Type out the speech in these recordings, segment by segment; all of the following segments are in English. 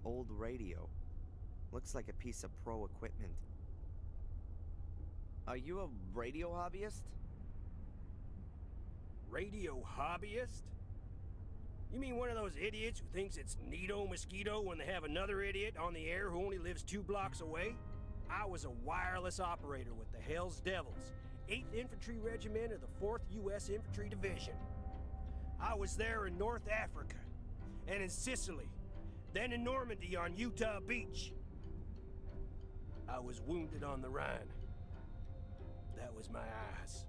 old radio. Looks like a piece of pro equipment. Are you a radio hobbyist? Radio hobbyist? You mean one of those idiots who thinks it's neato mosquito when they have another idiot on the air who only lives 2 blocks away? I was a wireless operator with the Hells Devils, 8th Infantry Regiment of the 4th U.S. Infantry Division. I was there in North Africa, and in Sicily, then in Normandy on Utah Beach. I was wounded on the Rhine. That was my eyes.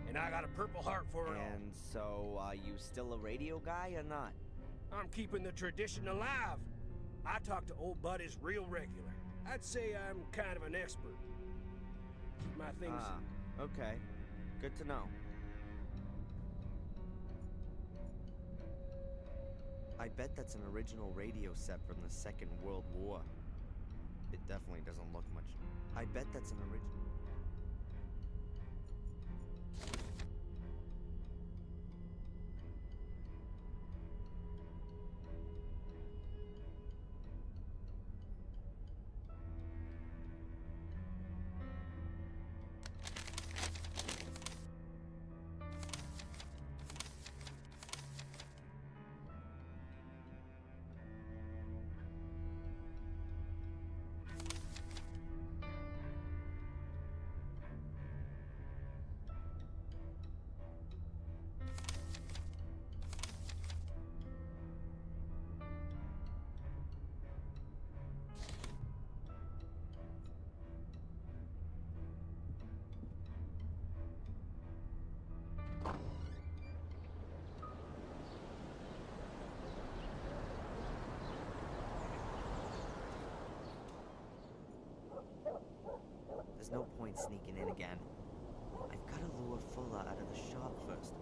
And I got a Purple Heart for it all. And so, are you still a radio guy or not? I'm keeping the tradition alive. I talk to old buddies real regular. I'd say I'm kind of an expert. Keep my things... okay. Good to know. I bet that's an original radio set from the Second World War. It definitely doesn't look much. I bet that's an original... There's no point sneaking in again. I've got to lure Fuller out of the shop first.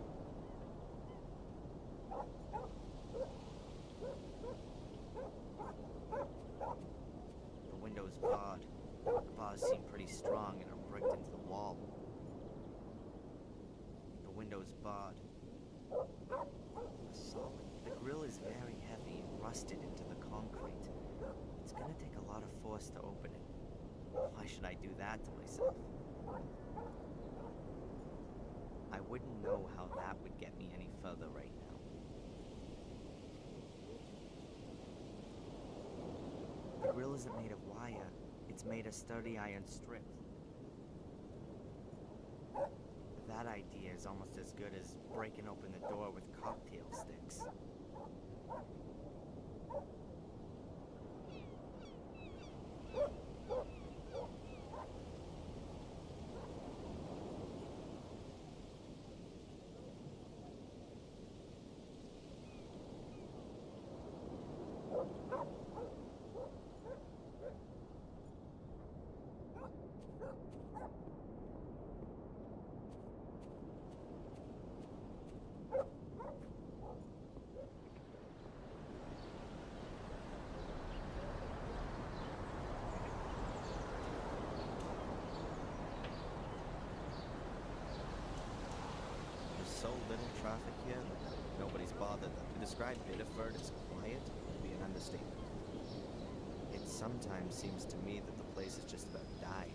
The window's barred. The bars seem pretty strong and are bricked into the wall. The window's barred. The grill is very heavy and rusted into the concrete. It's gonna take a lot of force to open it. Why should I do that to myself? I wouldn't know how that would get me any further right now. The grill isn't made of wire. It's made of sturdy iron strips. That idea is almost as good as breaking open the door with cocktail sticks. So little traffic here, nobody's bothered. To describe Biddeford as quiet would be an understatement. It sometimes seems to me that the place has just about died.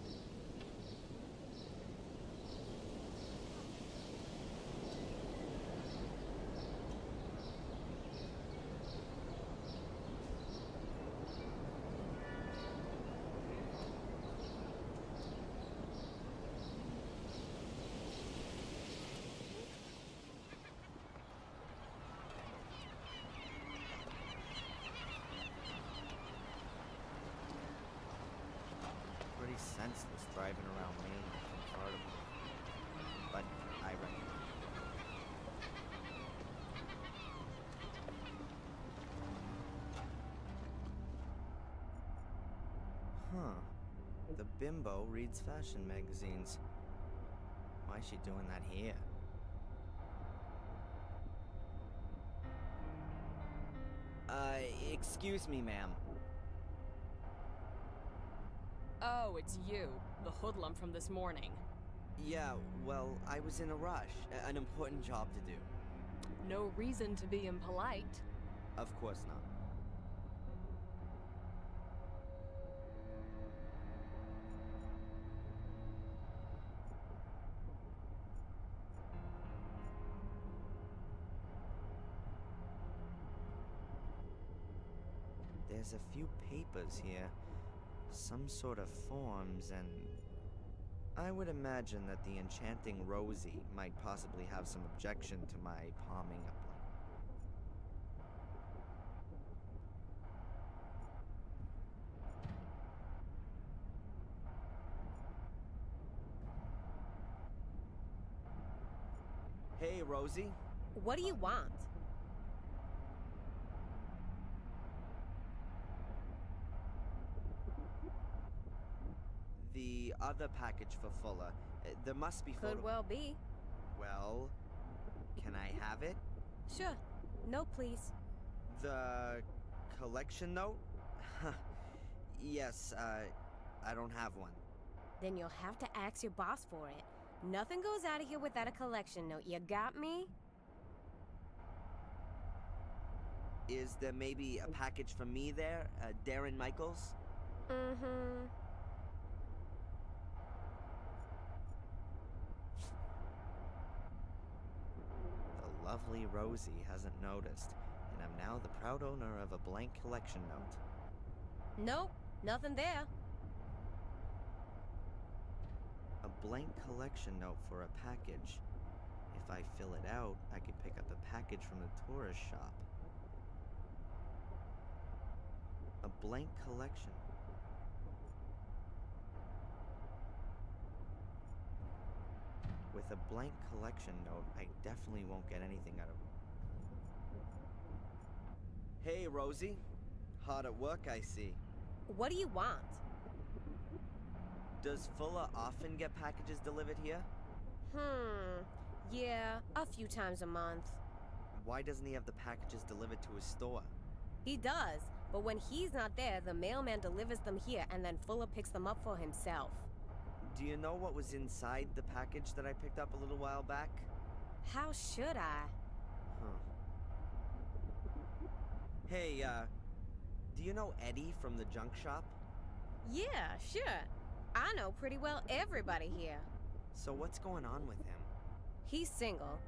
Pretty senseless driving around Maine in a convertible, but I reckon. Huh. The bimbo reads fashion magazines. Why is she doing that here? Excuse me, ma'am. Oh, it's you, the hoodlum from this morning. Yeah, well, I was in a rush. An important job to do. No reason to be impolite. Of course not. There's a few papers here. Some sort of forms, and I would imagine that the enchanting Rosie might possibly have some objection to my palming up. Hey, Rosie. What do you want? The other package for Fuller. There must be Could well be. Well, can I have it? Sure. No, please. The collection note? Yes, I don't have one. Then you'll have to ask your boss for it. Nothing goes out of here without a collection note. You got me? Is there maybe a package for me there, Darren Michaels? Mm-hmm. The lovely Rosie hasn't noticed, and I'm now the proud owner of a blank collection note. Nope, nothing there. A blank collection note for a package. If I fill it out, I could pick up a package from the tourist shop. A blank collection. With a blank collection note, I definitely won't get anything out of it. Hey, Rosie. Hard at work, I see. What do you want? Does Fuller often get packages delivered here? Yeah, a few times a month. Why doesn't he have the packages delivered to his store? He does, but when he's not there, the mailman delivers them here and then Fuller picks them up for himself. Do you know what was inside the package that I picked up a little while back? How should I? Huh. Hey, do you know Eddie from the junk shop? Yeah, sure. I know pretty well everybody here. So what's going on with him? He's single.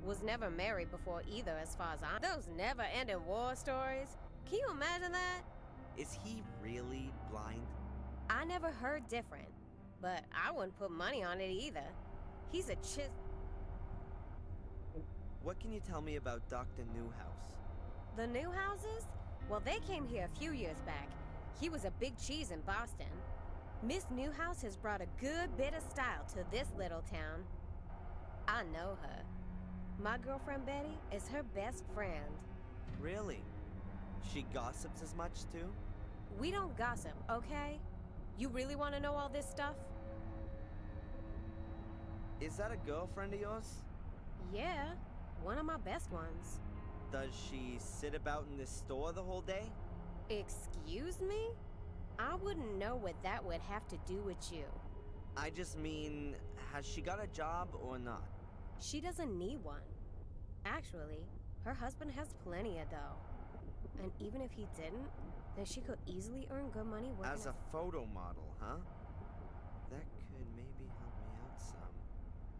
Was never married before either, as far as I know. Those never-ending war stories. Can you imagine that? Is he really blind? I never heard different, but I wouldn't put money on it either. He's a What can you tell me about Dr. Newhouse? The Newhouses? Well, they came here a few years back. He was a big cheese in Boston. Miss Newhouse has brought a good bit of style to this little town. I know her. My girlfriend Betty is her best friend. Really? She gossips as much too? We don't gossip, okay? You really want to know all this stuff? Is that a girlfriend of yours? Yeah, one of my best ones. Does she sit about in this store the whole day? Excuse me? I wouldn't know what that would have to do with you. I just mean, has she got a job or not? She doesn't need one. Actually, her husband has plenty of dough. And even if he didn't, then she could easily earn good money working As a photo model, huh? That could maybe help me out some.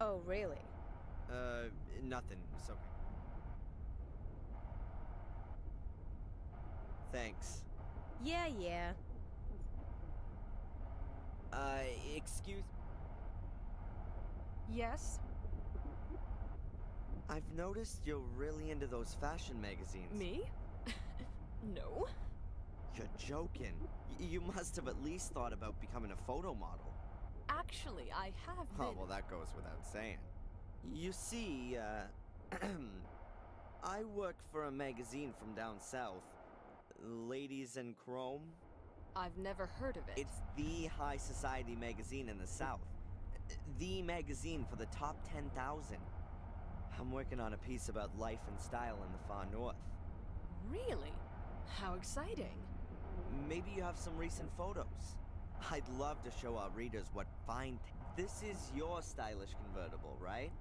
Oh, really? Nothing. It's okay. Thanks. Yeah. Excuse... Yes? I've noticed you're really into those fashion magazines. Me? No. You're joking. You must have at least thought about becoming a photo model. Actually, I have been... Oh, well, that goes without saying. You see, I work for a magazine from down south. Ladies in Chrome. I've never heard of it. It's the high society magazine in the South. The magazine for the top 10,000. I'm working on a piece about life and style in the far north. Really? How exciting. Maybe you have some recent photos. I'd love to show our readers what fine... This is your stylish convertible, right?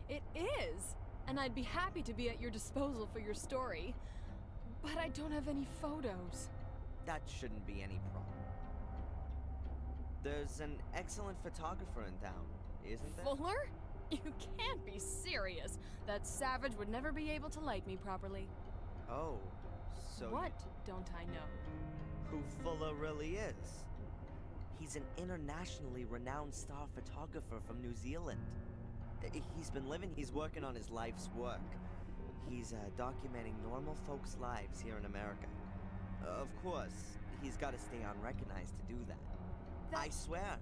It is! And I'd be happy to be at your disposal for your story. But I don't have any photos. That shouldn't be any problem. There's an excellent photographer in town, isn't there? Fuller? You can't be serious. That savage would never be able to like me properly. Oh, So What don't I know? who Fuller really is? He's an internationally renowned star photographer from New Zealand. He's been living. He's working on his life's work. He's documenting normal folks' lives here in America. Of course, he's got to stay unrecognized to do that. I swear,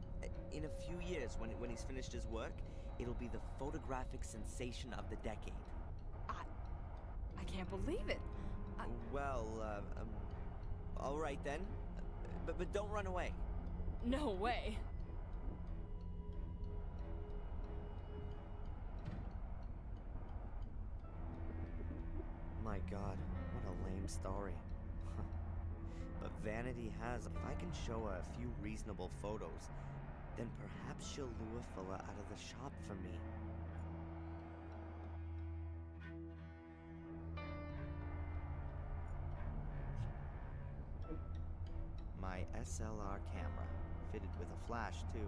in a few years, when he's finished his work, it'll be the photographic sensation of the decade. I can't believe it. Well, all right then. But don't run away. No way. My God, what a lame story. But Vanity has. If I can show her a few reasonable photos, then perhaps she'll lure Fuller out of the shop for me. My SLR camera, fitted with a flash too.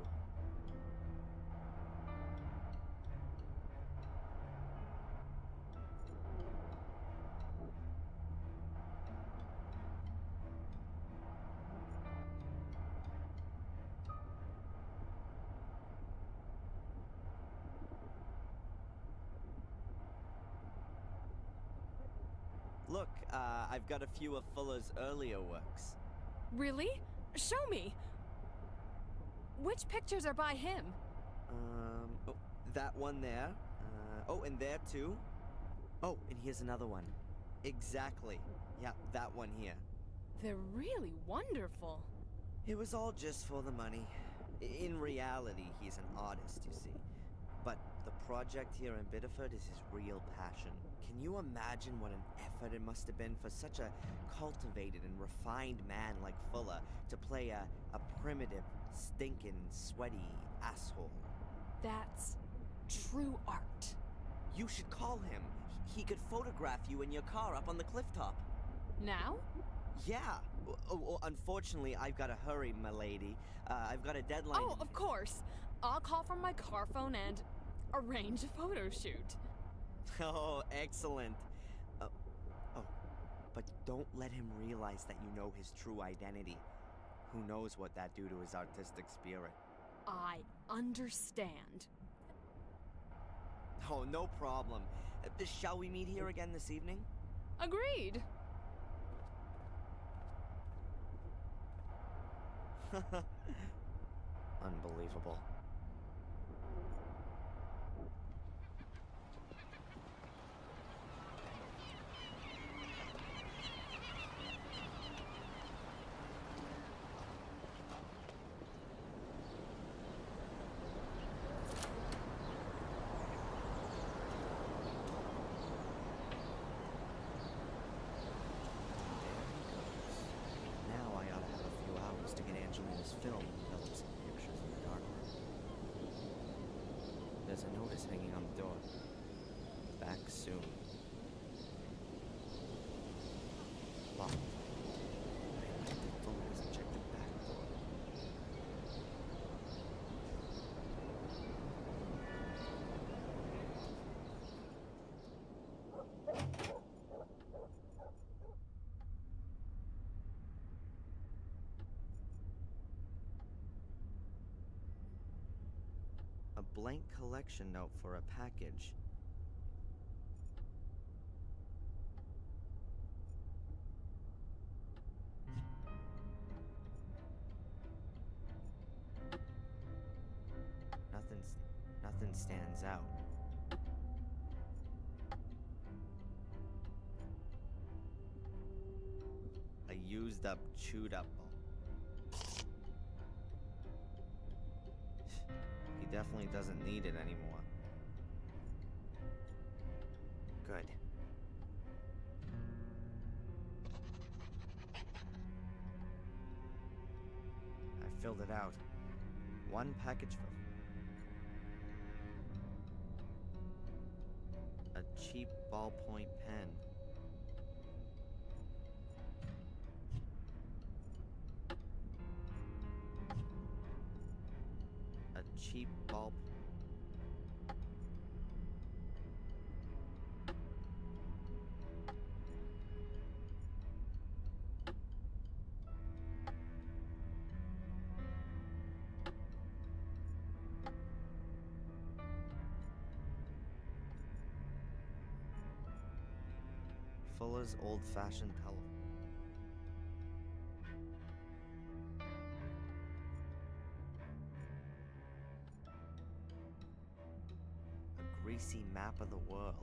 Look, I've got a few of Fuller's earlier works. Really? Show me. Which pictures are by him? Oh, that one there. Oh, and there too. Oh, and here's another one. Exactly. Yeah, that one here. They're really wonderful. It was all just for the money. In reality, he's an artist, you see. But the project here in Biddeford is his real passion. Can you imagine what an effort it must have been for such a cultivated and refined man like Fuller to play a primitive, stinking, sweaty asshole? That's true art. You should call him. He could photograph you in your car up on the cliff top. Now? Yeah. Unfortunately, I've got to hurry, my lady. I've got a deadline. Oh, of course. I'll call from my car phone and arrange a photo shoot. Oh, excellent. But don't let him realize that you know his true identity. Who knows what that do to his artistic spirit? I understand. Oh, no problem. Shall we meet here again this evening? Agreed. Unbelievable. Now I ought to have a few hours to get Angelina's film and develop some pictures in the darkroom. There's a notice hanging on the door. Back soon. Locked. I think the phone hasn't checked the back door. A blank collection note for a package. Nothing stands out. A used up, chewed up bulb. He definitely doesn't need it anymore. Good. I filled it out. One package for a cheap ballpoint pen. A cheap ball. Fuller's old-fashioned telephone. A greasy map of the world.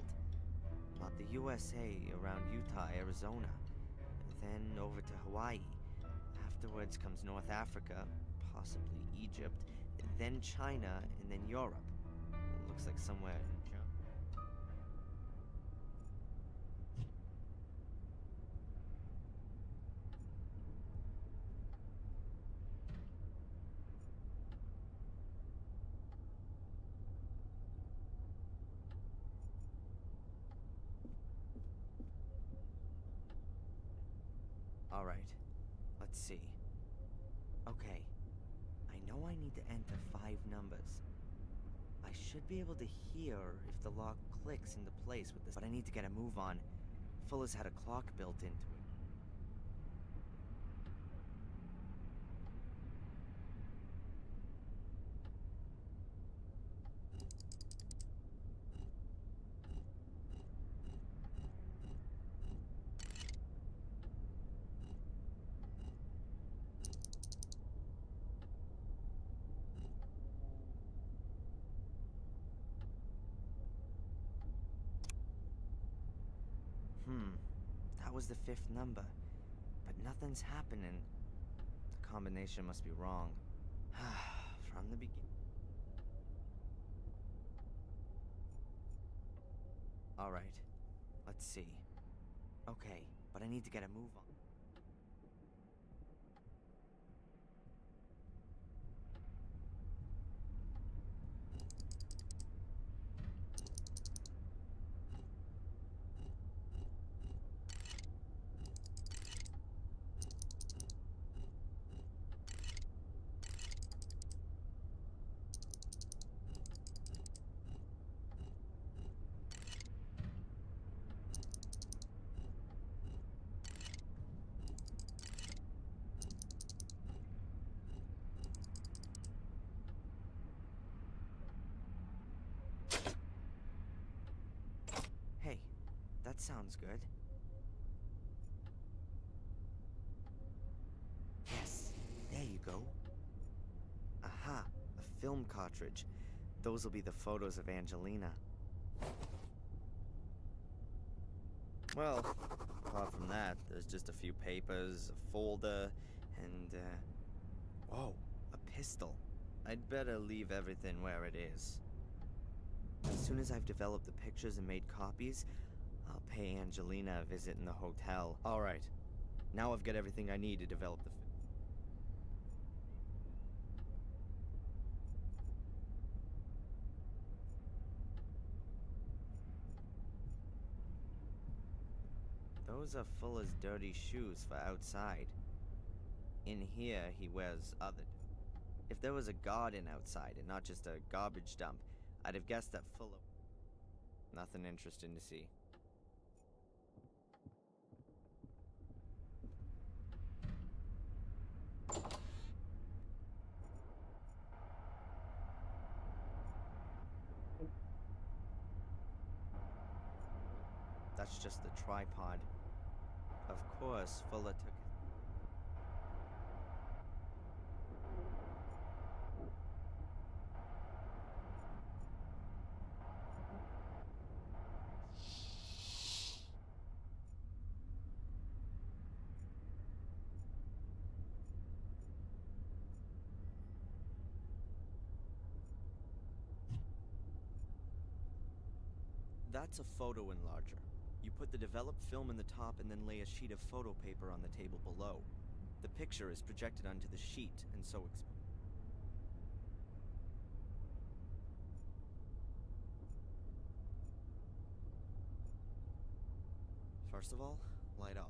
About the USA around Utah, Arizona. Then over to Hawaii. Afterwards comes North Africa, possibly Egypt, then China, and then Europe. Looks like somewhere in Germany. All right, let's see. Okay, I know I need to enter 5 numbers. I should be able to hear if the lock clicks into place with this, but I need to get a move on. Fuller's had a clock built into it. That was the 5th number, but nothing's happening. The combination must be wrong. From the beginning. All right, let's see. Okay, but I need to get a move on. Hey, that sounds good. Yes, there you go. Aha, a film cartridge. Those will be the photos of Angelina. Well, apart from that, there's just a few papers, a folder, and, whoa, a pistol. I'd better leave everything where it is. As soon as I've developed the pictures and made copies, I'll pay Angelina a visit in the hotel. Alright, now I've got everything I need to develop the Those are Fuller's dirty shoes for outside. In here, he wears other. If there was a garden outside and not just a garbage dump, I'd have guessed that Fuller. Nothing interesting to see. That's just the tripod. Of course, Fuller took it. That's a photo enlarger. You put the developed film in the top and then lay a sheet of photo paper on the table below. The picture is projected onto the sheet and so First of all, light off.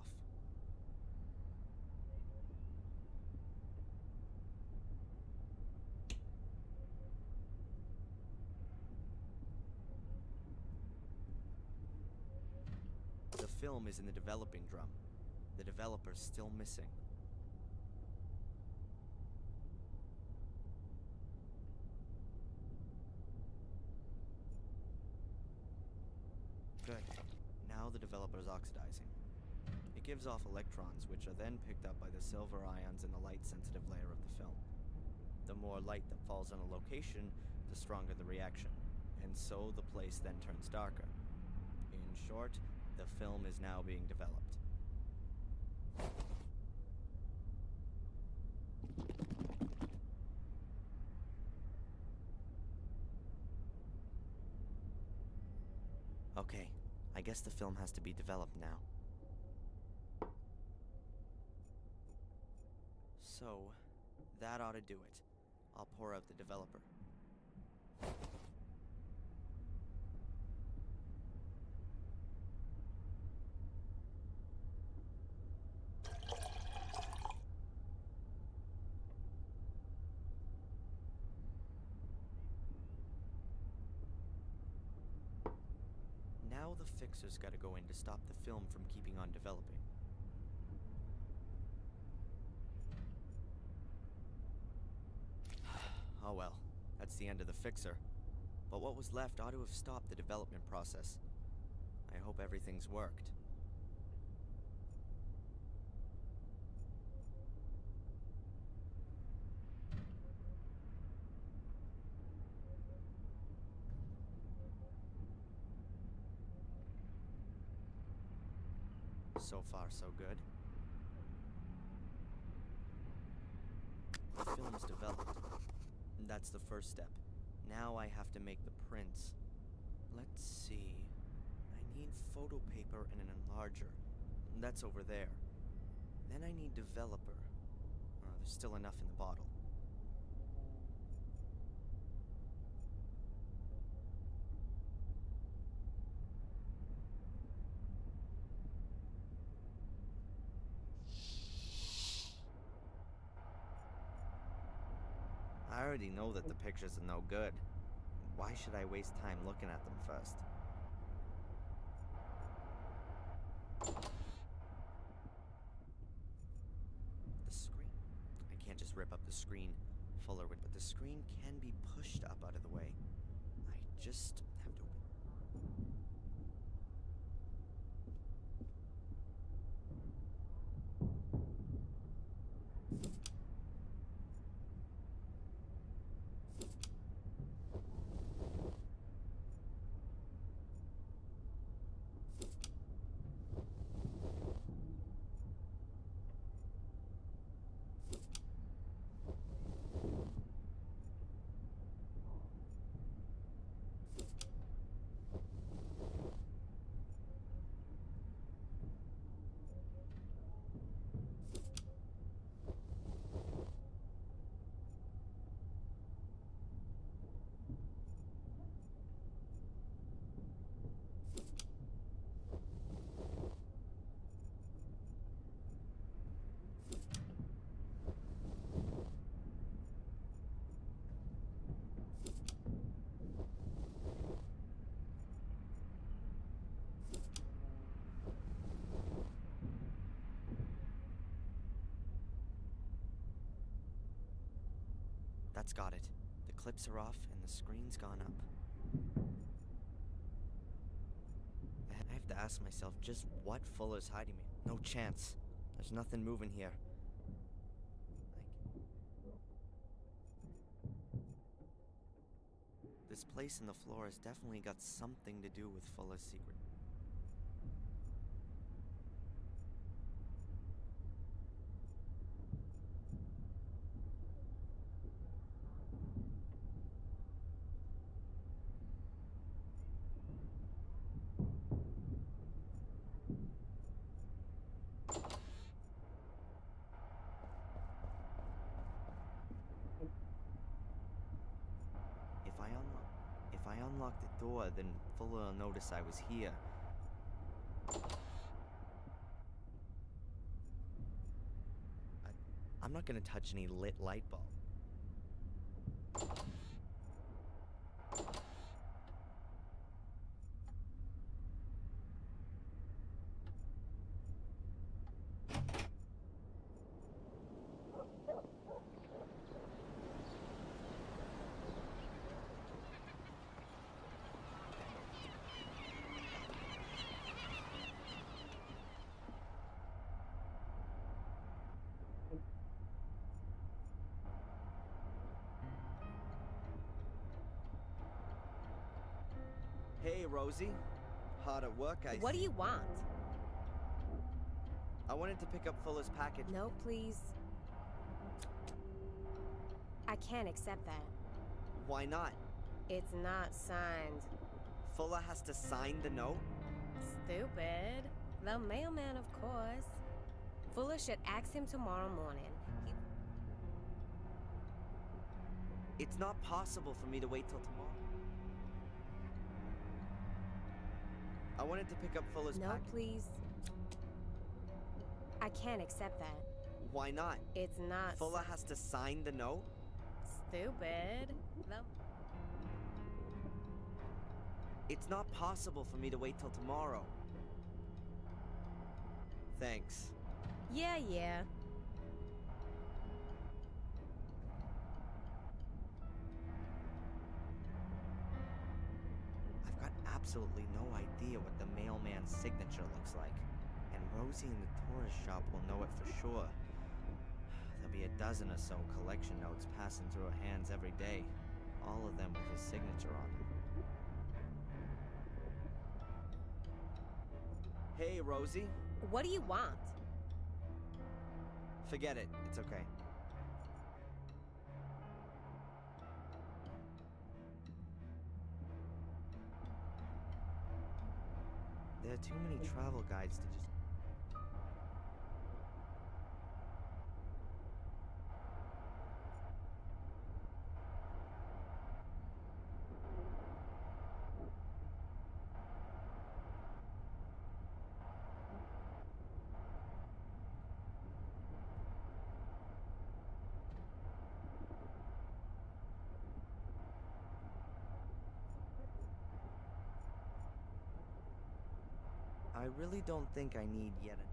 The film is in the developing drum. The developer's still missing. Good. Now the developer's oxidizing. It gives off electrons, which are then picked up by the silver ions in the light-sensitive layer of the film. The more light that falls on a location, the stronger the reaction, and so the place then turns darker. In short, the film is now being developed. Okay, I guess the film has to be developed now. So, that ought to do it. I'll pour out the developer. Now the fixer's gotta go in to stop the film from keeping on developing. Oh well, that's the end of the fixer. But what was left ought to have stopped the development process. I hope everything's worked. So far, so good. The film's developed. That's the first step. Now I have to make the prints. Let's see. I need photo paper and an enlarger. That's over there. Then I need developer. There's still enough in the bottle. I already know that the pictures are no good. Why should I waste time looking at them first? The screen. I can't just rip up the screen fuller with, but the screen can be pushed up out of the way. I just have to... That's got it. The clips are off and the screen's gone up. I have to ask myself just what Fuller's hiding me. No chance. There's nothing moving here. This place in the floor has definitely got something to do with Fuller's secret. If I unlock the door, then Fuller will notice I was here. I'm not gonna touch any lit light bulb. Hey, Rosie. Hard at work, I What do see. you want? I wanted to pick up Fuller's package. No, please. I can't accept that. Why not? It's not signed. Fuller has to sign the note? Stupid. The mailman, of course. Fuller should ask him tomorrow morning. It's not possible for me to wait till tomorrow. I wanted to pick up Fuller's No, package. please. I can't accept that. Why not? It's not Fuller has to sign the note? stupid. It's not possible for me to wait till tomorrow. Thanks. Yeah. I've got absolutely no idea what the mailman's signature looks like. And Rosie in the tourist shop will know it for sure. There'll be a dozen or so collection notes passing through her hands every day. All of them with his signature on them. Hey, Rosie. What do you want? Forget it. It's okay. There are too many travel guides to just... I really don't think I need yet a...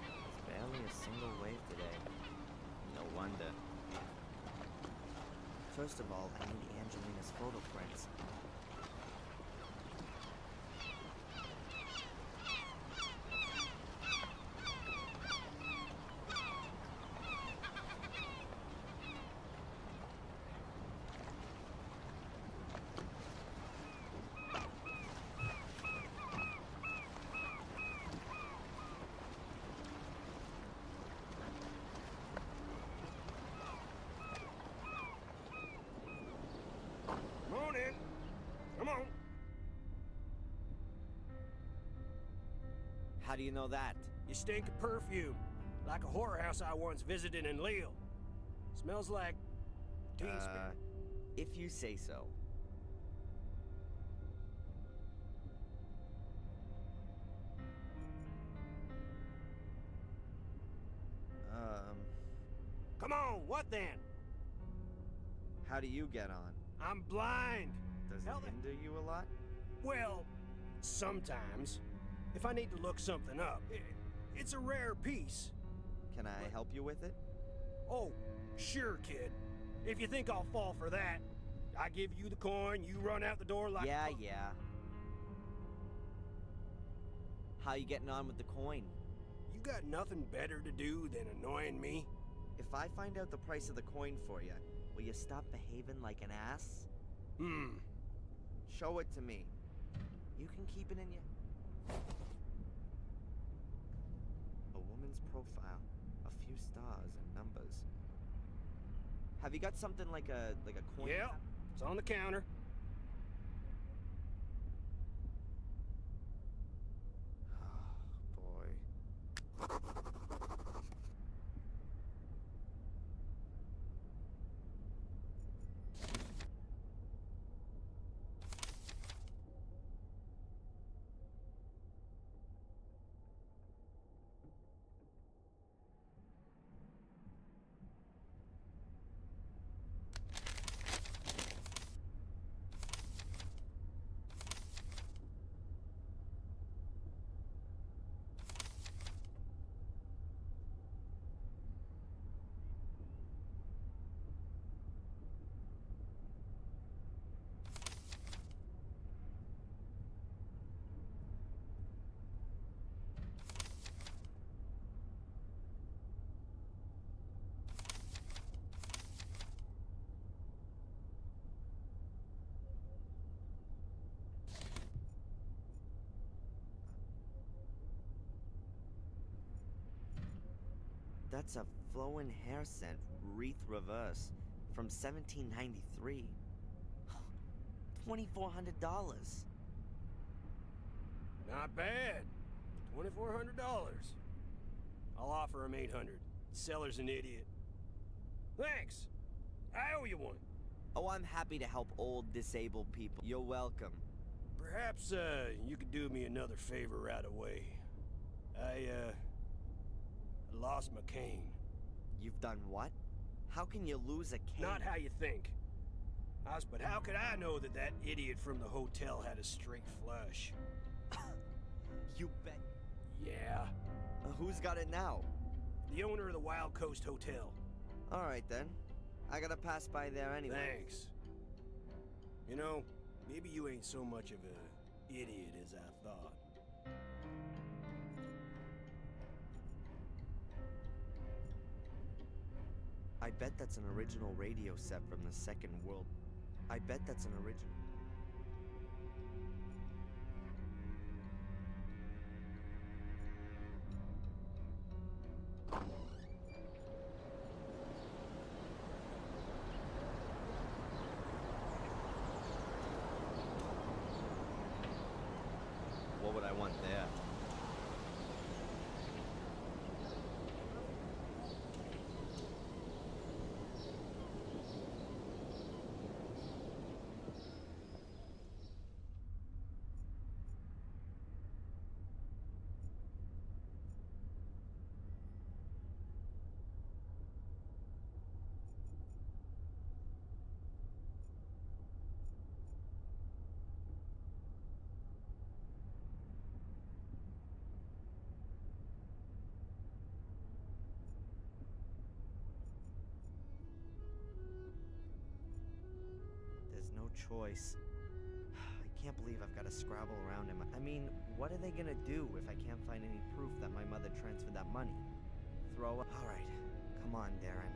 There's barely a single wave today. No wonder. First of all, I need Angelina's photo prints. Come on in. Come on. How do you know that? You stink of perfume, like a whorehouse I once visited in Lille. Smells like teen spirit. If you say so. Come on, what then? How do you get on? I'm blind. Does Hell, it hinder you a lot? Well, sometimes. If I need to look something up. It's a rare piece. Can I help you with it? Oh, sure, kid. If you think I'll fall for that, I give you the coin, you run out the door like Yeah. How you getting on with the coin? You got nothing better to do than annoying me? If I find out the price of the coin for you, will you stop behaving like an ass? Show it to me. You can keep it in your... A woman's profile. A few stars and numbers. Have you got something like a coin? Yeah, it's on the counter. Boy. That's a flowing hair scent, wreath reverse, from 1793. $2,400. Not bad. $2,400. I'll offer him $800. Seller's an idiot. Thanks. I owe you one. Oh, I'm happy to help old, disabled people. You're welcome. Perhaps, you could do me another favor right away. I lost my cane. You've done what? How can you lose a cane? Not how you think. But how could I know that that idiot from the hotel had a straight flush? You bet. Yeah. Who's got it now? The owner of the Wild Coast Hotel. Alright then. I gotta pass by there anyway. Thanks. You know, maybe you ain't so much of a idiot as I thought. I bet that's an original radio set from the Second World. I bet that's an original. What would I want there? There's no choice. I can't believe I've got to scrabble around him. I mean, what are they gonna do if I can't find any proof that my mother transferred that money? Throw up? Alright, come on, Darren.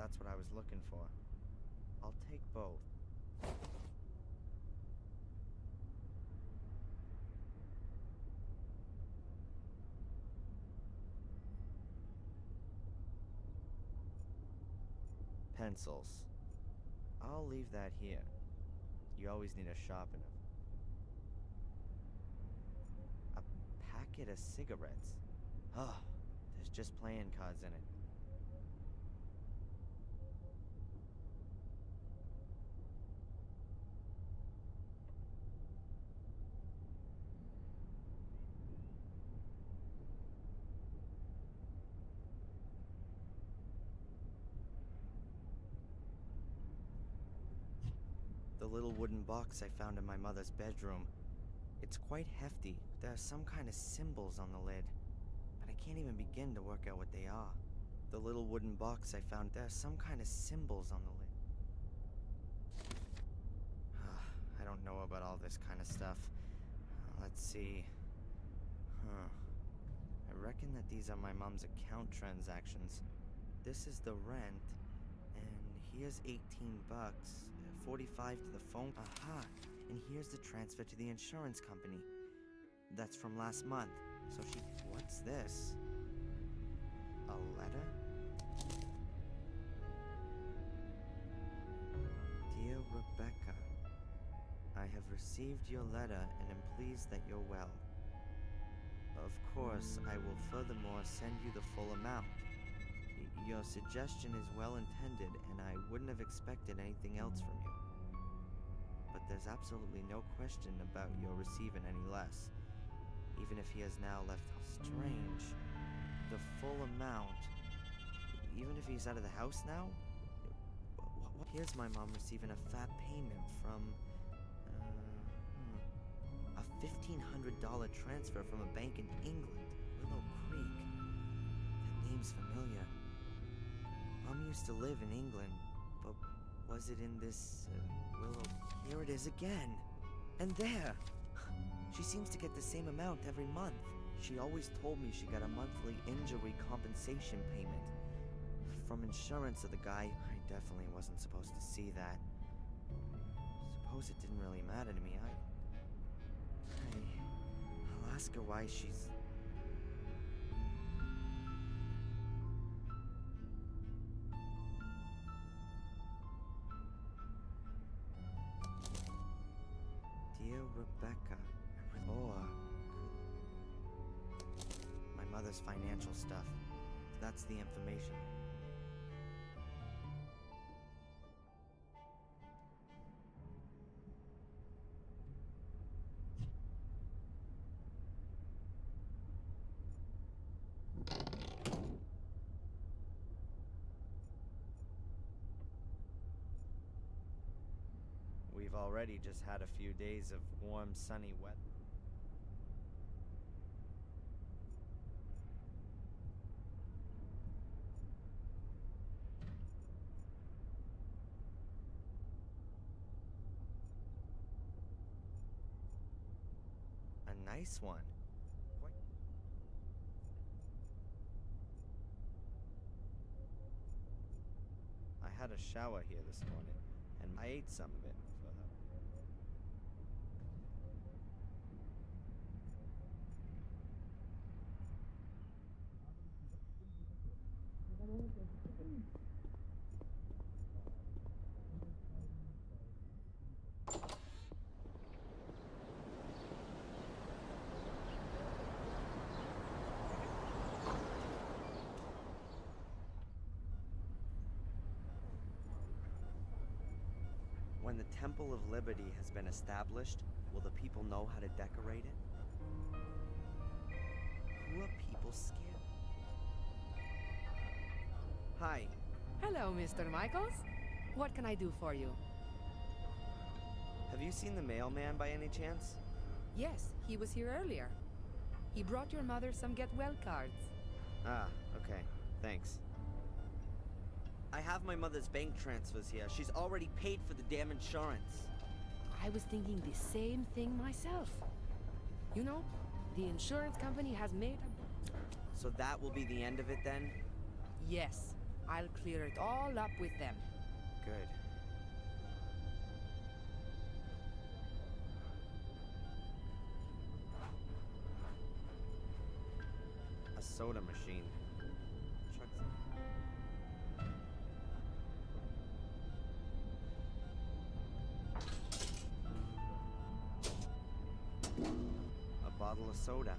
that's what I was looking for. I'll take both. Pencils. I'll leave that here. You always need a sharpener. A packet of cigarettes. Oh, there's just playing cards in it. The little wooden box I found in my mother's bedroom. It's quite hefty. There are some kind of symbols on the lid, but I can't even begin to work out what they are. The little wooden box I found, there are some kind of symbols on the lid. I don't know about all this kind of stuff. Let's see. I reckon that these are my mom's account transactions. This is the rent, and here's 18 bucks. 45 to the phone. Aha! And here's the transfer to the insurance company. That's from last month. So she... What's this? A letter? Dear Rebecca, I have received your letter and am pleased that you're well. Of course, I will furthermore send you the full amount. Your suggestion is well intended, and I wouldn't have expected anything else from you. But there's absolutely no question about your receiving any less, even if he has now left. Strange. The full amount. Even if he's out of the house now? Here's my mom receiving a fat payment from... a $1,500 transfer from a bank in England, Willow Creek. That name's familiar. Mom used to live in England, but was it in this Willow? Here it is again. And there! She seems to get the same amount every month. She always told me she got a monthly injury compensation payment from insurance of the guy. I definitely wasn't supposed to see that. Suppose it didn't really matter to me. I'll ask her why she's... Dear Rebecca, or my mother's financial stuff. That's the information. We've already just had a few days of warm, sunny weather. A nice one. I had a shower here this morning, and I ate some of it. When the Temple of Liberty has been established, will the people know how to decorate it? Who are people scared? Hi. Hello, Mr. Michaels. What can I do for you? Have you seen the mailman by any chance? Yes, he was here earlier. He brought your mother some get well cards. Ah, okay. Thanks. I have my mother's bank transfers here. She's already paid for the damn insurance. I was thinking the same thing myself. You know, the insurance company has made a... So that will be the end of it then? Yes. I'll clear it all up with them. Good. A soda machine. Chuck's- A bottle of soda.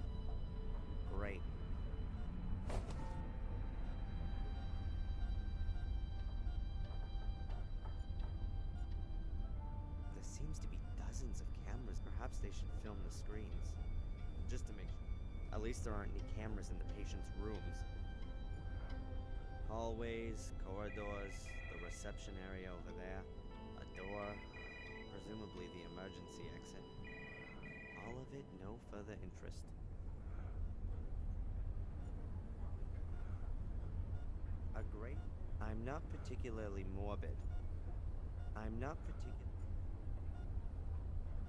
Great. There seems to be dozens of cameras. Perhaps they should film the screens. Just to make sure. At least there aren't any cameras in the patient's rooms. Hallways, corridors, the reception area over there, a door, presumably the emergency exit. All of it no further interest. A great. I'm not particularly morbid. I'm not particular.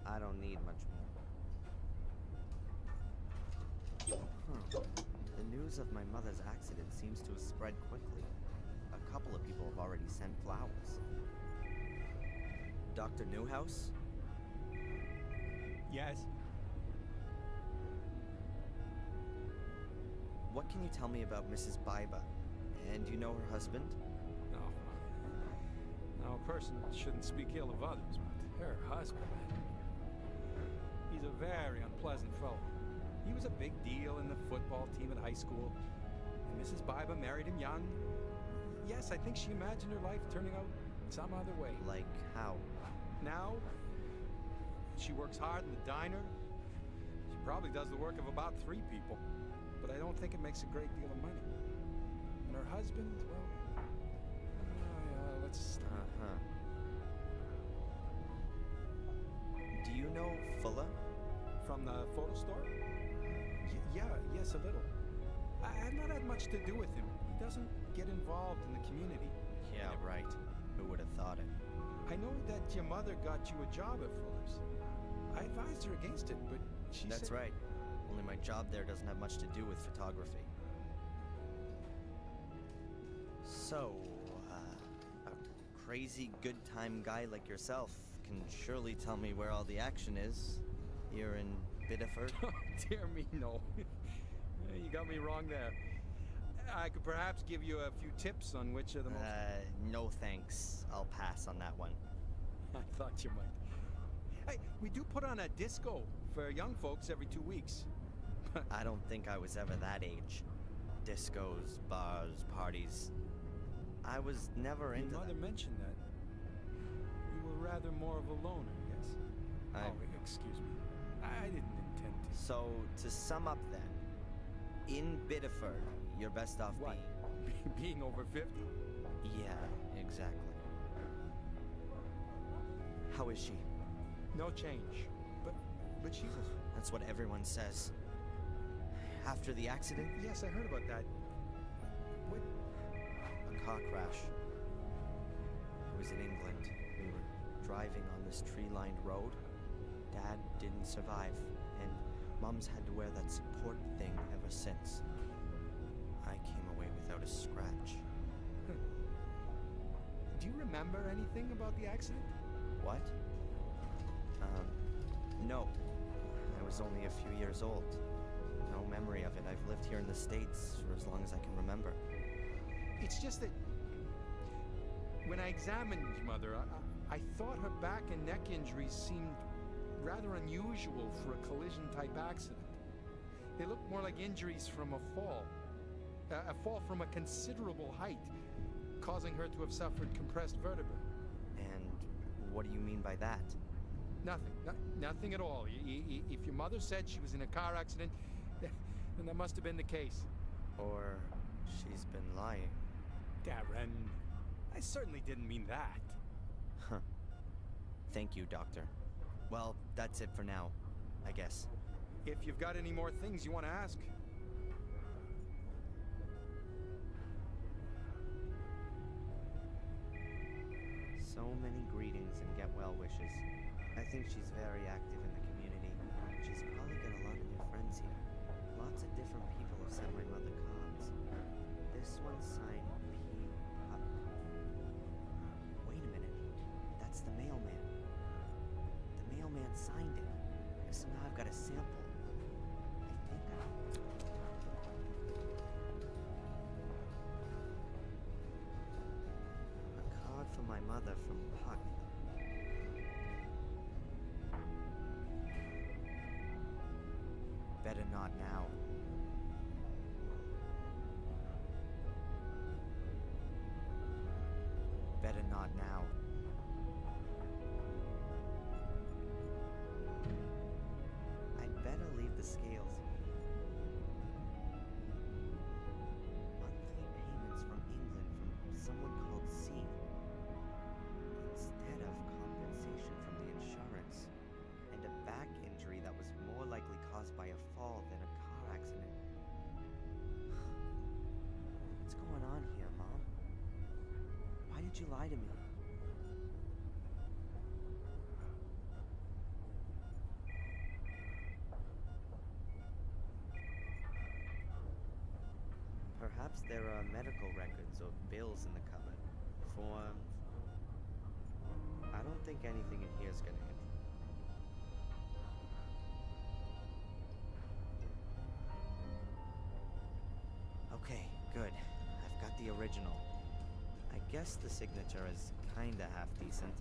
I don't need much more. The news of my mother's accident seems to have spread quickly. A couple of people have already sent flowers. Dr. Newhouse? Yes. What can you tell me about Mrs. Biba? And do you know her husband? No. Now, a person shouldn't speak ill of others, but her husband, he's a very unpleasant fellow. He was a big deal in the football team at high school, and Mrs. Biba married him young. Yes, I think she imagined her life turning out some other way. Like how? Now, she works hard in the diner. She probably does the work of about 3 people, but I don't think it makes a great deal of money. And her husband, well, let's... Do you know Fuller? From the photo store? Yes, a little. I've not had much to do with him. He doesn't get involved in the community. Yeah, right. Who would have thought it? I know that your mother got you a job at Fuller's. I advised her against it, but she That's said... right. Only my job there doesn't have much to do with photography. So, a crazy good time guy like yourself can surely tell me where all the action is. Here in Biddeford? Oh, dear me, no. You got me wrong there. I could perhaps give you a few tips on which of the most... No thanks. I'll pass on that one. I thought you might. Hey, we do put on a disco for young folks every 2 weeks. I don't think I was ever that age. Discos, bars, parties. I was never into Your mother that. mentioned that. You were rather more of a loner, yes? I- Oh, excuse me. I didn't intend to. So, to sum up then, in Biddeford, you're best off What? Being over 50? Yeah, exactly. How is she? No change. But she's... That's what everyone says. After the accident? Yes, I heard about that. What? A car crash. It was in England. We were driving on this tree-lined road. Dad didn't survive, and Mom's had to wear that support thing ever since. I came away without a scratch. Do you remember anything about the accident? What? No. I was only a few years old. No memory of it. I've lived here in the States for as long as I can remember. It's just that when I examined your mother, I thought her back and neck injuries seemed rather unusual for a collision-type accident. They looked more like injuries from a fall from a considerable height, causing her to have suffered compressed vertebrae. And what do you mean by that? Nothing at all. If your mother said she was in a car accident, then that must have been the case. Or she's been lying. Darren, I certainly didn't mean that. Huh. Thank you, Doctor. Well, that's it for now, I guess. If you've got any more things you want to ask. So many greetings and get well wishes. I think she's very active in the community. She's probably got a lot of new friends here. Lots of different people have sent my mother cards. This one's signed P. and signed it. So now I've got a sample. I think a card from my mother from Puck. Better not now. Better not now. I'd better leave the scales. Monthly payments from England from someone called C. Instead of compensation from the insurance. And a back injury that was more likely caused by a fall than a car accident. What's going on here, Mom? Why did you lie to me? Perhaps there are medical records or bills in the cupboard. Forms. I don't think anything in here is gonna hit. Okay, good. I've got the original. I guess the signature is kinda half decent.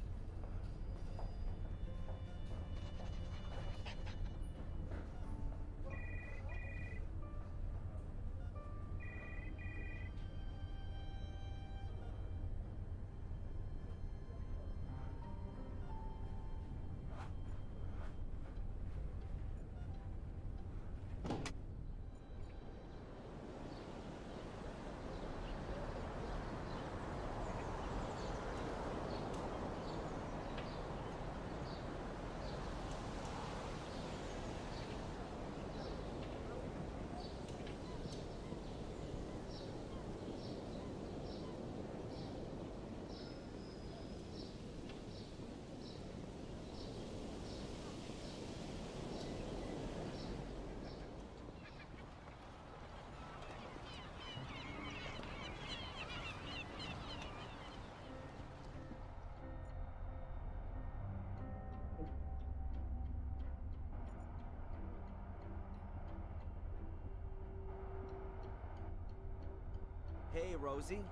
Hey, Rosie.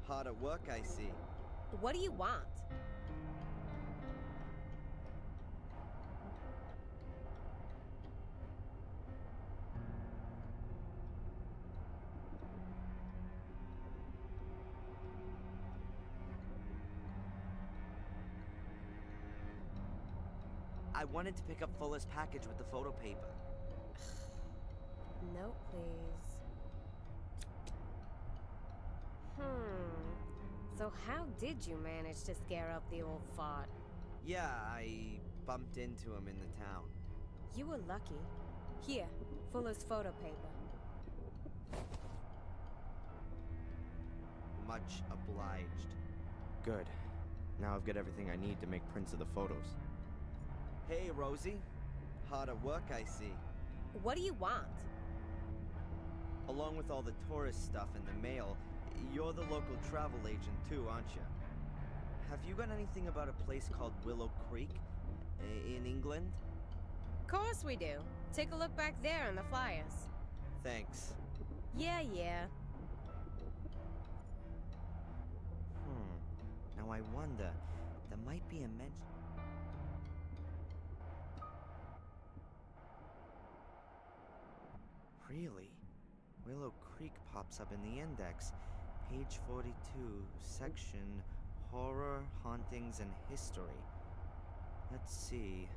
Hard at work, I see. What do you want? I wanted to pick up Fuller's package with the photo paper. No, please. So how did you manage to scare up the old fart? Yeah, I bumped into him in the town. You were lucky. Here, Fuller's photo paper. Much obliged. Good. Now I've got everything I need to make prints of the photos. Hey, Rosie. Hard at work, I see. What do you want? Along with all the tourist stuff in the mail, you're the local travel agent too, aren't you? Have you got anything about a place called Willow Creek in England? Course we do. Take a look back there on the flyers. Thanks. Yeah. Now I wonder, there might be a mention... Really? Willow Creek pops up in the index. Page 42, section Horror, Hauntings, and History. Let's see.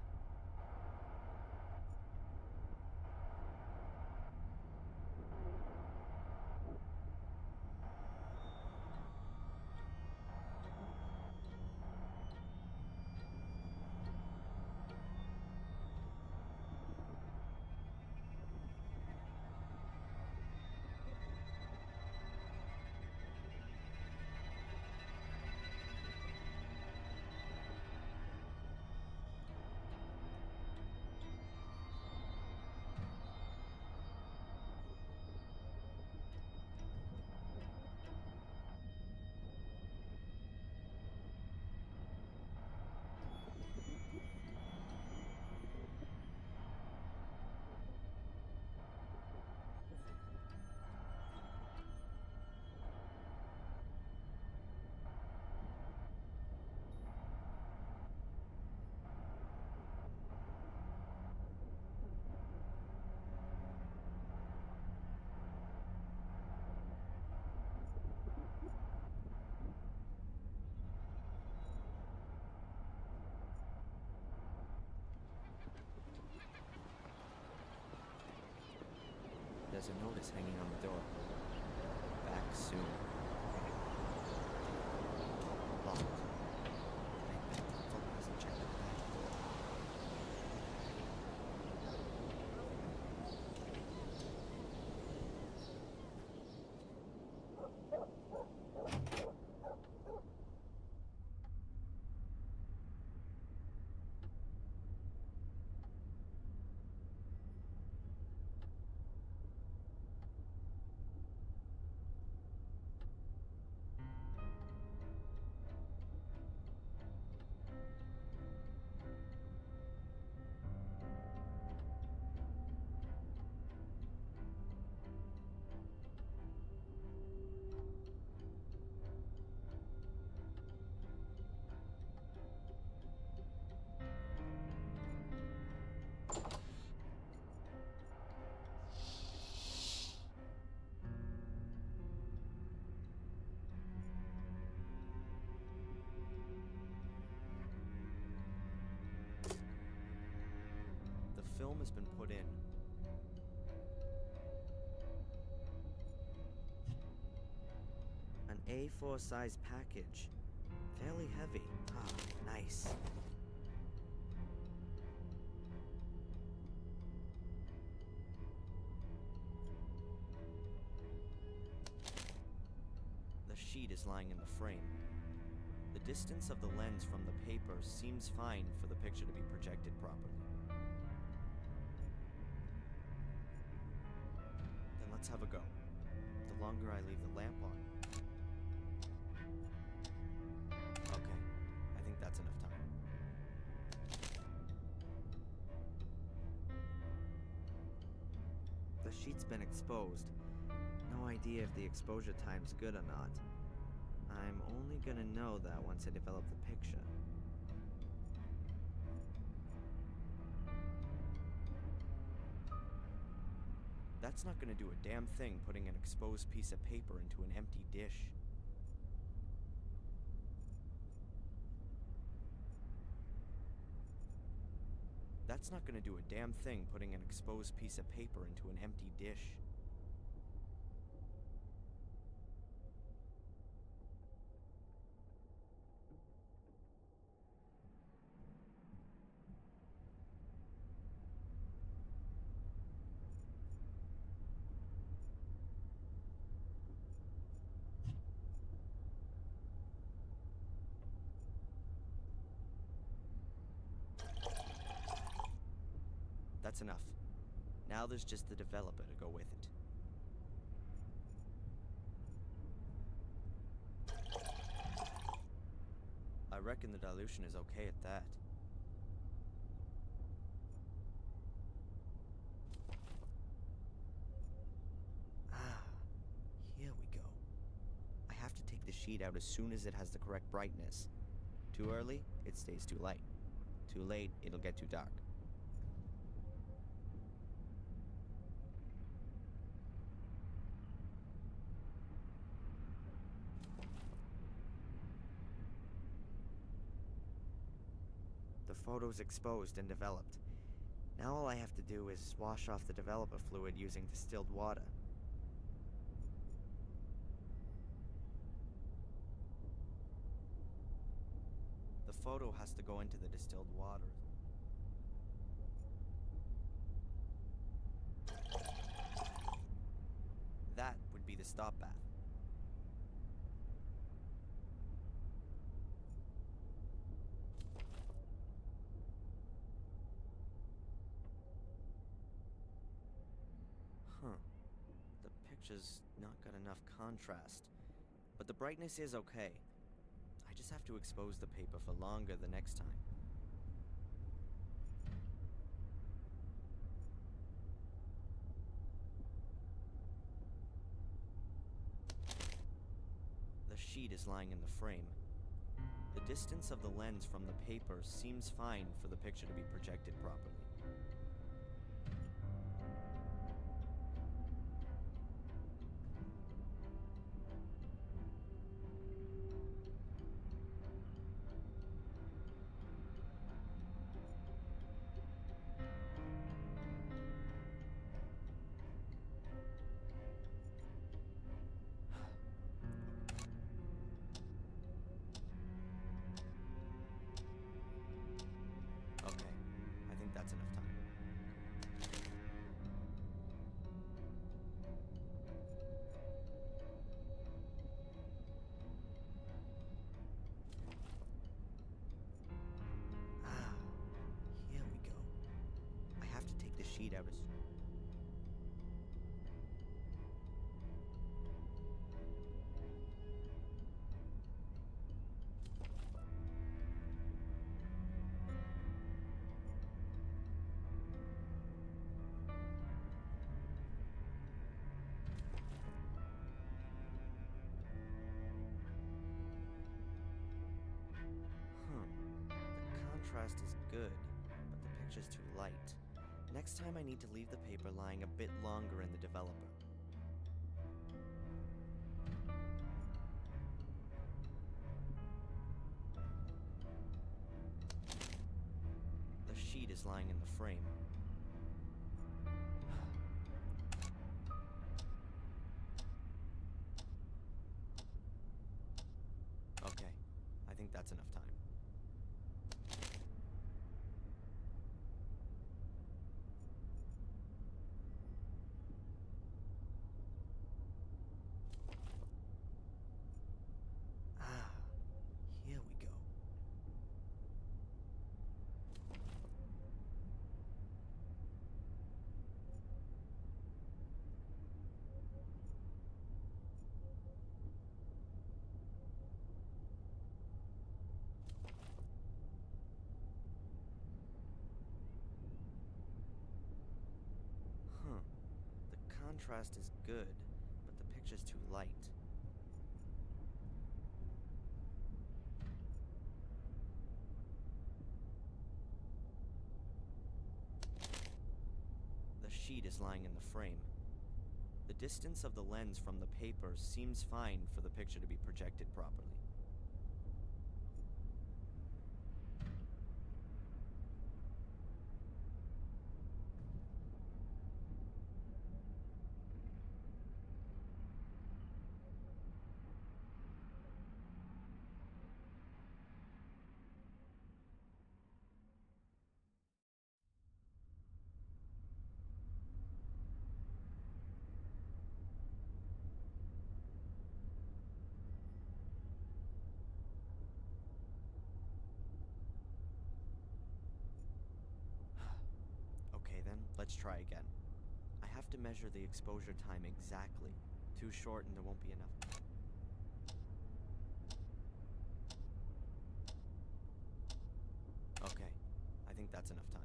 There's a notice hanging on the door. Back soon. Locked. I bet the phone hasn't checked it back. The film has been put in. An A4 size package. Fairly heavy. Ah, nice. The sheet is lying in the frame. The distance of the lens from the paper seems fine for the picture to be projected properly. Then let's have a go. The longer I leave the lamp on. Okay, I think that's enough time. The sheet's been exposed. No idea if the exposure time's good or not. I'm only gonna know that once I develop the picture. That's not gonna do a damn thing putting an exposed piece of paper into an empty dish. That's not gonna do a damn thing putting an exposed piece of paper into an empty dish. That's enough. Now there's just the developer to go with it. I reckon the dilution is okay at that. Ah, here we go. I have to take the sheet out as soon as it has the correct brightness. Too early, it stays too light. Too late, it'll get too dark. The photo's exposed and developed. Now all I have to do is wash off the developer fluid using distilled water. The photo has to go into the distilled water. That would be the stop bath. The picture's not got enough contrast, but the brightness is okay. I just have to expose the paper for longer the next time. The sheet is lying in the frame. The distance of the lens from the paper seems fine for the picture to be projected properly. good, but the picture's too light. Next time I need to leave the paper lying a bit longer in the developer. The sheet is lying in the frame. Okay, I think that's enough time. Ah, here we go. Huh. The contrast is good, but the picture's too light. The sheet is lying in the frame. The distance of the lens from the paper seems fine for the picture to be projected properly. Okay then, let's try again. I have to measure the exposure time exactly. Too short and there won't be enough. Okay, I think that's enough time.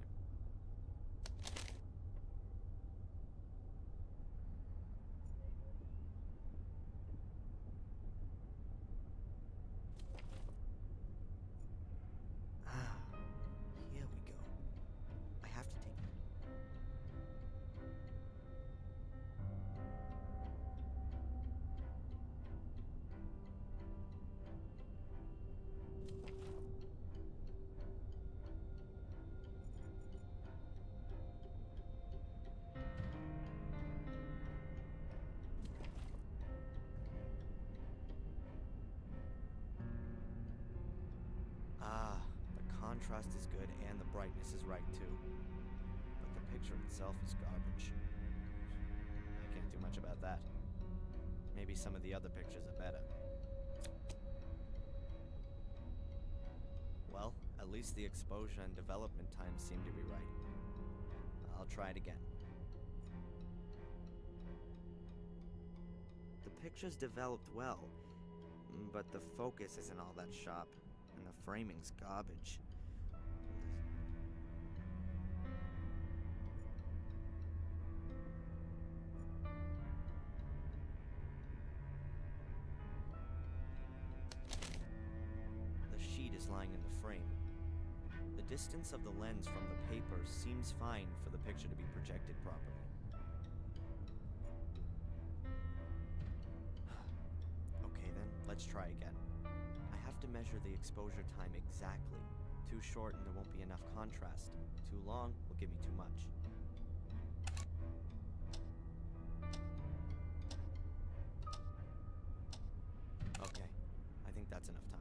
Ah, here we go. I have to take Ah, the contrast is good and the brightness is right too. But the picture itself is garbage. I can't do much about that. Maybe some of the other pictures are better. Well, at least the exposure and development times seem to be right. I'll try it again. The picture's developed well, but the focus isn't all that sharp, and the framing's garbage. The sheet is lying in the frame. The distance of the lens from the paper seems fine for the picture to be projected properly. Okay then, let's try again. I have to measure the exposure time exactly. Too short and there won't be enough contrast. Too long will give me too much. Okay, I think that's enough time.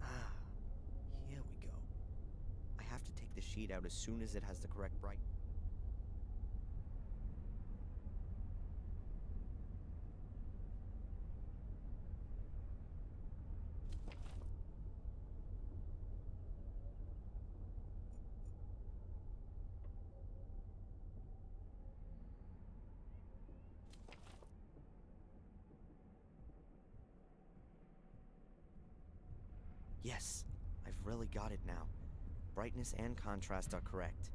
Ah, here we go. I have to take the sheet out as soon as it has the correct bright. Yes, I've really got it now. Brightness and contrast are correct.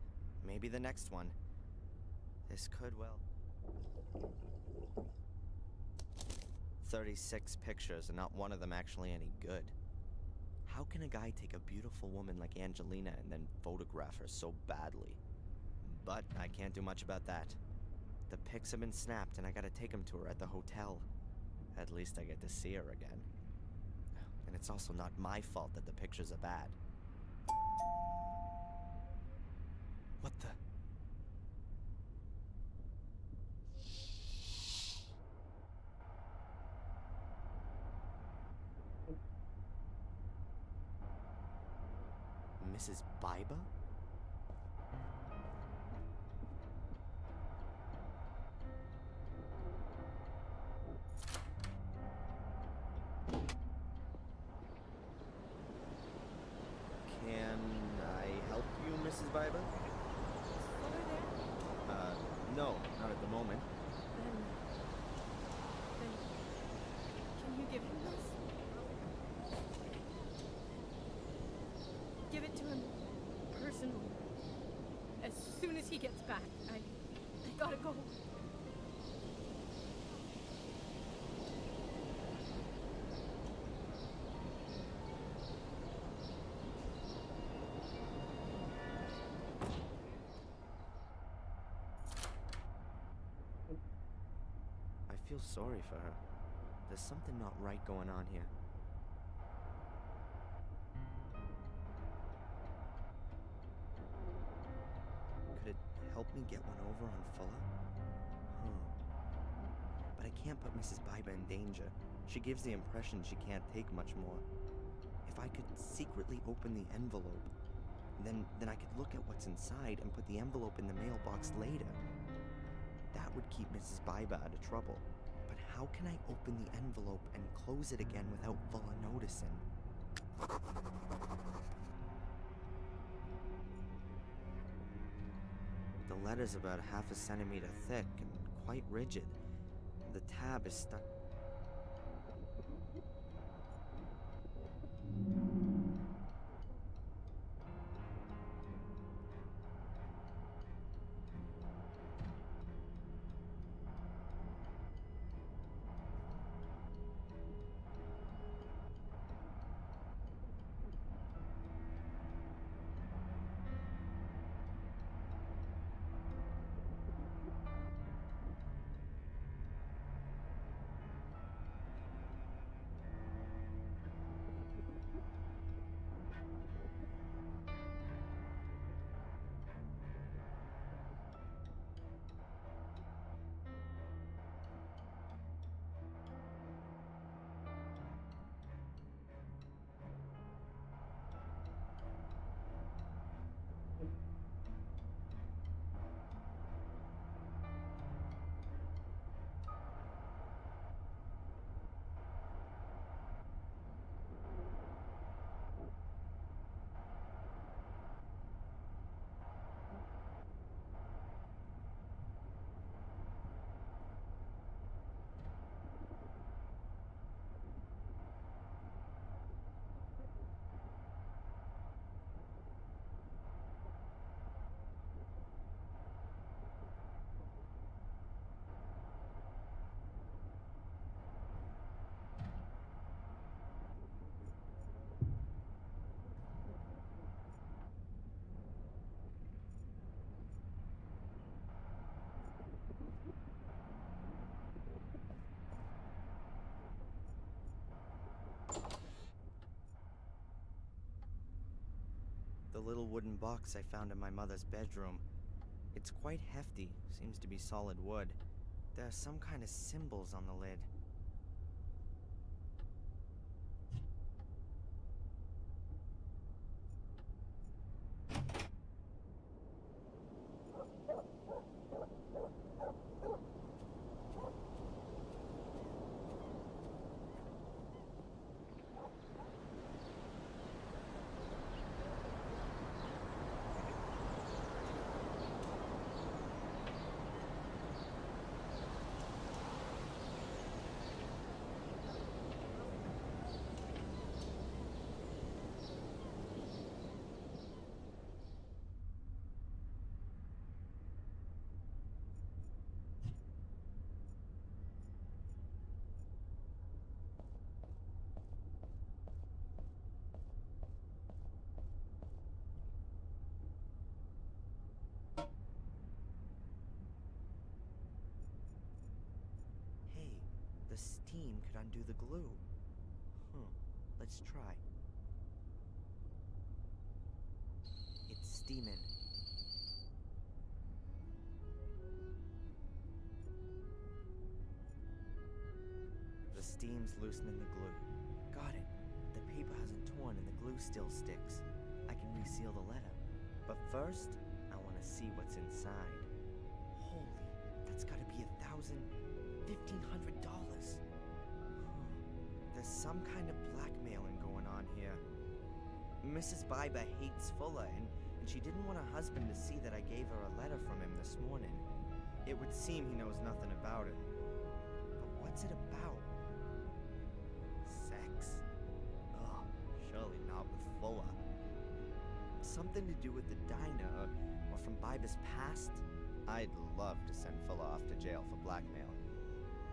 Maybe the next one. This could well... 36 pictures and not one of them actually any good. How can a guy take a beautiful woman like Angelina and then photograph her so badly? But I can't do much about that. The pics have been snapped and I gotta take them to her at the hotel. At least I get to see her again. And it's also not my fault that the pictures are bad. What the? Mrs. Biba? Can I help you, Mrs. Biba? Over there? No, not at the moment. Then can you give him this? Give it to him personally. As soon as he gets back. I gotta go. I feel sorry for her. There's something not right going on here. Could it help me get one over on Fuller? But I can't put Mrs. Biba in danger. She gives the impression she can't take much more. If I could secretly open the envelope, then I could look at what's inside and put the envelope in the mailbox later. That would keep Mrs. Biba out of trouble. But how can I open the envelope and close it again without Fuller noticing? The letter's about half a centimeter thick and quite rigid. The tab is stuck. The little wooden box I found in my mother's bedroom. It's quite hefty, seems to be solid wood. There are some kind of symbols on the lid. undo the glue. Let's try. It's steaming. The steam's loosening the glue. Got it. The paper hasn't torn and the glue still sticks. I can reseal the letter. But first, I want to see what's inside. Holy, that's gotta be $1,500. There's some kind of blackmailing going on here. Mrs. Biber hates Fuller, and she didn't want her husband to see that I gave her a letter from him this morning. It would seem he knows nothing about it. But what's it about? Sex? Ugh, surely not with Fuller. Something to do with the diner, or from Biber's past? I'd love to send Fuller off to jail for blackmail.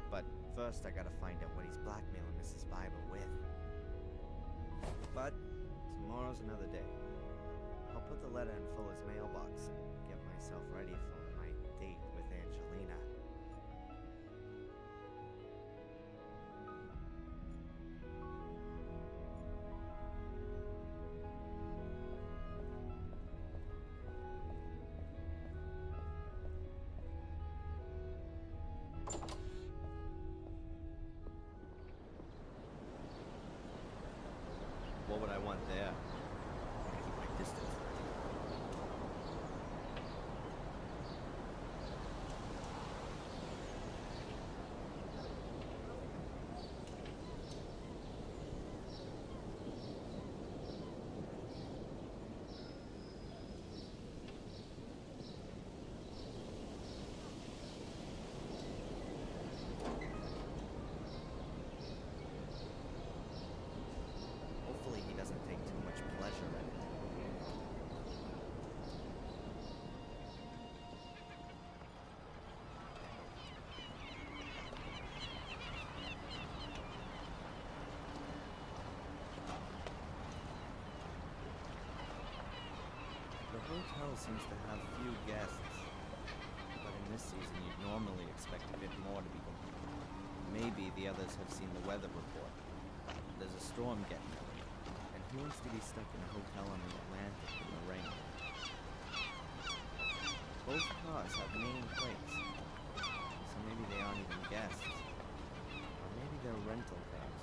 But first I gotta find out what he's blackmailing Mrs. Biber with. But tomorrow's another day. I'll put the letter in Fuller's mailbox and get myself ready for my date with Angelina. What would I want there? Keep my distance. Hopefully he doesn't take too much pleasure in it. The hotel seems to have few guests, but in this season you'd normally expect a bit more to be going. Maybe the others have seen the weather report. There's a storm getting ready, and who wants to be stuck in a hotel on the Atlantic in the rain? Both cars have name plates, so maybe they aren't even guests. Or maybe they're rental cars.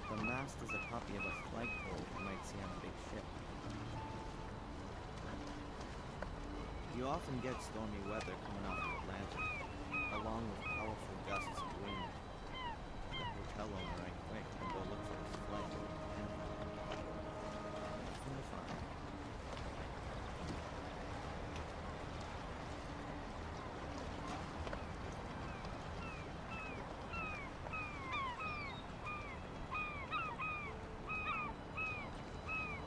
The mast is a copy of a flagpole you might see on a big ship. You often get stormy weather coming off the Atlantic, along with powerful gusts of wind. The hotel owner right quick and go look for his flight. Nothing to find.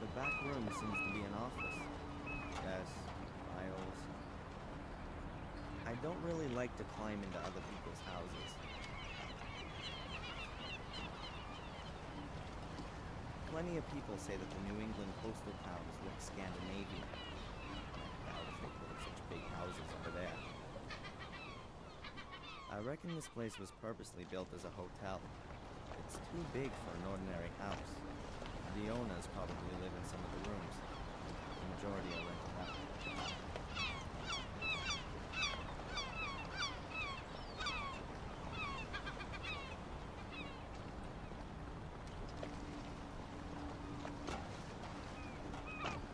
The back room seems to be an office. Desks, files. I don't really like to climb into other people's houses. Plenty of people say that the New England coastal towns look Scandinavian. I doubt if they put such big houses over there. I reckon this place was purposely built as a hotel. It's too big for an ordinary house. The owners probably live in some of the rooms. The majority are rented out.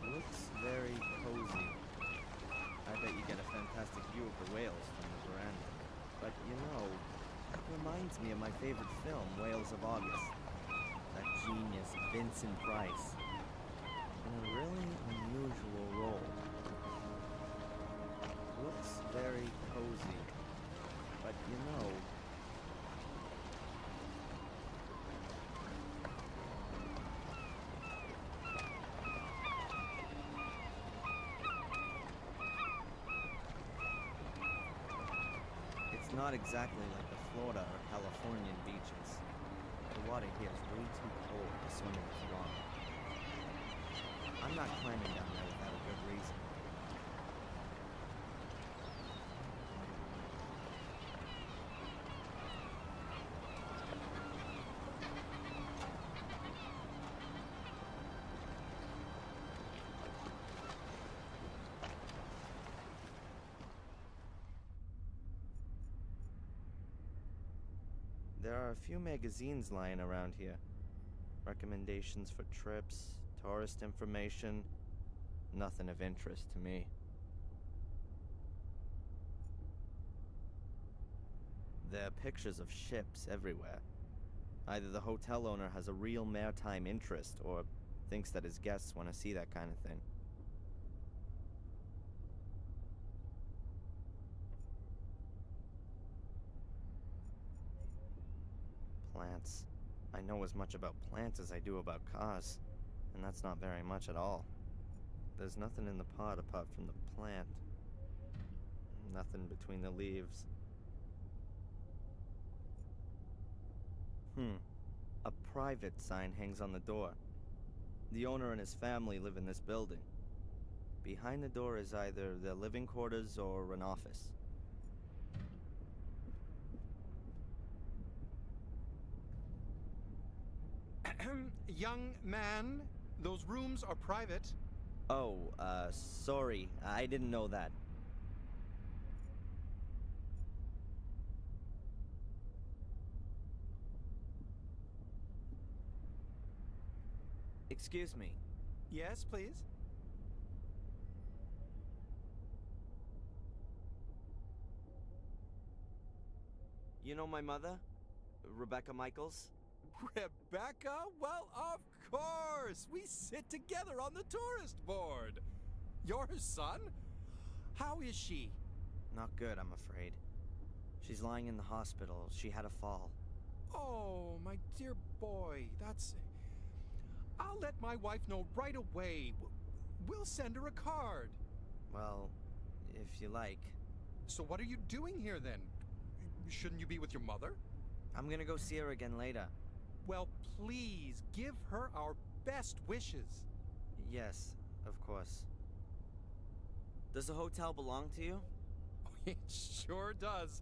Looks very cozy. I bet you get a fantastic view of the whales from the veranda. But you know, it reminds me of my favorite film, Whales of August. That genius Vincent Price. In a really unusual role. Looks very cozy. But you know, it's not exactly like the Florida or Californian beaches. The water here is way too cold to swim in for long. I'm not climbing down there without a good reason. There are a few magazines lying around here. Recommendations for trips, tourist information. Nothing of interest to me. There are pictures of ships everywhere. Either the hotel owner has a real maritime interest or thinks that his guests want to see that kind of thing. Plants. I know as much about plants as I do about cars, and that's not very much at all. There's nothing in the pot apart from the plant. Nothing between the leaves. A private sign hangs on the door. The owner and his family live in this building. Behind the door is either their living quarters or an office. Young man, those rooms are private. Oh, sorry. I didn't know that. Excuse me. Yes, please. You know my mother? Rebecca Michaels? Rebecca? Well, of course! We sit together on the tourist board. Your son? How is she? Not good, I'm afraid. She's lying in the hospital. She had a fall. Oh, my dear boy, that's... I'll let my wife know right away. We'll send her a card. Well, if you like. So what are you doing here then? Shouldn't you be with your mother? I'm gonna go see her again later. Well, please, give her our best wishes. Yes, of course. Does the hotel belong to you? Oh, it sure does.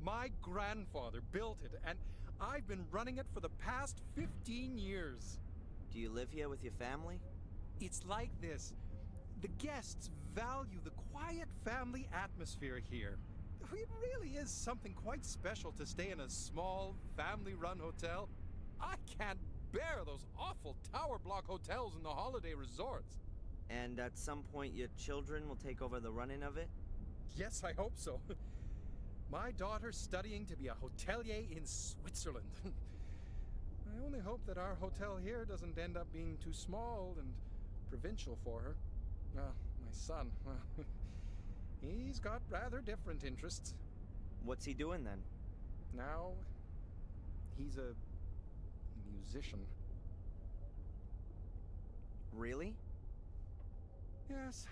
My grandfather built it, and I've been running it for the past 15 years. Do you live here with your family? It's like this. The guests value the quiet family atmosphere here. It really is something quite special to stay in a small, family-run hotel. I can't bear those awful tower block hotels in the holiday resorts. And at some point your children will take over the running of it? Yes, I hope so. My daughter's studying to be a hotelier in Switzerland. I only hope that our hotel here doesn't end up being too small and provincial for her. Well, my son, he's got rather different interests. What's he doing then? Now, he's a musician. Really? Yes.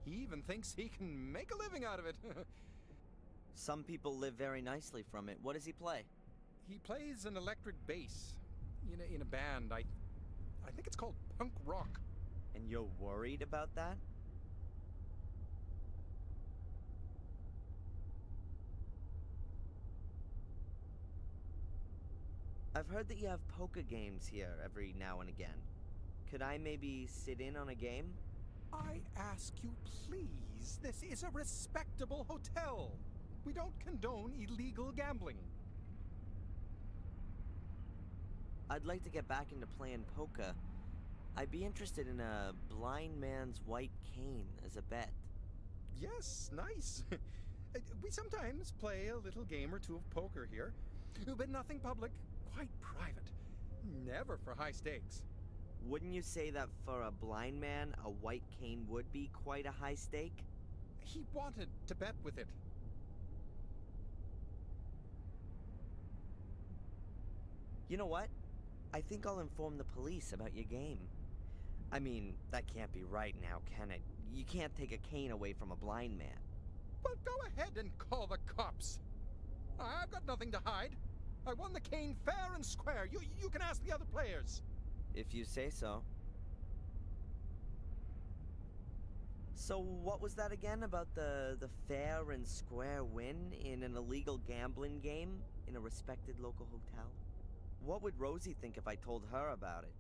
He even thinks he can make a living out of it. Some people live very nicely from it. What does he play? He plays an electric bass in a band. I think it's called punk rock. And you're worried about that? I've heard that you have poker games here every now and again. Could I maybe sit in on a game? I ask you, please. This is a respectable hotel. We don't condone illegal gambling. I'd like to get back into playing poker. I'd be interested in a blind man's white cane as a bet. Yes, nice. We sometimes play a little game or two of poker here, but nothing public, quite private. Never for high stakes. Wouldn't you say that for a blind man, a white cane would be quite a high stake? He wanted to bet with it. You know what? I think I'll inform the police about your game. I mean, that can't be right now, can it? You can't take a cane away from a blind man. Well, go ahead and call the cops. I've got nothing to hide. I won the cane fair and square. You can ask the other players. If you say so. So what was that again about the fair and square win in an illegal gambling game in a respected local hotel? What would Rosie think if I told her about it?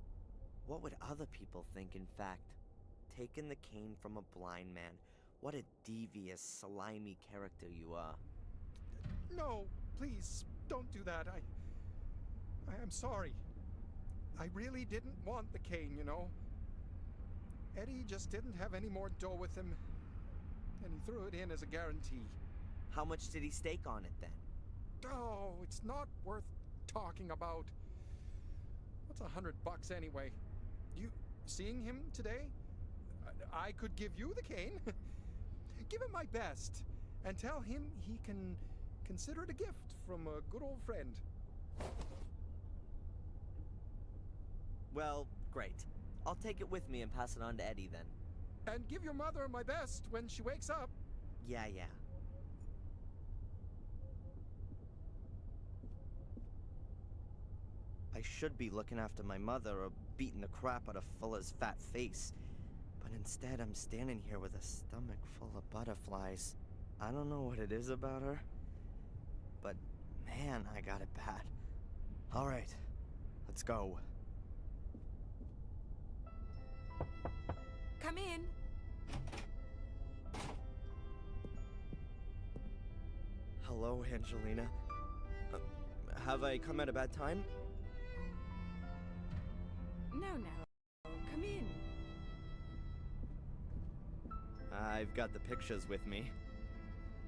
What would other people think, in fact? Taking the cane from a blind man. What a devious, slimy character you are. No, please, Don't do that. I am sorry. I really didn't want the cane, you know. Eddie just didn't have any more dough with him, and he threw it in as a guarantee. How much did he stake on it then? Oh, it's not worth talking about. What's $100 anyway? You seeing him today? I could give you the cane. Give him my best, and tell him he can consider it a gift from a good old friend. Well, great. I'll take it with me and pass it on to Eddie then. And give your mother my best when she wakes up. Yeah. I should be looking after my mother or beating the crap out of Fuller's fat face. But instead, I'm standing here with a stomach full of butterflies. I don't know what it is about her, but man, I got it bad. All right, let's go. Come in. Hello, Angelina. Have I come at a bad time? No. Come in. I've got the pictures with me.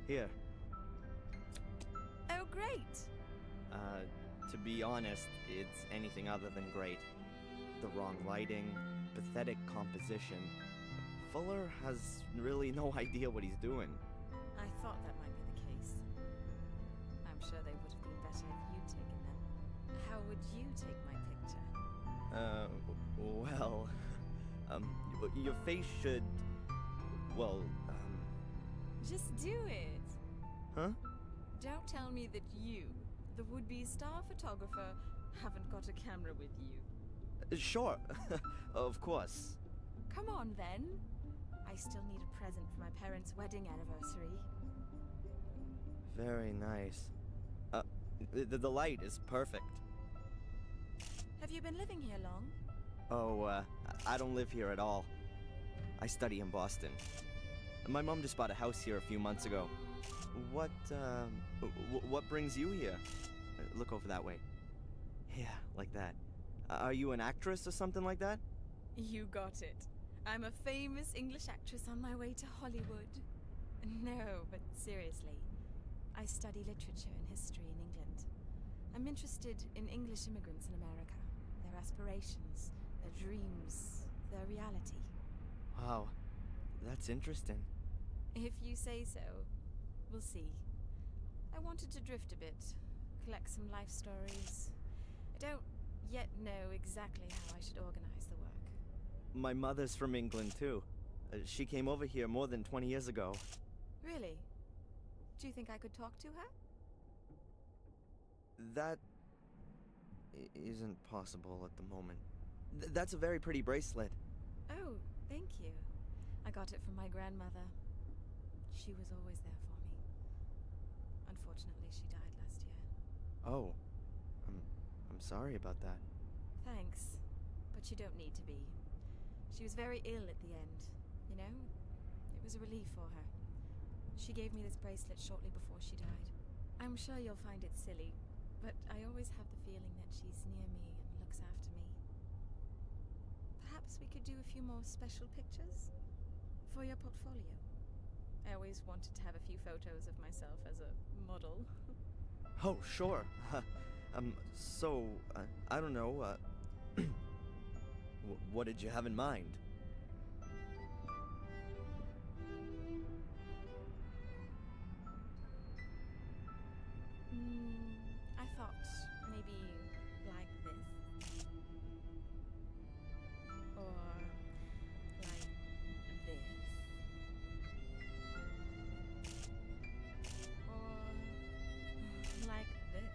Here. Oh, great. To be honest, it's anything other than great. The wrong lighting, pathetic composition. Fuller has really no idea what he's doing. I thought that might be the case. I'm sure they would have been better if you'd taken them. How would you take my picture? Well, your face should, Just do it. huh? Don't tell me that you, the would-be star photographer, haven't got a camera with you. Sure, of course. Come on, then. I still need a present for my parents' wedding anniversary. Very nice. The light is perfect. Have you been living here long? Oh, I don't live here at all. I study in Boston. My mom just bought a house here a few months ago. What brings you here? Look over that way. Yeah, like that. Are you an actress or something like that? You got it. I'm a famous English actress on my way to Hollywood. No, but seriously. I study literature and history in England. I'm interested in English immigrants in America. Their aspirations, their dreams, their reality. Wow, that's interesting. If you say so, we'll see. I wanted to drift a bit, collect some life stories. I don't yet know exactly how I should organize the work. My mother's from England, too. She came over here more than 20 years ago. Really? Do you think I could talk to her? That isn't possible at the moment. That's a very pretty bracelet. Oh, thank you. I got it from my grandmother. She was always there for me. Unfortunately, she died last year. Oh, I'm sorry about that. Thanks, but you don't need to be. She was very ill at the end, you know? It was a relief for her. She gave me this bracelet shortly before she died. I'm sure you'll find it silly, but I always have the feeling that she's near me and looks after me. Perhaps we could do a few more special pictures for your portfolio. I always wanted to have a few photos of myself as a model. Oh, sure. I don't know, what did you have in mind? I thought maybe like this. Or like this. Or like this.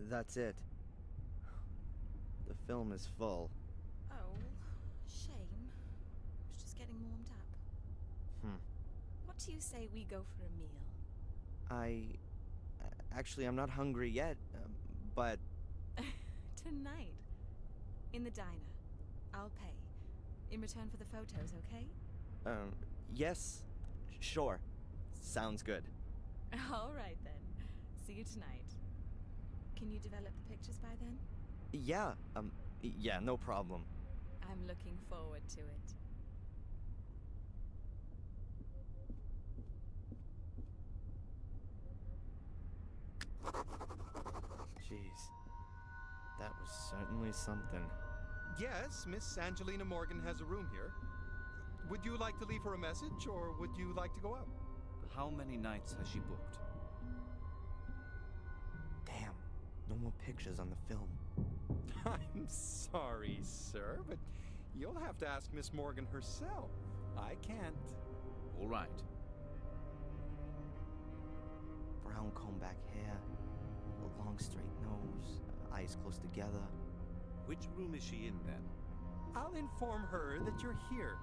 That's it. film is full. Oh, shame. Was just getting warmed up. What do you say we go for a meal? Actually, I'm not hungry yet, but... Tonight. In the diner. I'll pay. In return for the photos, okay? Yes. Sure. Sounds good. All right, then. See you tonight. Can you develop the pictures by then? Yeah, yeah, no problem. I'm looking forward to it. Jeez. That was certainly something. Yes, Miss Angelina Morgan has a room here. Would you like to leave her a message, or would you like to go out? How many nights has she booked? Damn, no more pictures on the film. I'm sorry, sir, but you'll have to ask Miss Morgan herself. I can't. All right. Brown comb back hair, a long straight nose, eyes close together. Which room is she in, then? I'll inform her that you're here.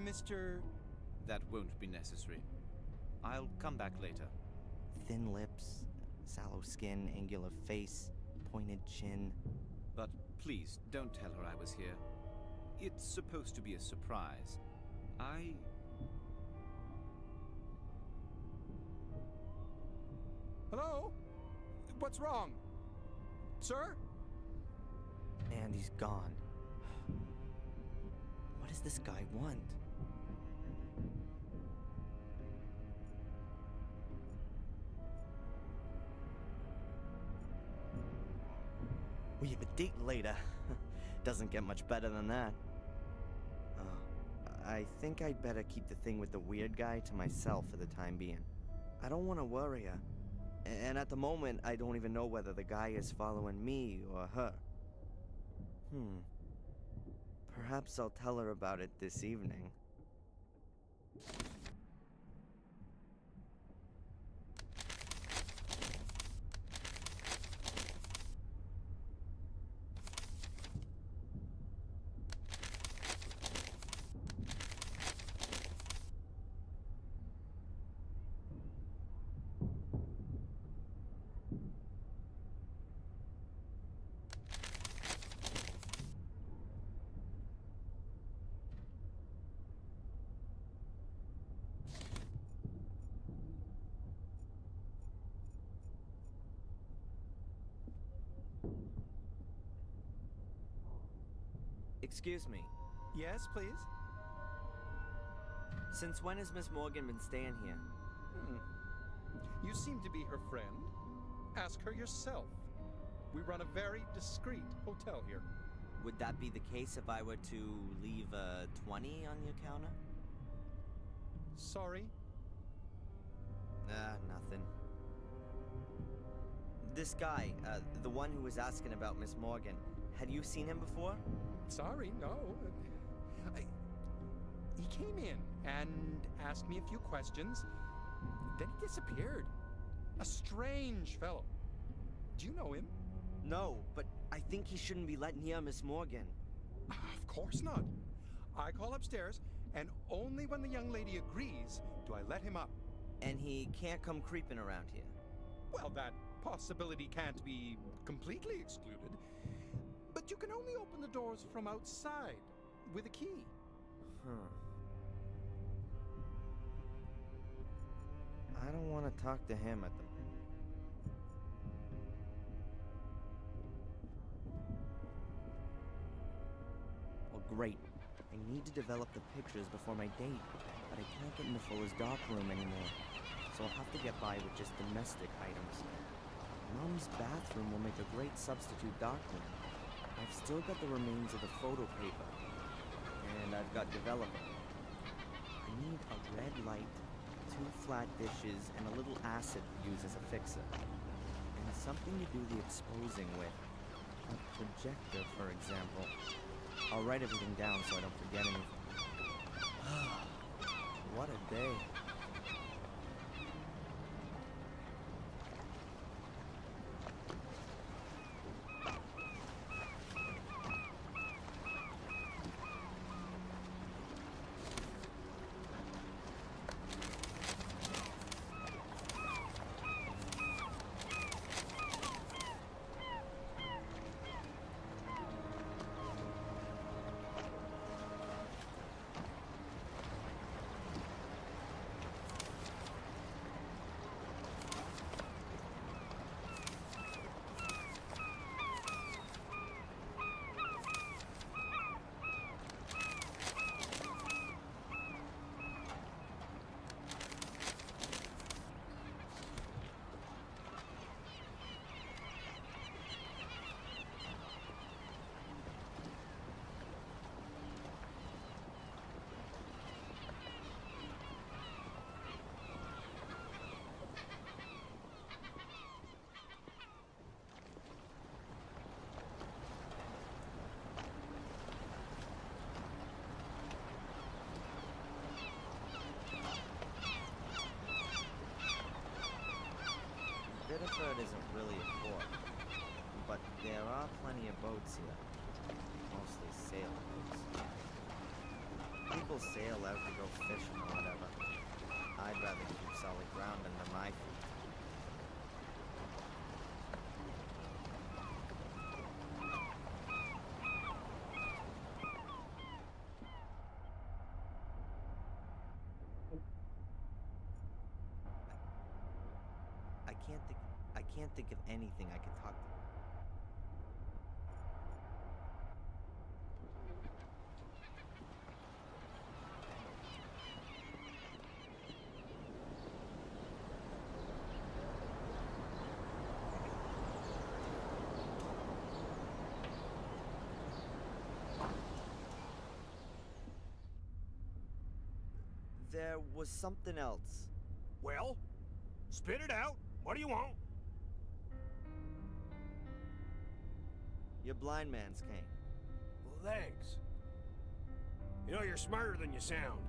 Mr. That won't be necessary. I'll come back later. Thin lips, sallow skin, angular face, pointed chin. But please, don't tell her I was here. It's supposed to be a surprise. Hello? What's wrong? Sir? And he's gone. What does this guy want? We have a date later. Doesn't get much better than that. I think I'd better keep the thing with the weird guy to myself for the time being. I don't want to worry her. And at the moment, I don't even know whether the guy is following me or her. Perhaps I'll tell her about it this evening. Excuse me. Yes, please? Since when has Miss Morgan been staying here? You seem to be her friend. Ask her yourself. We run a very discreet hotel here. Would that be the case if I were to leave a 20 on your counter? Sorry? Nothing. This guy, the one who was asking about Miss Morgan, had you seen him before? Sorry, no. He came in and asked me a few questions. Then he disappeared. A strange fellow. Do you know him? No, but I think he shouldn't be letting near Miss Morgan. Of course not. I call upstairs, and only when the young lady agrees do I let him up. And he can't come creeping around here? Well, that possibility can't be completely excluded. But you can only open the doors from outside with a key. I don't want to talk to him at the moment. Well, great. I need to develop the pictures before my date, but I can't get in the Fuller's darkroom anymore, so I'll have to get by with just domestic items. Mom's bathroom will make a great substitute darkroom. I've still got the remains of the photo paper, and I've got developer. I need a red light, 2 flat dishes, and a little acid to use as a fixer. And something to do the exposing with. A projector, for example. I'll write everything down so I don't forget anything. What a day. Biddeford isn't really a port, but there are plenty of boats here. Mostly sailboats. People sail out to go fishing or whatever. I'd rather keep solid ground under my feet. I can't think of anything I can talk to. There was something else. Well, spit it out. What do you want? Your blind man's cane. Well, thanks. You know, you're smarter than you sound.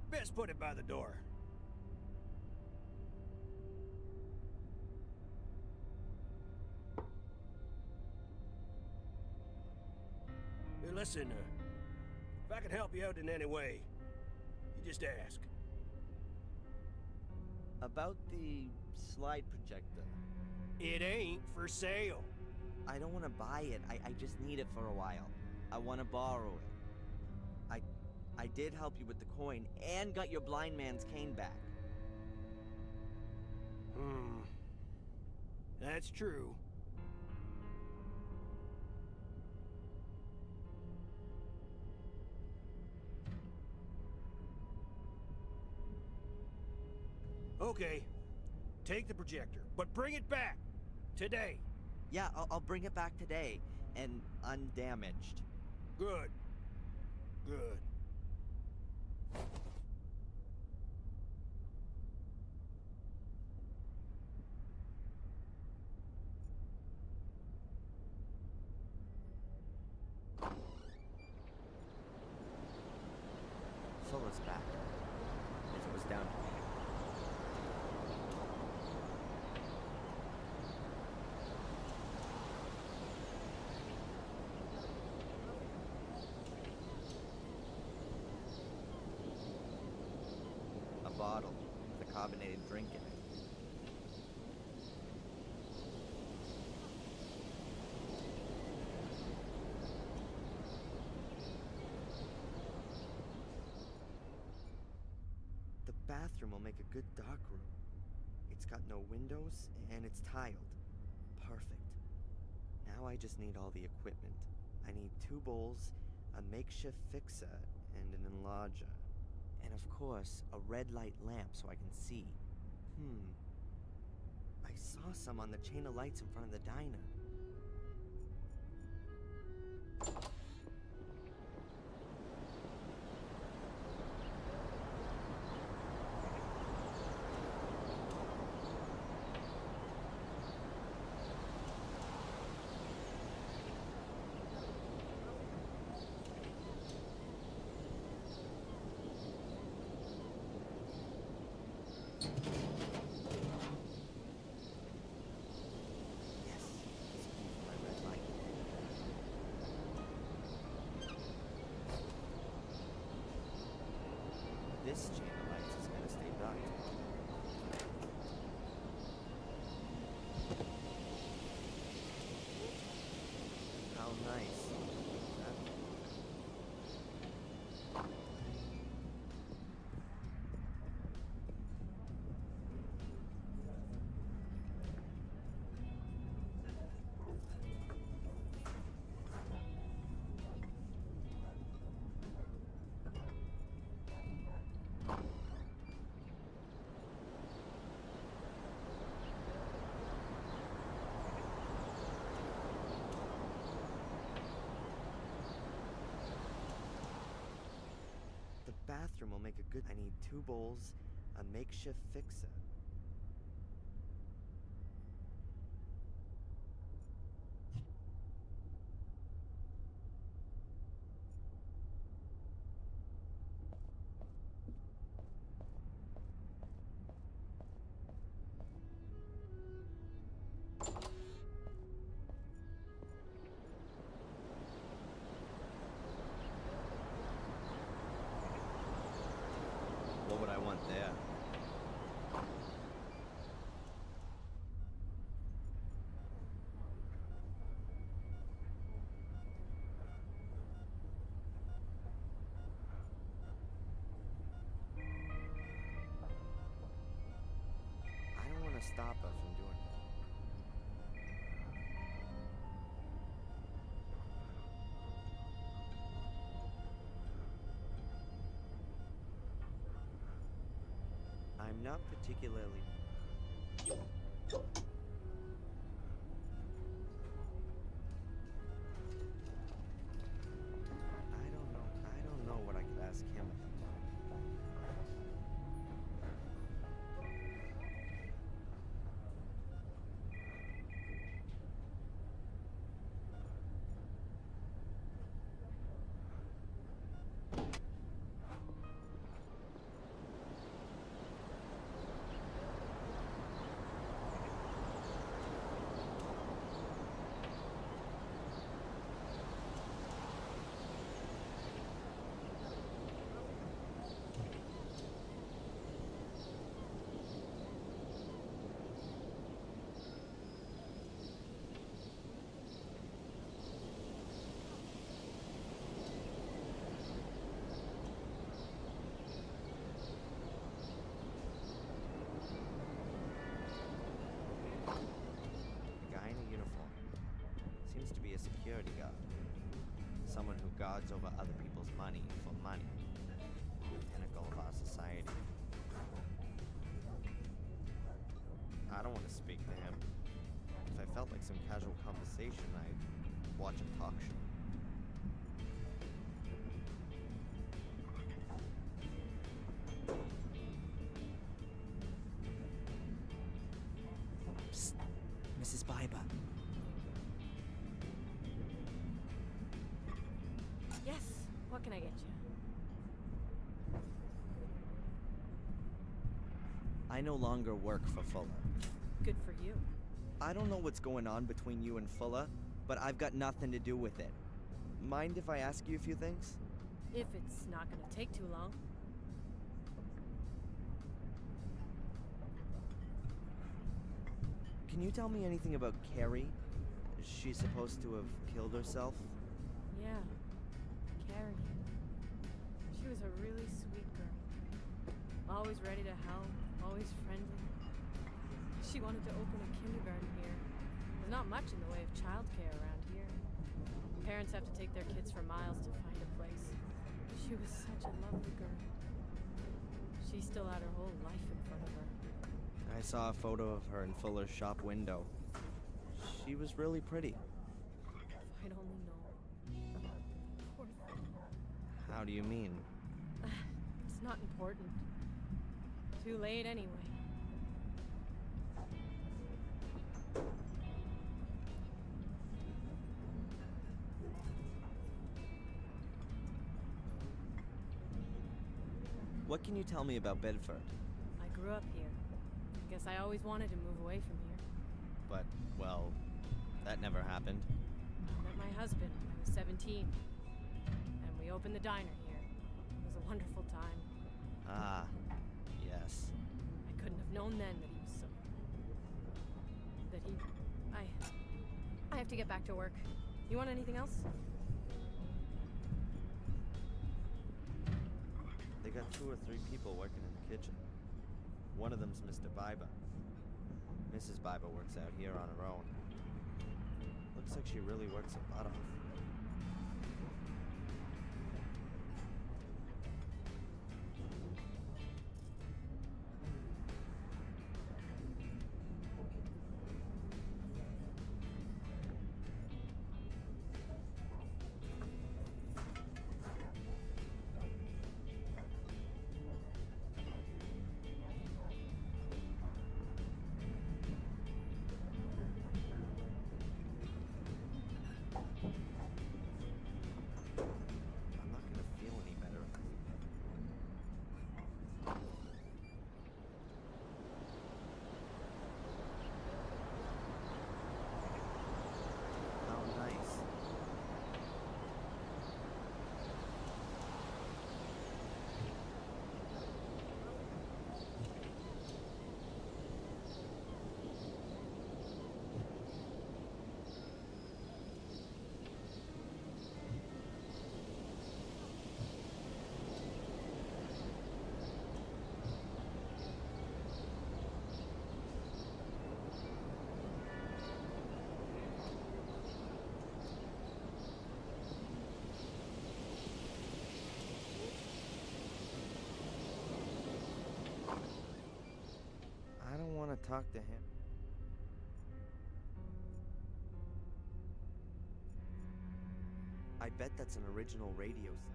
Best put it by the door. Hey, listen, if I can help you out in any way, you just ask. About the slide projector. It ain't for sale. I don't want to buy it. I just need it for a while. I want to borrow it. I did help you with the coin and got your blind man's cane back. That's true. Okay, take the projector, but bring it back today. Yeah, I'll bring it back today, and undamaged. Good. Good. Fuller's back. If it was down to me. A bottle with a carbonated drink in it. The bathroom will make a good dark room. It's got no windows, and it's tiled. Perfect. Now I just need all the equipment. I need 2 bowls, a makeshift fixer, and an enlarger. And of course, a red light lamp so I can see. I saw some on the chain of lights in front of the diner. This chain of lights is gonna stay dark. How nice. The bathroom will make a good... I need 2 bowls, a makeshift fixer. not particularly. I don't know what I could ask him. Guy in a uniform. Seems to be a security guard. Someone who guards over other people's money for money. Pinnacle of our society. I don't want to speak to him. If I felt like some casual conversation, I'd watch a talk show. Psst, Mrs. Biber. Yes, what can I get you? I no longer work for Fuller. Good for you. I don't know what's going on between you and Fuller, but I've got nothing to do with it. Mind if I ask you a few things? If it's not gonna take too long. Can you tell me anything about Carrie? Is she supposed to have killed herself? Yeah, Carrie. She was a really sweet girl. Always ready to help, always friendly. She wanted to open a kindergarten here. There's not much in the way of childcare around here. Parents have to take their kids for miles to find a place. She was such a lovely girl. She still had her whole life in front of her. I saw a photo of her in Fuller's shop window. She was really pretty. If I'd only known. Poor thing. How do you mean? It's not important. Too late anyway. What can you tell me about Bedford? I grew up here. Guess I always wanted to move away from here. But, well, that never happened. I met my husband when I was 17. And we opened the diner here. It was a wonderful time. Ah, yes. I couldn't have known then that he was so... that he... I have to get back to work. You want anything else? They got 2 or 3 people working in the kitchen. One of them's Mr. Biber. Mrs. Biber works out here on her own. Looks like she really works her butt off. talk to him. I bet that's an original radio set.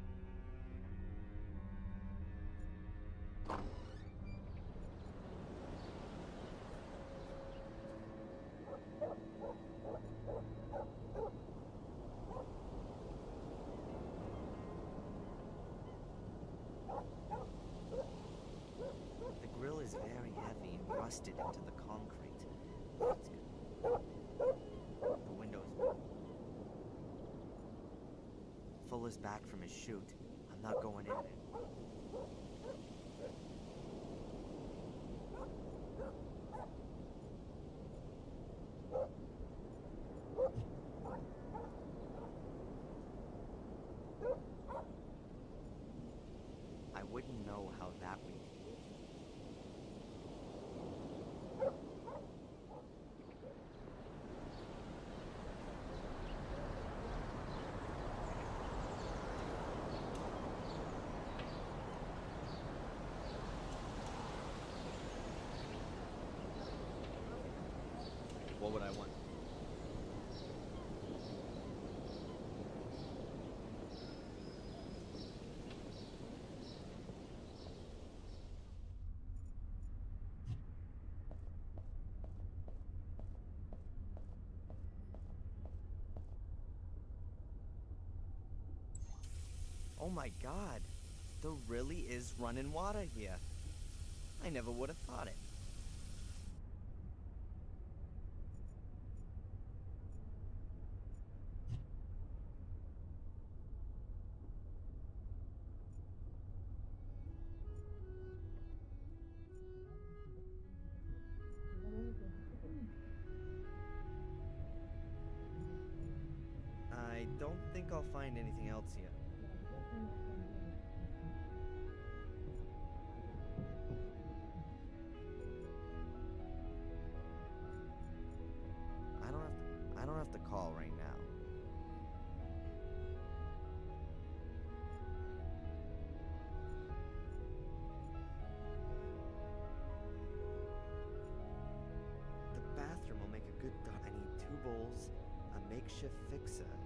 The grill is very heavy and rusted into the concrete. That's good. The windows. Fuller's back from his shoot. I'm not going in there. I wouldn't know how that would. What would I want? Oh my god, there really is running water here. I never would have thought it. I don't think I'll find anything else here. I don't have to call right now. The bathroom will make a good dock. I need 2 bowls, a makeshift fixer, and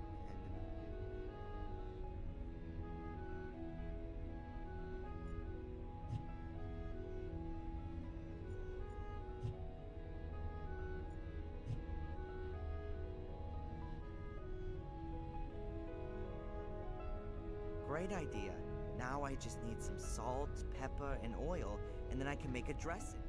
great idea. Now I just need some salt, pepper, and oil, and then I can make a dressing.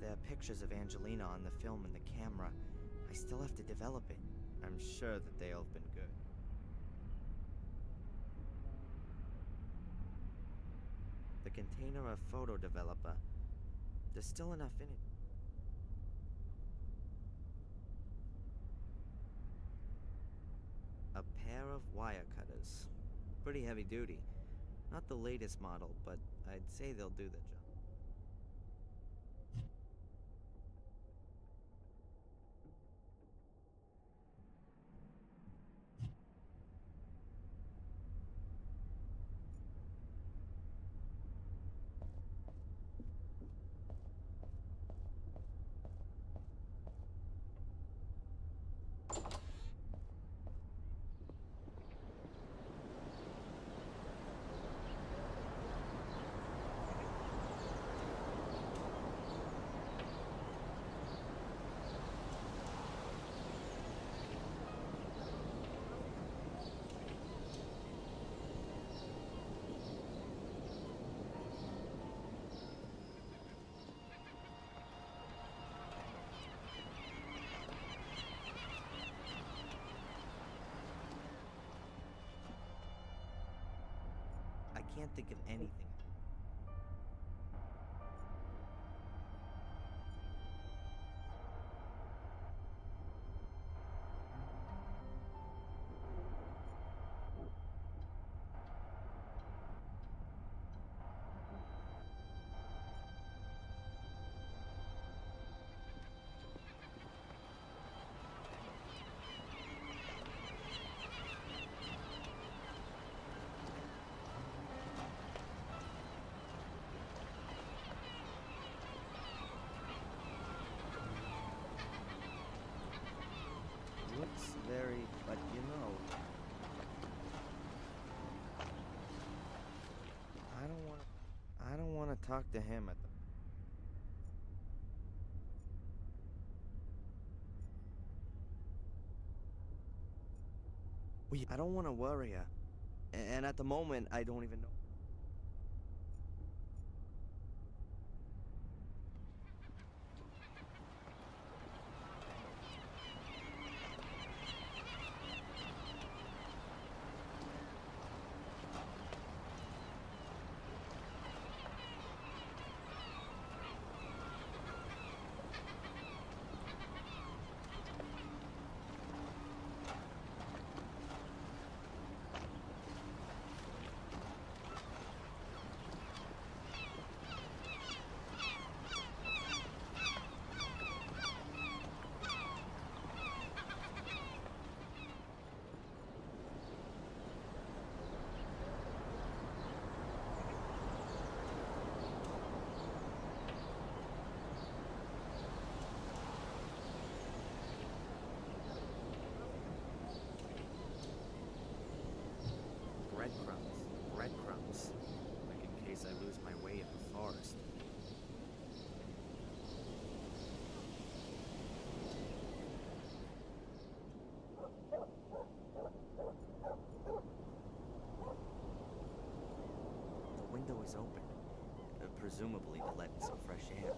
There are pictures of Angelina on the film and the camera. I still have to develop it. I'm sure that they'll have been good. The container of photo developer. There's still enough in it. A pair of wire cutters. Pretty heavy duty. Not the latest model, but I'd say they'll do the job. I can't think of anything. talk to him at the... I don't want to worry her. And at the moment, I don't even know. Breadcrumbs. Like in case I lose my way in the forest. The window is open, presumably to let in some fresh air.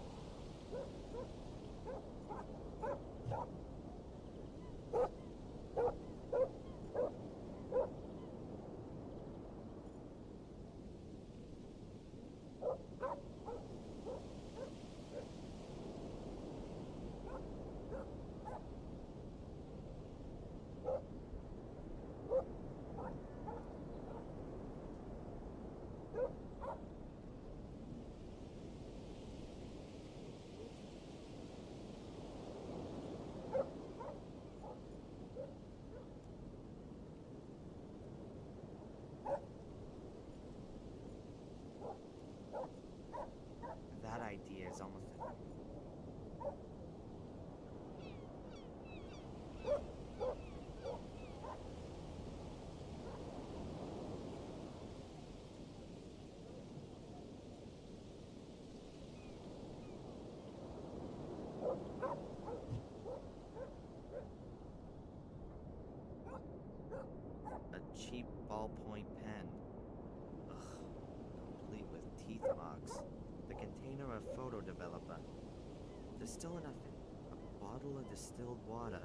That idea is almost... A cheap ballpoint pen. Ugh, complete with teeth marks. The container of photo developer. There's still enough in a bottle of distilled water.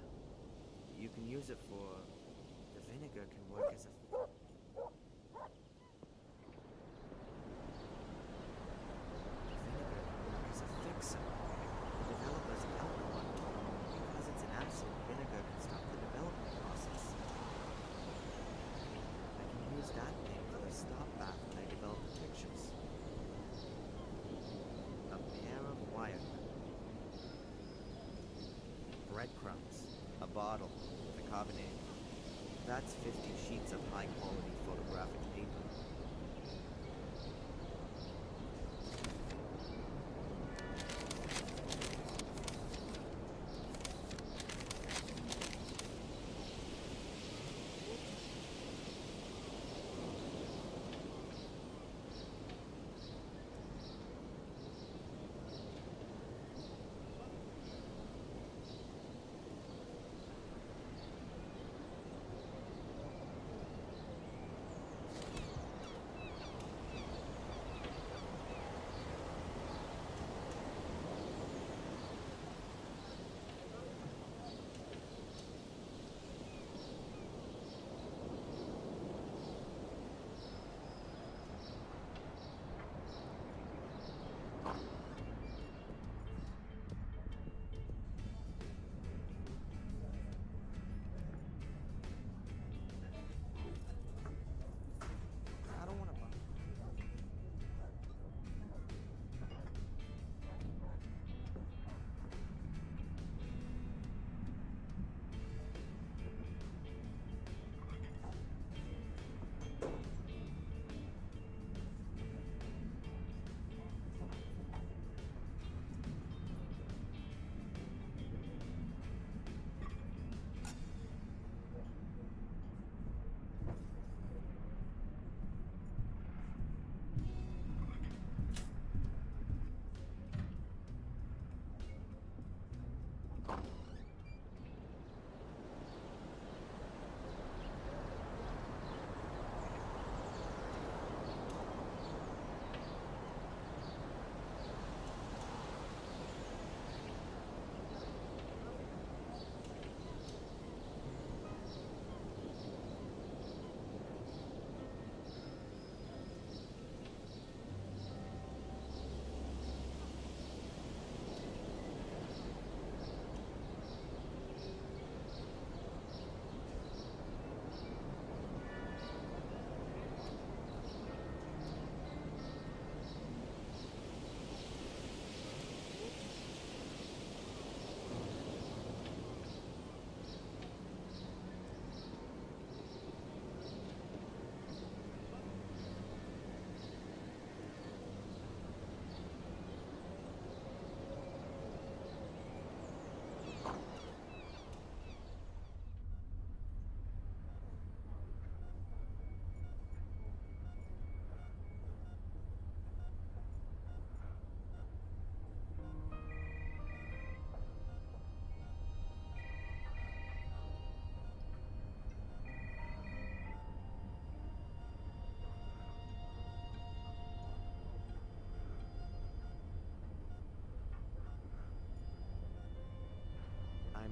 You can use it for... The vinegar can work as a... The vinegar can work as a fixer. The developer's alcohol. Because it's an acid, vinegar can stop the development process. I can use that thing for the stop bath when I develop the pictures. A pair of wire cutters. Breadcrumbs. A bottle. The carbonate. That's 50 sheets of high-quality photographic paper.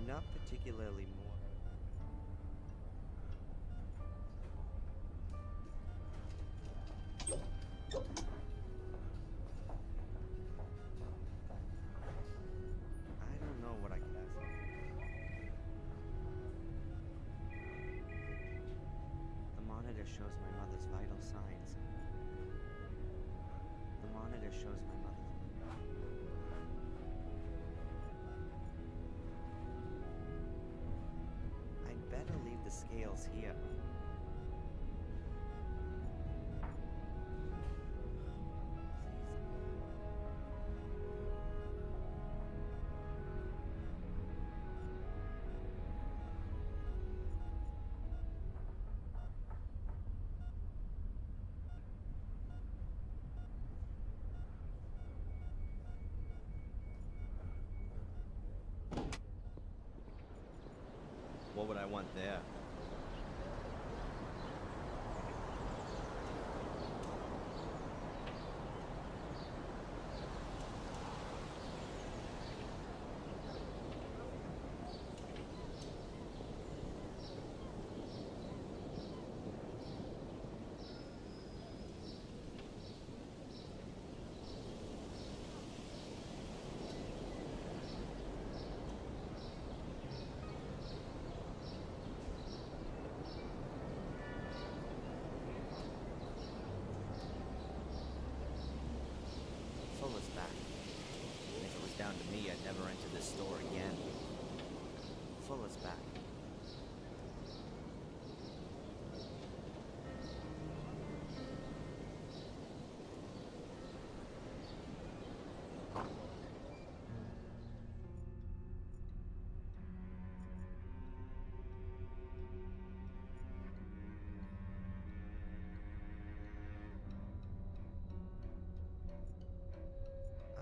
I'm not particularly more. I don't know what I could ask. The monitor shows my mother's vital signs. The monitor shows my mother's. I'd better leave the scales here. What would I want there? Fulla's back. And if it was down to me, I'd never enter this store again. Fulla's back.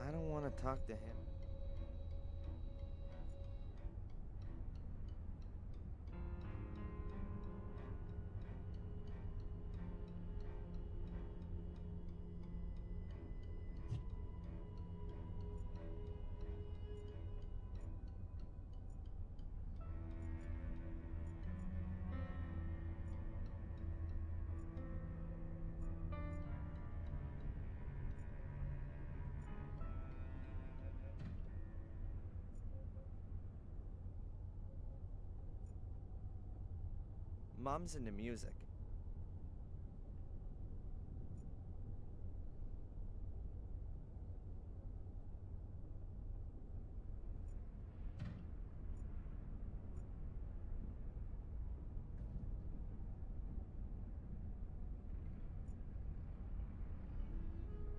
I don't want to talk to him. Mom's into music.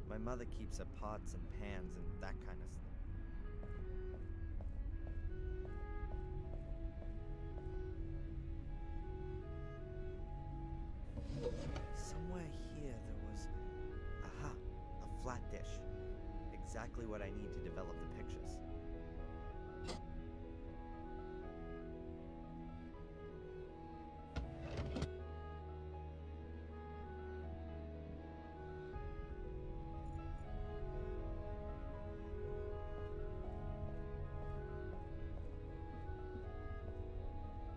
My mother keeps her pots and pans and that kind of stuff. Somewhere here there was, aha, a flat dish. Exactly what I need to develop the pictures.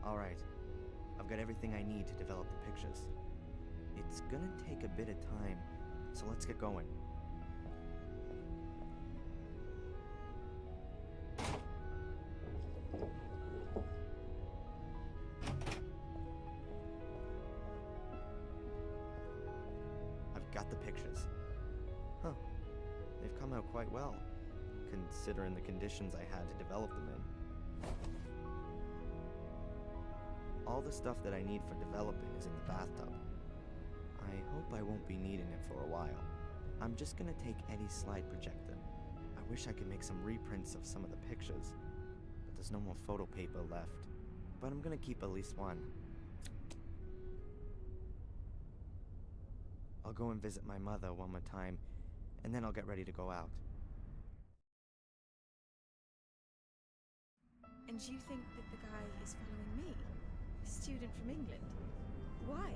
All right, I've got everything I need to develop the pictures. It's gonna take a bit of time, so let's get going. I've got the pictures. Huh. They've come out quite well, considering the conditions I had to develop them in. All the stuff that I need for developing is in the bathtub. I hope I won't be needing it for a while. I'm just gonna take Eddie's slide projector. I wish I could make some reprints of some of the pictures, but there's no more photo paper left. But I'm gonna keep at least one. I'll go and visit my mother one more time, and then I'll get ready to go out. And you think that the guy is following me? A student from England? Why?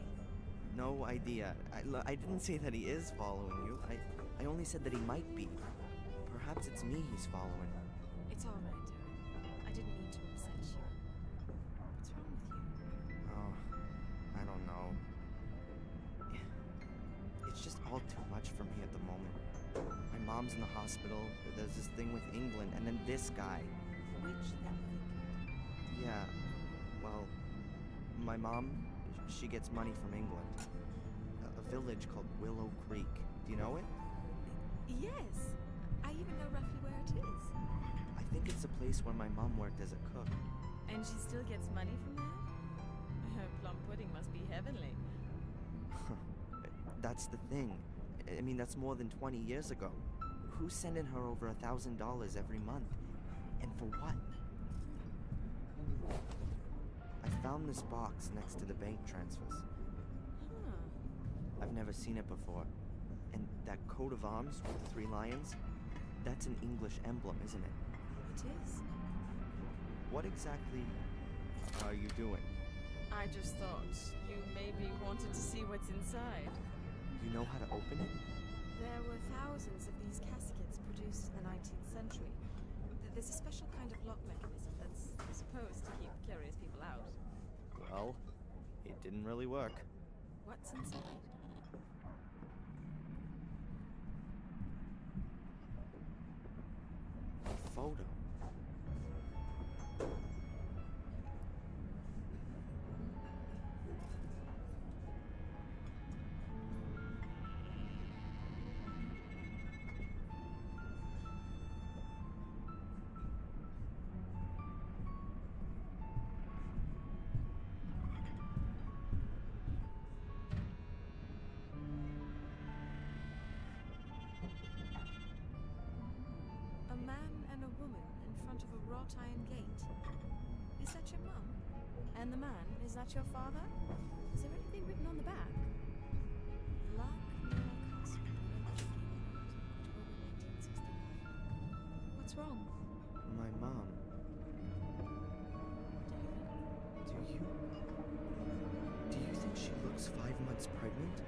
No idea. I didn't say that he is following you. I only said that he might be. Perhaps it's me he's following. It's all right, Darren. I didn't mean to upset you. at the moment. My mom's in the hospital, there's this thing with England, and then this guy. Which thing of England? Yeah, well, my mom, she gets money from England. A village called Willow Creek. Do you know it? Yes. I even know roughly where it is. I think it's a place where my mom worked as a cook. And she still gets money from there? Her plum pudding must be heavenly. That's the thing. I mean, that's more than 20 years ago. Who's sending her over $1,000 every month? And for what? I found this box next to the bank transfers. Huh. I've never seen it before. And that coat of arms with the 3 lions? That's an English emblem, isn't it? It is. What exactly are you doing? I just thought you maybe wanted to see what's inside. You know how to open it? There were thousands of these caskets produced in the 19th century. There's a special kind of lock mechanism that's supposed to keep curious people out. Well, it didn't really work. What's inside? A photo. A man and a woman in front of a wrought iron gate. Is that your mum? And the man, is that your father? Is there anything written on the back? Lockmere Castle, October 1969. What's wrong? My mom. David? Do you think she looks 5 months pregnant?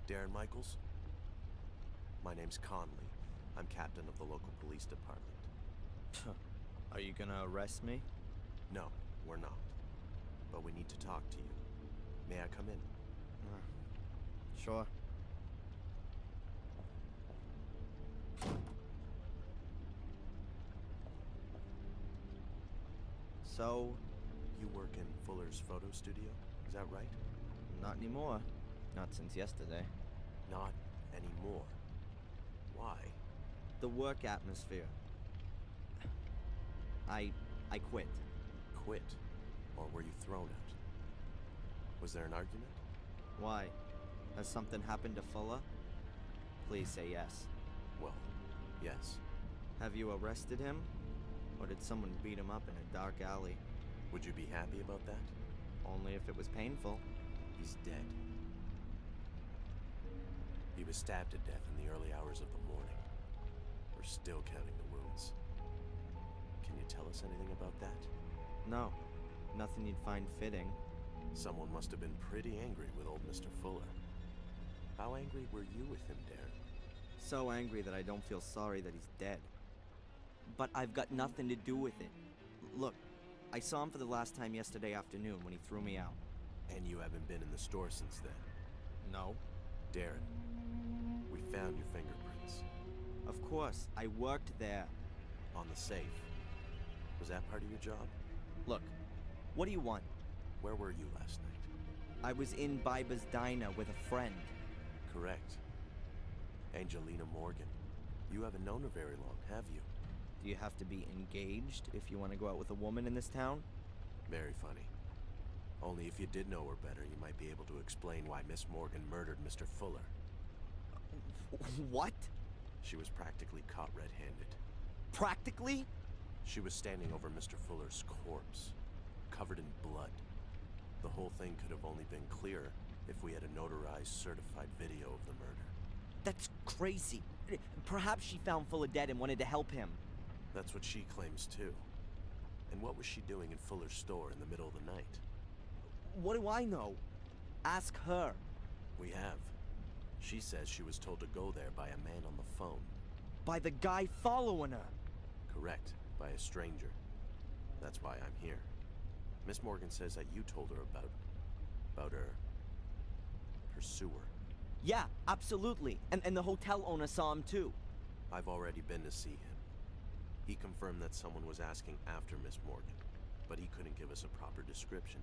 Darren Michaels? My name's Conley. I'm captain of the local police department. Are you gonna arrest me? No, we're not. But we need to talk to you. May I come in? Sure. So, You work in Fuller's photo studio? Is that right? not anymore. Not since yesterday. Not anymore. Why? The work atmosphere. I quit. Quit? Or were you thrown out? Was there an argument? Why? Has something happened to Fuller? Please say yes. Well, yes. Have you arrested him? Or did someone beat him up in a dark alley? Would you be happy about that? Only if it was painful. He's dead. He was stabbed to death in the early hours of the morning. We're still counting the wounds. Can you tell us anything about that? No. Nothing you'd find fitting. Someone must have been pretty angry with old Mr. Fuller. How angry were you with him, Darren? So angry that I don't feel sorry that he's dead. But I've got nothing to do with it. Look, I saw him for the last time yesterday afternoon when he threw me out. And you haven't been in the store since then? No. Darren, we found your fingerprints. Of course, I worked there. On the safe. Was that part of your job? Look, what do you want? Where were you last night? I was in Biba's diner with a friend. Correct. Angelina Morgan. You haven't known her very long, have you? Do you have to be engaged if you want to go out with a woman in this town? Very funny. Only if you did know her better, you might be able to explain why Miss Morgan murdered Mr. Fuller. What? She was practically caught red-handed. Practically? She was standing over Mr. Fuller's corpse, covered in blood. The whole thing could have only been clearer if we had a notarized, certified video of the murder. That's crazy. Perhaps she found Fuller dead and wanted to help him. That's what she claims too. And what was she doing in Fuller's store in the middle of the night? What do I know? Ask her. We have. She says she was told to go there by a man on the phone. By the guy following her. Correct. By a stranger. That's why I'm here. Miss Morgan says that you told her about her pursuer. Yeah, absolutely. And the hotel owner saw him too. I've already been to see him. He confirmed that someone was asking after Miss Morgan, but he couldn't give us a proper description.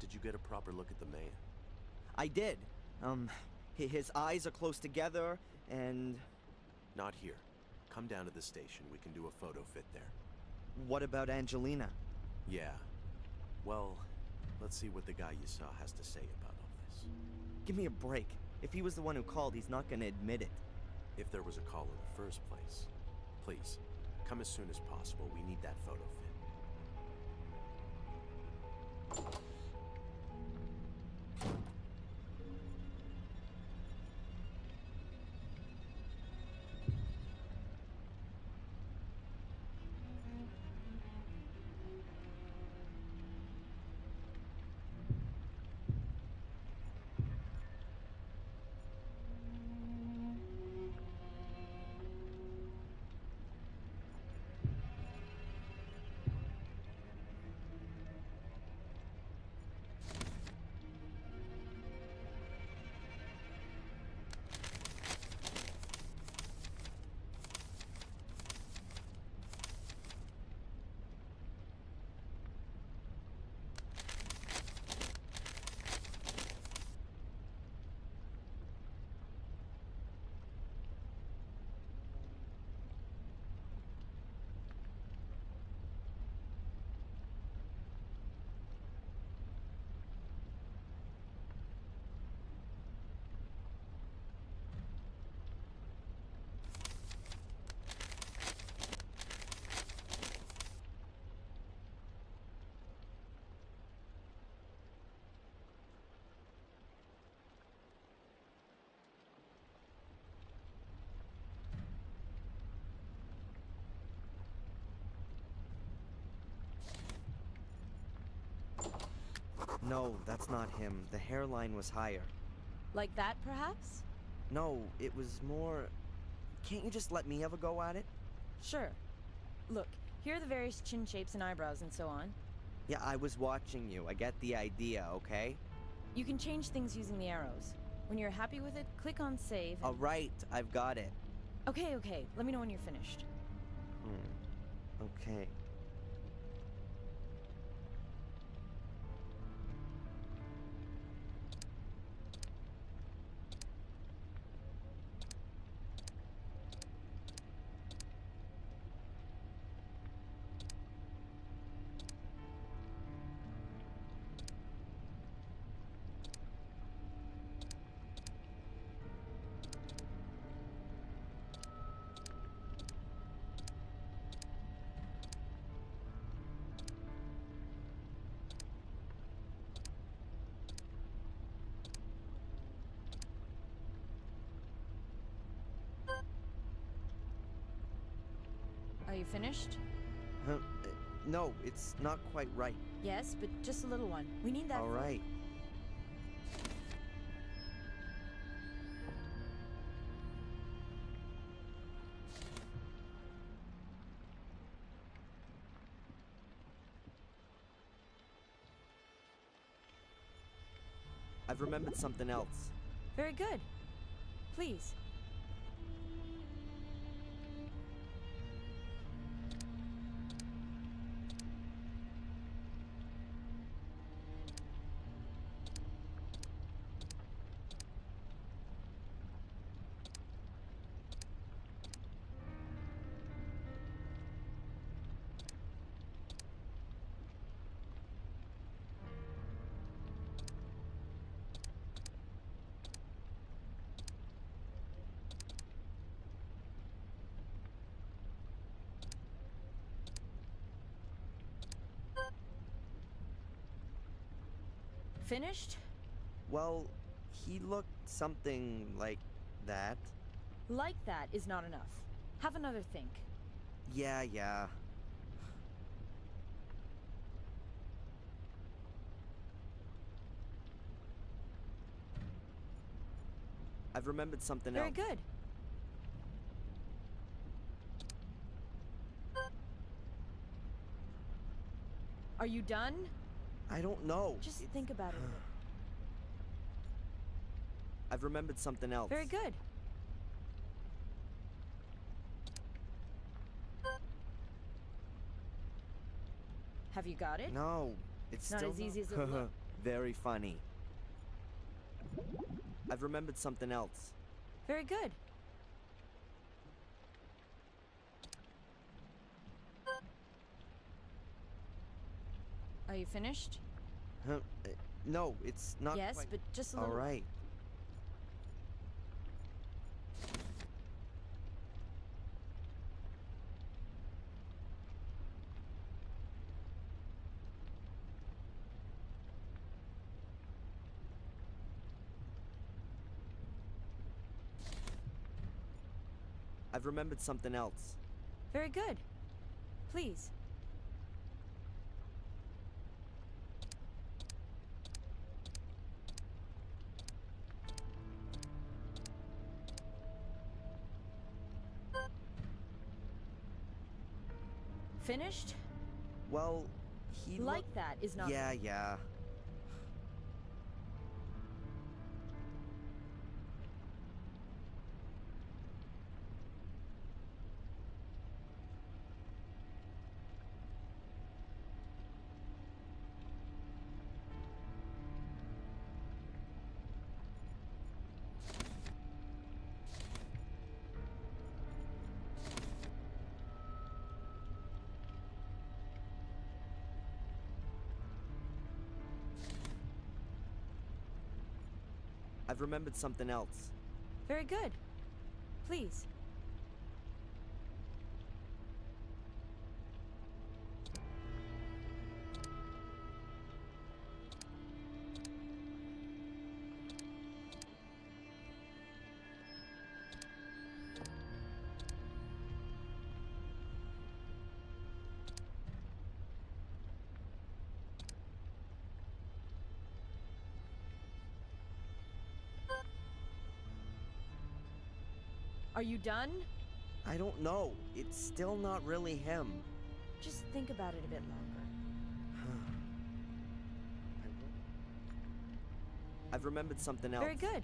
Did you get a proper look at the man? I did. His eyes are close together, and... Not here. Come down to the station. We can do a photo fit there. What about Angelina? Yeah. Well, let's see what the guy you saw has to say about all this. Give me a break. If he was the one who called, he's not gonna admit it. If there was a call in the first place. Please, come as soon as possible. We need that photo fit. No, that's not him. The hairline was higher. Like that, perhaps? No, it was more... Can't you just let me have a go at it? Sure. Look, here are the various chin shapes and eyebrows and so on. Yeah, I was watching you. I get the idea, okay? You can change things using the arrows. When you're happy with it, click on save. And... Alright, I've got it. Okay. Let me know when you're finished. Okay. Are you finished? No, it's not quite right. Yes, but just a little one. We need that. Alright. I've remembered something else. Very good. Please. Finished? Well, he looked something like that. Like that is not enough. Have another think. Yeah. I've remembered something Very else. good. Are you done? I don't know. Just think about it a bit. I've remembered something else. Very good. Have you got it? No, it's Not still as easy as it looks. Very funny. I've remembered something else. Very good. Are you finished? No, it's not Yes, quite... but just a little. All right. I've remembered something else. Very good. Please. Finished? Well, he Like looked... that is not. Yeah. I've remembered something else. Very good. Please. Are you done? I don't know. It's still not really him. Just think about it a bit longer. I've remembered something else. Very good.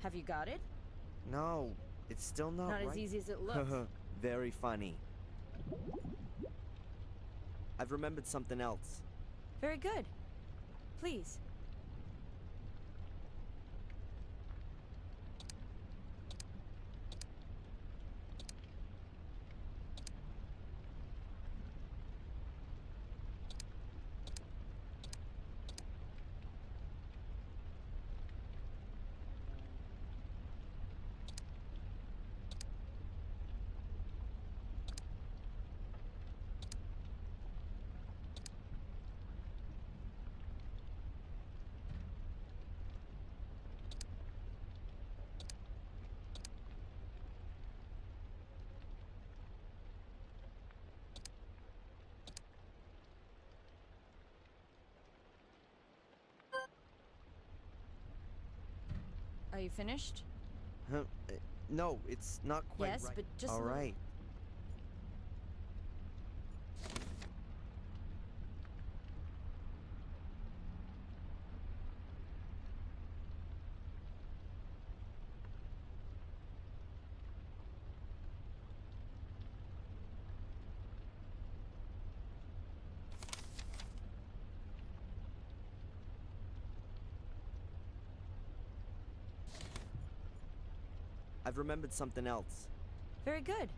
Have you got it? No, it's still not Not right. as easy as it looks. Very funny. I've remembered something else. Very good. Please. Are you finished? Huh? No, it's not quite Yes, right. but just a All little- right. I've remembered something else. Very good.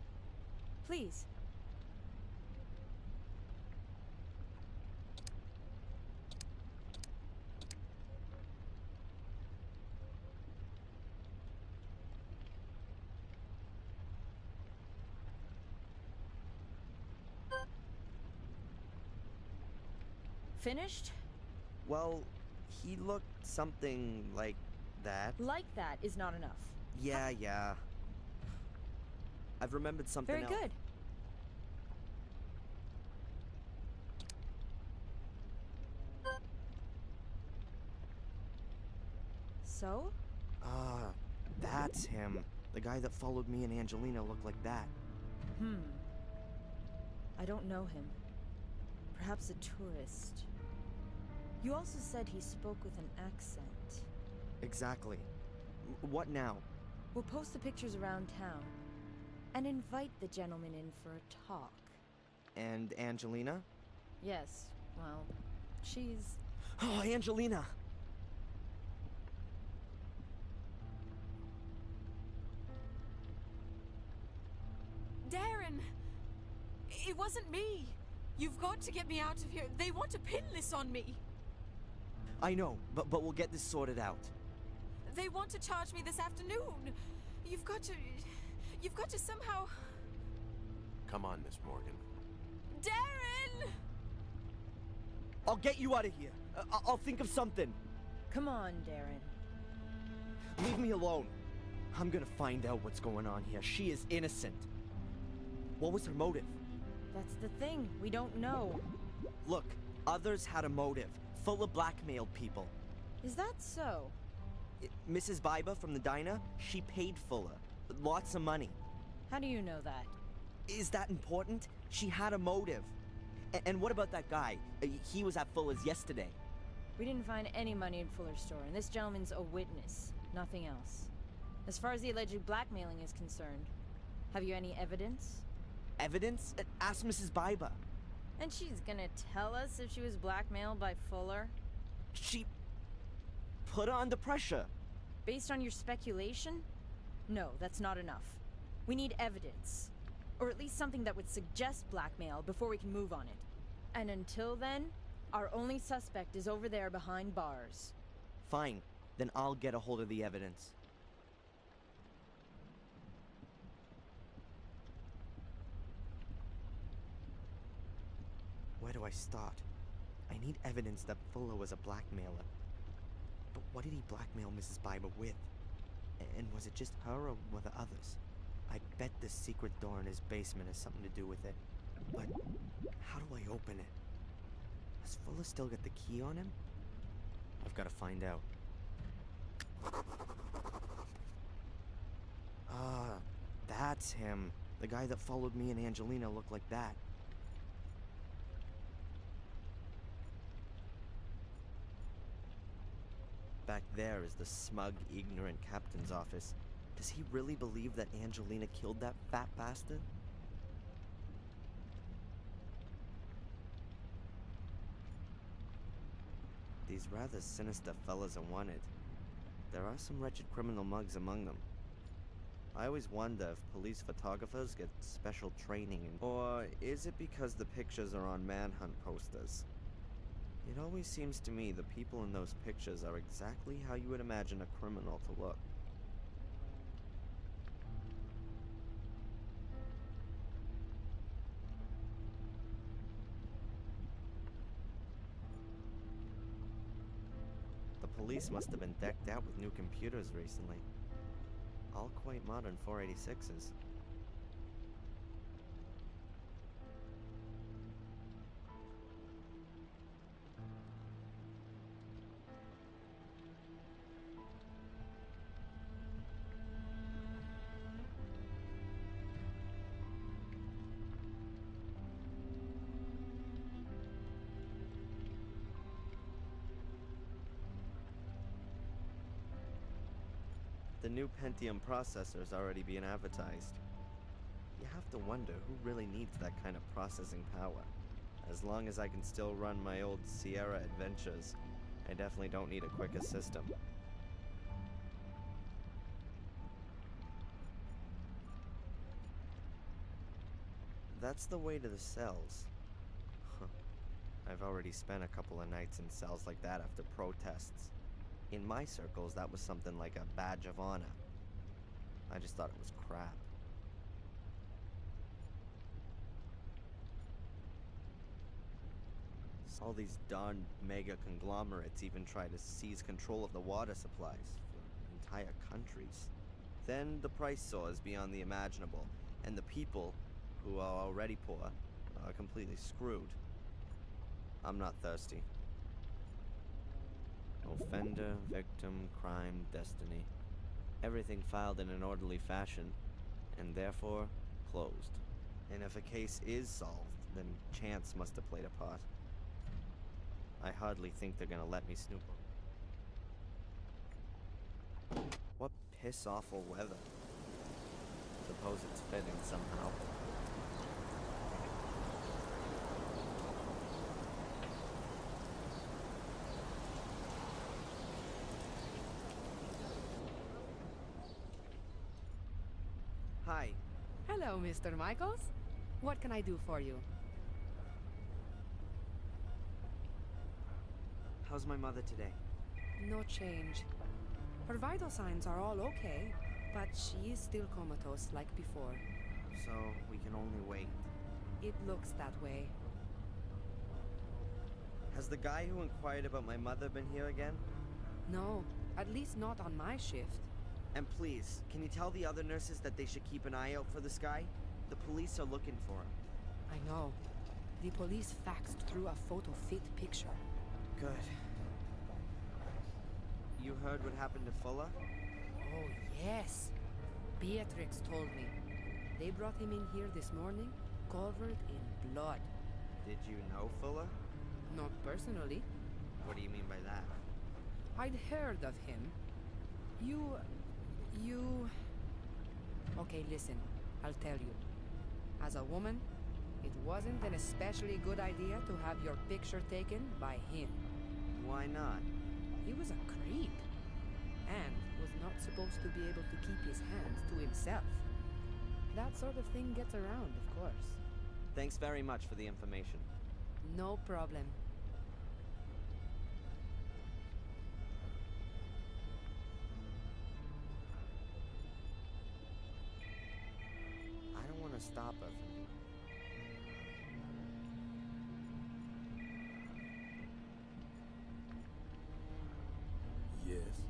Please. Finished? Well, he looked something like that. Like that is not enough. Yeah. I've remembered something Very else. good. So? Ah, that's him. The guy that followed me and Angelina looked like that. I don't know him. Perhaps a tourist. You also said he spoke with an accent. Exactly. What now? We'll post the pictures around town and invite the gentleman in for a talk. And Angelina? Yes, well, she's... Oh, Angelina! Darren! It wasn't me! You've got to get me out of here. They want to pin this on me. I know, but we'll get this sorted out. They want to charge me this afternoon. You've got to somehow... Come on, Miss Morgan. Darren! I'll get you out of here. I'll think of something. Come on, Darren. Leave me alone. I'm gonna find out what's going on here. She is innocent. What was her motive? That's the thing. We don't know. Look, others had a motive. Full of blackmailed people. Is that so? Mrs. Biba from the diner, she paid Fuller. Lots of money. How do you know that? Is that important? She had a motive. And what about that guy? He was at Fuller's yesterday. We didn't find any money in Fuller's store, and this gentleman's a witness. Nothing else. As far as the alleged blackmailing is concerned, have you any evidence? Evidence? Ask Mrs. Biba. And she's gonna tell us if she was blackmailed by Fuller? She put her under pressure. Based on your speculation? No, that's not enough. We need evidence. Or at least something that would suggest blackmail before we can move on it. And until then, our only suspect is over there behind bars. Fine, then I'll get a hold of the evidence. Where do I start? I need evidence that Fuller was a blackmailer. But what did he blackmail Mrs. Biba with? And was it just her or were there others? I bet the secret door in his basement has something to do with it. But how do I open it? Has Fuller still got the key on him? I've got to find out. Ah, that's him. The guy that followed me and Angelina looked like that. Back there is the smug, ignorant captain's office. Does he really believe that Angelina killed that fat bastard? These rather sinister fellas are wanted. There are some wretched criminal mugs among them. I always wonder if police photographers get special training or is it because the pictures are on manhunt posters? It always seems to me the people in those pictures are exactly how you would imagine a criminal to look. The police must have been decked out with new computers recently. All quite modern 486s. The new Pentium processor's already being advertised. You have to wonder who really needs that kind of processing power. As long as I can still run my old Sierra Adventures, I definitely don't need a quicker system. That's the way to the cells. Huh. I've already spent a couple of nights in cells like that after protests. In my circles, that was something like a badge of honor. I just thought it was crap. All these darn mega conglomerates even try to seize control of the water supplies for entire countries. Then the price soars beyond the imaginable, and the people, who are already poor, are completely screwed. I'm not thirsty. Offender, victim, crime, destiny. Everything filed in an orderly fashion, and therefore closed. And if a case is solved, then chance must have played a part. I hardly think they're gonna let me snoop them. What piss-awful weather. Suppose it's fitting somehow. Hi. Hello, Mr. Michaels. What can I do for you? How's my mother today? No change. Her vital signs are all okay, but she is still comatose like before. So we can only wait. It looks that way. Has the guy who inquired about my mother been here again? No, at least not on my shift. And please, can you tell the other nurses that they should keep an eye out for this guy? The police are looking for him. I know. The police faxed through a photo-fit picture. Good. You heard what happened to Fuller? Oh, yes. Beatrix told me. They brought him in here this morning, covered in blood. Did you know Fuller? Not personally. What do you mean by that? I'd heard of him. You... Okay, listen. I'll tell you. As a woman, it wasn't an especially good idea to have your picture taken by him. Why not? He was a creep. And was not supposed to be able to keep his hands to himself. That sort of thing gets around, of course. Thanks very much for the information. No problem. I don't want to stop her from doing Yes.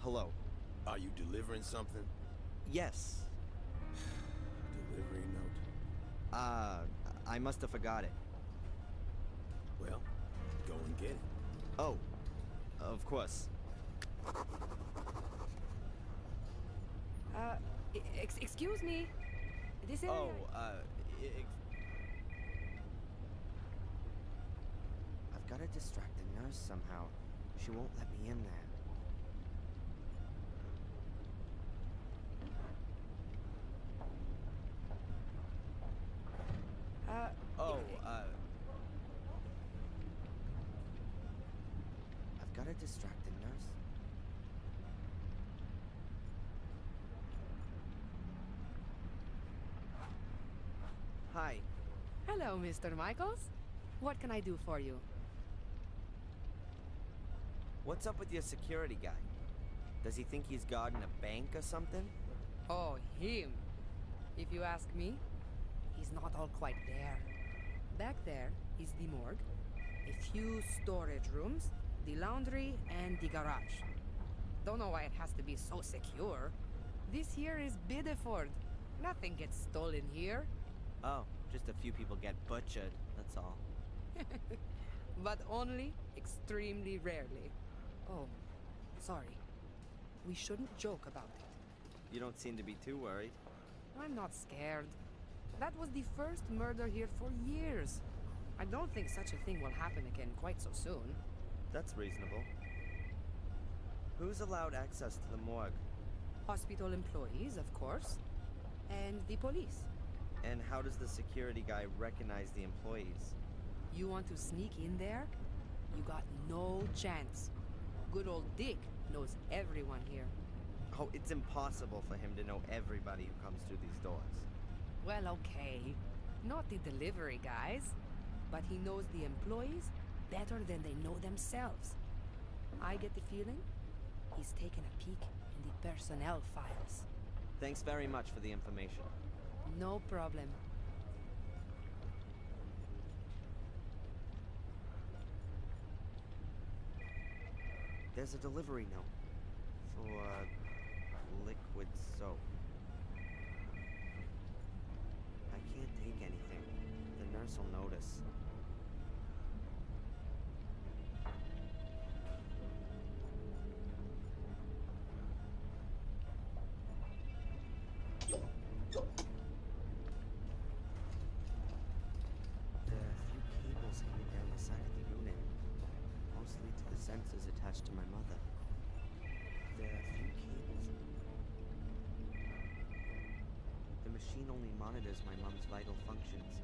Hello. Are you delivering something? Yes. Delivery note. I must have forgot it. Well, go and get it. Oh, of course. Excuse me. This area... Oh, I've got to distract the nurse somehow. She won't let me in there. I've got to distract the nurse. Hi. Hello, Mr. Michaels. What can I do for you? What's up with your security guy? Does he think he's guarding a bank or something? Oh, him. If you ask me, he's not all quite there. Back there is the morgue, a few storage rooms, the laundry, and the garage. Don't know why it has to be so secure. This here is Biddeford. Nothing gets stolen here. Oh, just a few people get butchered, that's all. But only extremely rarely. Oh, sorry. We shouldn't joke about it. You don't seem to be too worried. I'm not scared. That was the first murder here for years. I don't think such a thing will happen again quite so soon. That's reasonable. Who's allowed access to the morgue? Hospital employees, of course. And the police. And how does the security guy recognize the employees? You want to sneak in there? You got no chance. Good old Dick knows everyone here. Oh, it's impossible for him to know everybody who comes through these doors. Well, okay. Not the delivery guys. But he knows the employees better than they know themselves. I get the feeling he's taken a peek in the personnel files. Thanks very much for the information. No problem. There's a delivery note for liquid soap. I can't take anything. The nurse will notice. There are a few cables hanging down the side of the unit, mostly to the sensors attached to my mother. There are a few cables. The machine only monitors my mom's vital functions,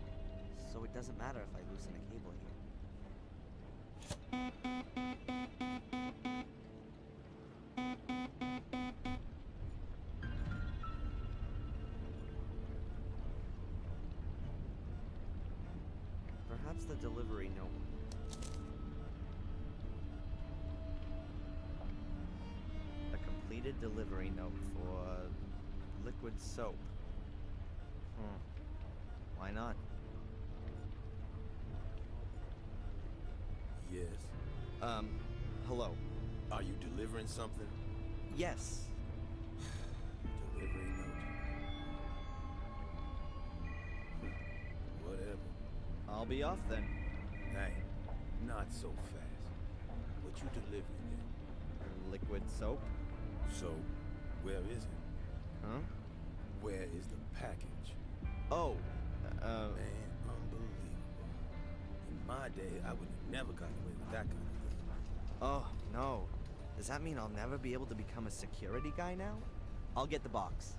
so it doesn't matter if I loosen a cable here. Perhaps the delivery note. A completed delivery note for liquid soap. Why not? Yes. Hello. Are you delivering something? Yes. Delivery note. Whatever. I'll be off then. Hey, not so fast. What you delivering then? Liquid soap? So, where is it? Huh? Where is the package? Oh, Man, unbelievable. In my day, I would have never gotten away with that kind of thing. Oh, no. Does that mean I'll never be able to become a security guy now? I'll get the box.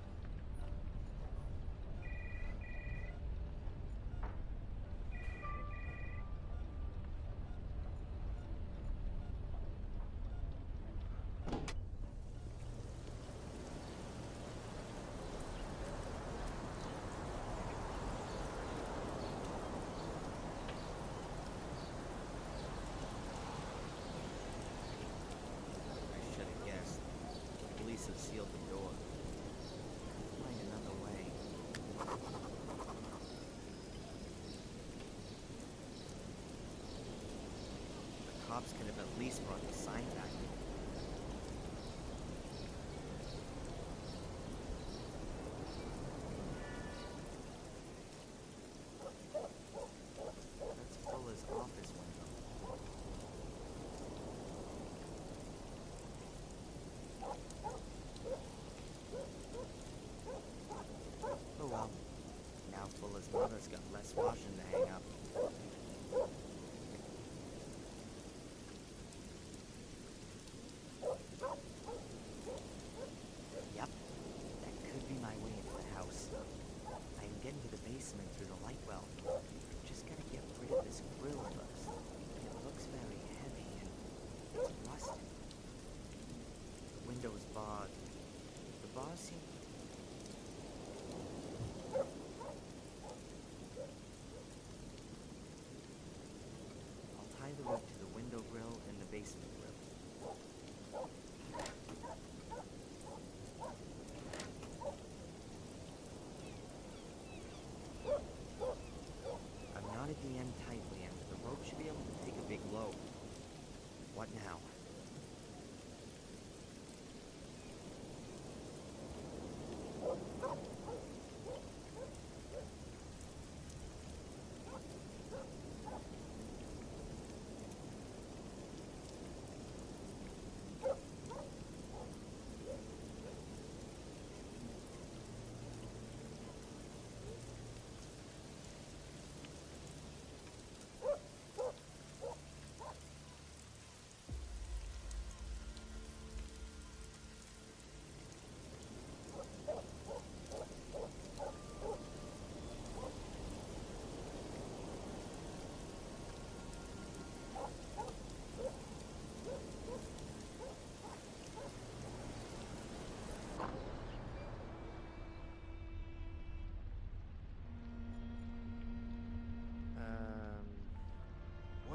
Have sealed the door. Find another way. The cops could have at least brought the sign back. That's Fuller's office window. Oh well. Now Fuller's mother's got less washing to hang up. Yep. That could be my way into the house. I am getting to the basement through the light well. Just gotta get rid of this grill first. It looks very heavy and it's rusted. The window's barred. The bars seem... I'll tie the rope to the window grill and the basement grill. I'm knotted the end tightly and the rope should be able to take a big load. What now?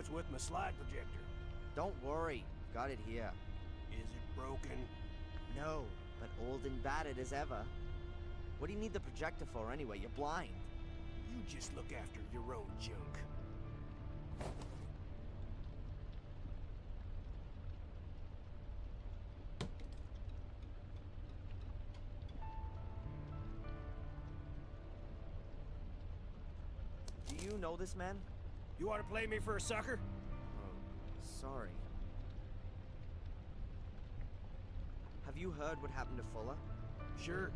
What's with my slide projector? Don't worry, got it here. Is it broken? No, but old and battered as ever. What do you need the projector for anyway? You're blind. You just look after your own junk. Do you know this man? You want to play me for a sucker? Oh, sorry. Have you heard what happened to Fuller? Sure.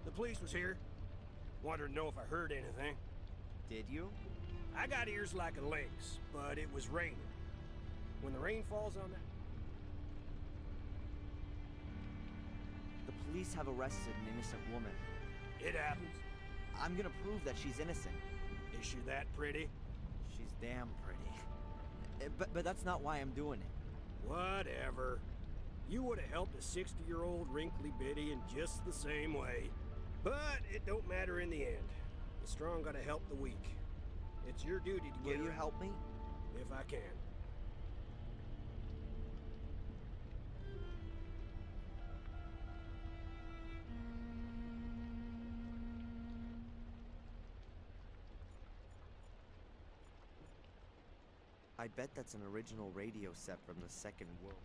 The police was here. Wanted to know if I heard anything. Did you? I got ears like a lynx, but it was raining. When the rain falls on that... The police have arrested an innocent woman. It happens. I'm gonna prove that she's innocent. Is she that pretty? She's damn pretty. But that's not why I'm doing it. Whatever. You would have helped a 60-year-old wrinkly biddy in just the same way. But it don't matter in the end. The strong gotta help the weak. It's your duty to get Will you her help me? if I can. I bet that's an original radio set from the Second World.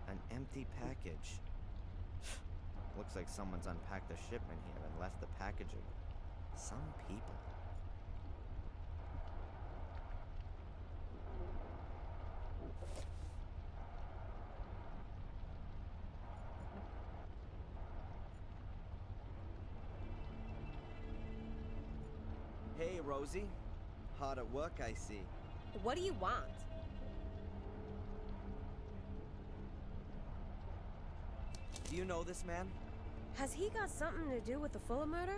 An empty package. Looks like someone's unpacked the shipment here and left the packaging. Some people. Hey, Rosie. Hard at work, I see. What do you want? Do you know this man? Has he got something to do with the Fuller murder?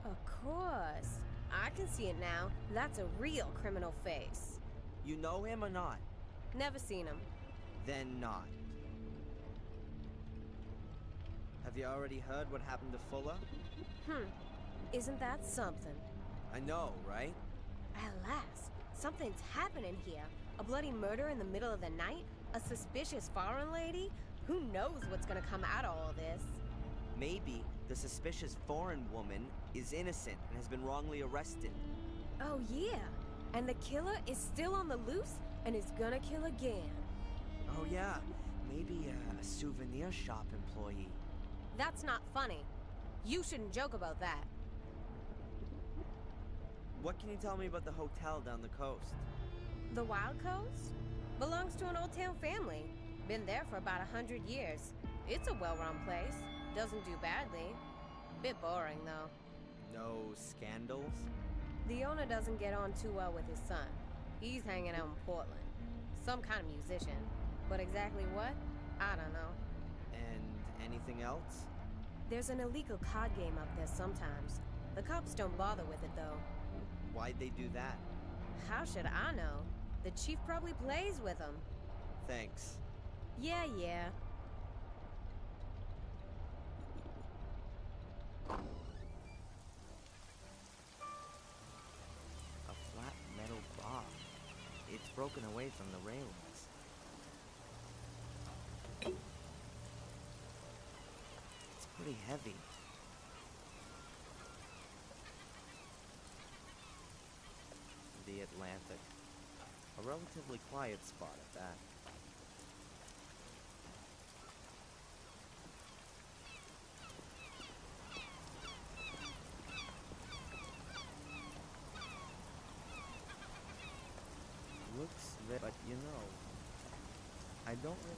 Of course. I can see it now. That's a real criminal face. You know him or not? Never seen him. Then not. Have you already heard what happened to Fuller? Isn't that something? I know, right? Alas, something's happening here. A bloody murder in the middle of the night? A suspicious foreign lady? Who knows what's gonna come out of all this? Maybe the suspicious foreign woman is innocent and has been wrongly arrested. Oh yeah, and the killer is still on the loose and is gonna kill again. Oh yeah, maybe a souvenir shop employee. That's not funny. You shouldn't joke about that. What can you tell me about the hotel down the coast? The Wild Coast? Belongs to an old town family. Been there for about 100 years. It's a well-run place. Doesn't do badly. Bit boring, though. No scandals? The owner doesn't get on too well with his son. He's hanging out in Portland. Some kind of musician. But exactly what? I don't know. And anything else? There's an illegal card game up there sometimes. The cops don't bother with it, though. Why'd they do that? How should I know? The chief probably plays with them. Thanks. Yeah. A flat metal bar. It's broken away from the railings. It's pretty heavy. The Atlantic. A relatively quiet spot at that. Looks but you know, I don't really...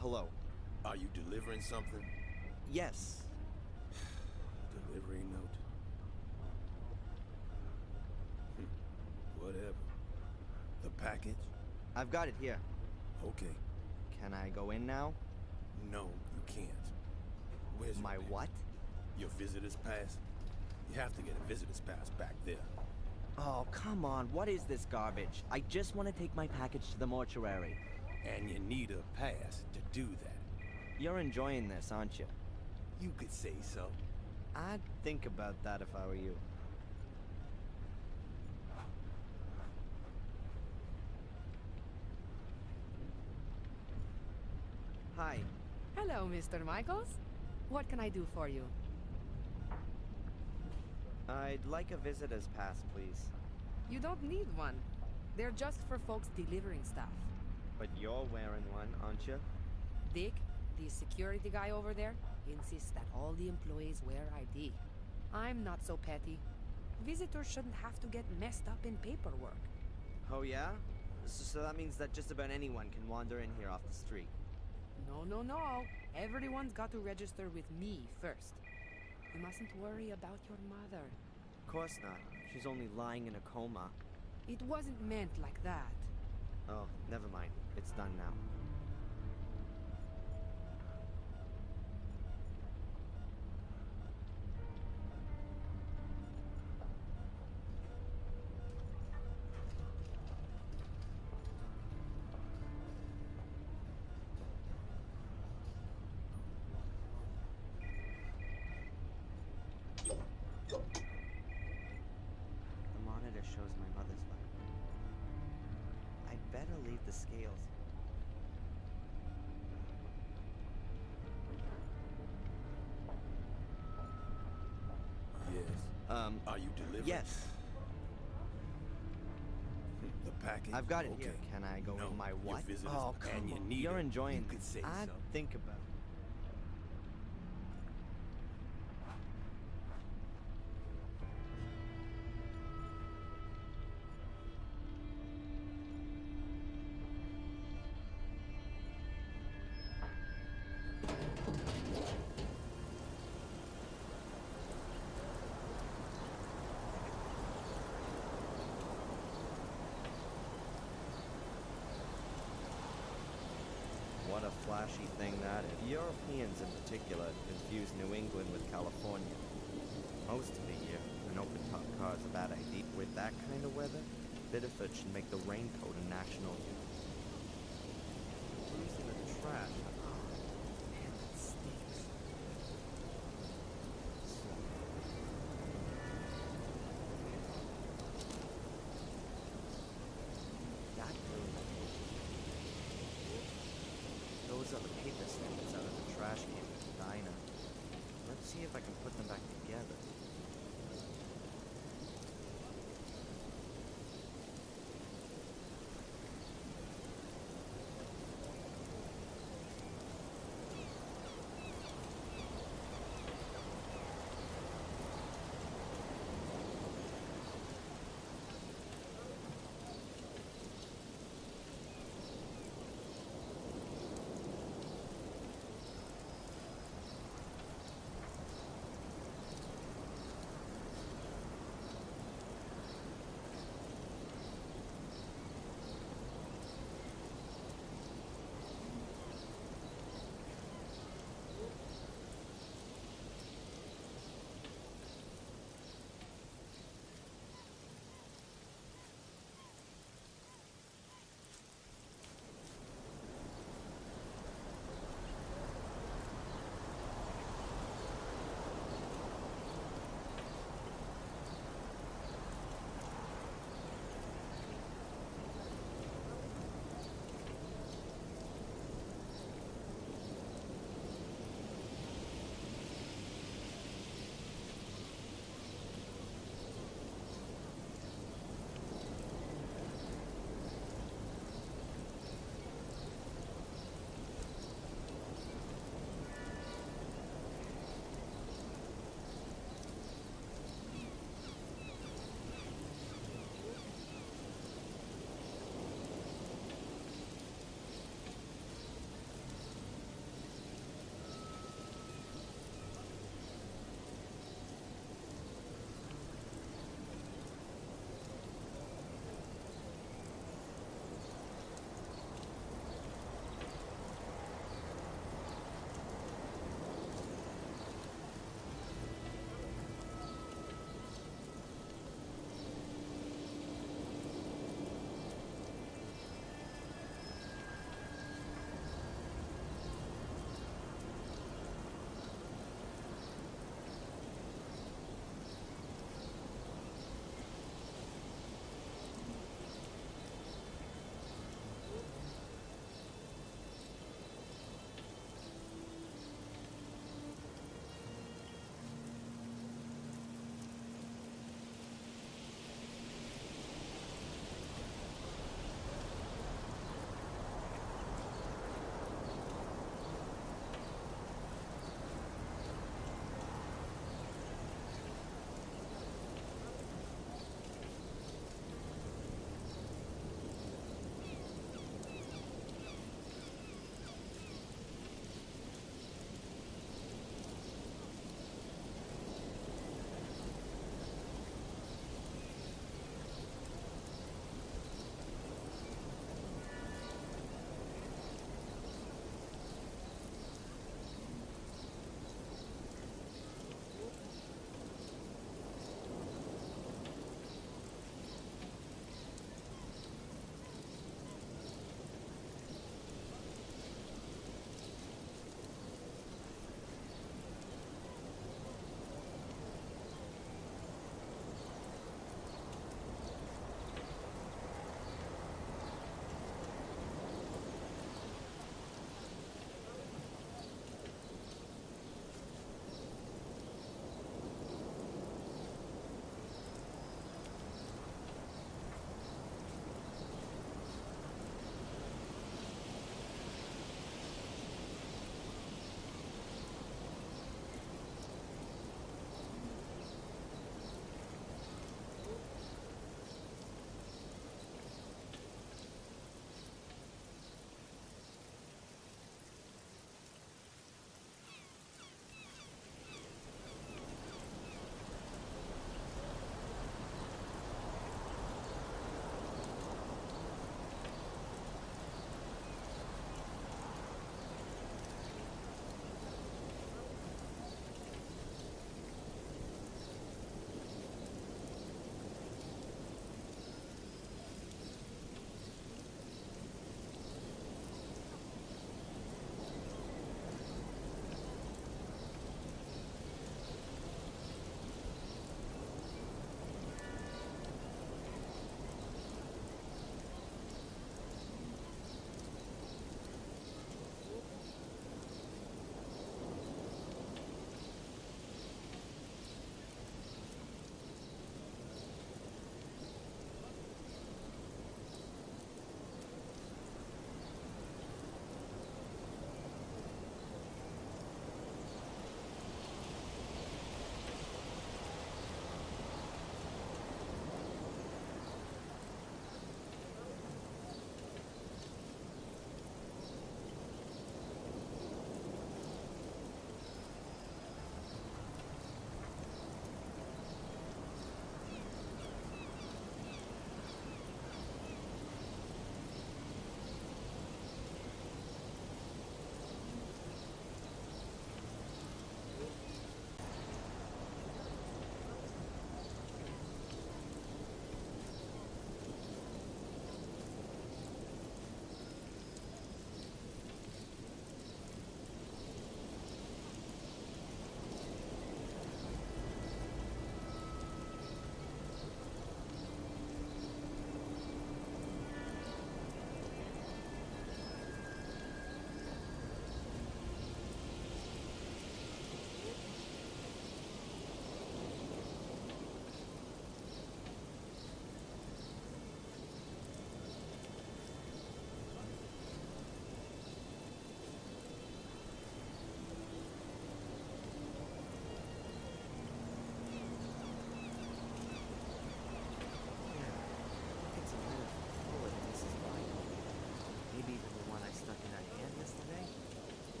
Hello. Are you delivering something? Yes. Delivery note. Whatever. The package? I've got it here. Okay. Can I go in now? No, you can't. Where's My your what? Your visitor's pass? You have to get a visitor's pass back there. Oh, come on. What is this garbage? I just want to take my package to the mortuary. And you need a pass to do that. You're enjoying this, aren't you? You could say so. I'd think about that if I were you. Hi. Hello, Mr. Michaels. What can I do for you? I'd like a visitor's pass, please. You don't need one. They're just for folks delivering stuff. But you're wearing one, aren't you? Dick, the security guy over there, insists that all the employees wear ID. I'm not so petty. Visitors shouldn't have to get messed up in paperwork. Oh, yeah? So that means that just about anyone can wander in here off the street. No, no, no. Everyone's got to register with me first. You mustn't worry about your mother. Of course not. She's only lying in a coma. It wasn't meant like that. Oh, never mind. It's done now. The monitor shows my mother's life. I'd better leave the scales. Yes. Are you delivering? Yes. The package? I've got it Okay. here. Can I go No, in my your what? visitor's Oh, pass. come And you on. need You're it. enjoying You could this. say I'd so. think about it. What a flashy thing that is. Europeans in particular confuse New England with California. Most of the year, an open-top car is a bad idea. With that kind of weather, Biddeford should make the raincoat a national use. Who's in the trash? Oh, man, that stinks. That really. Those are the paper snippets out of the trash can at the diner. Let's see if I can put them back together.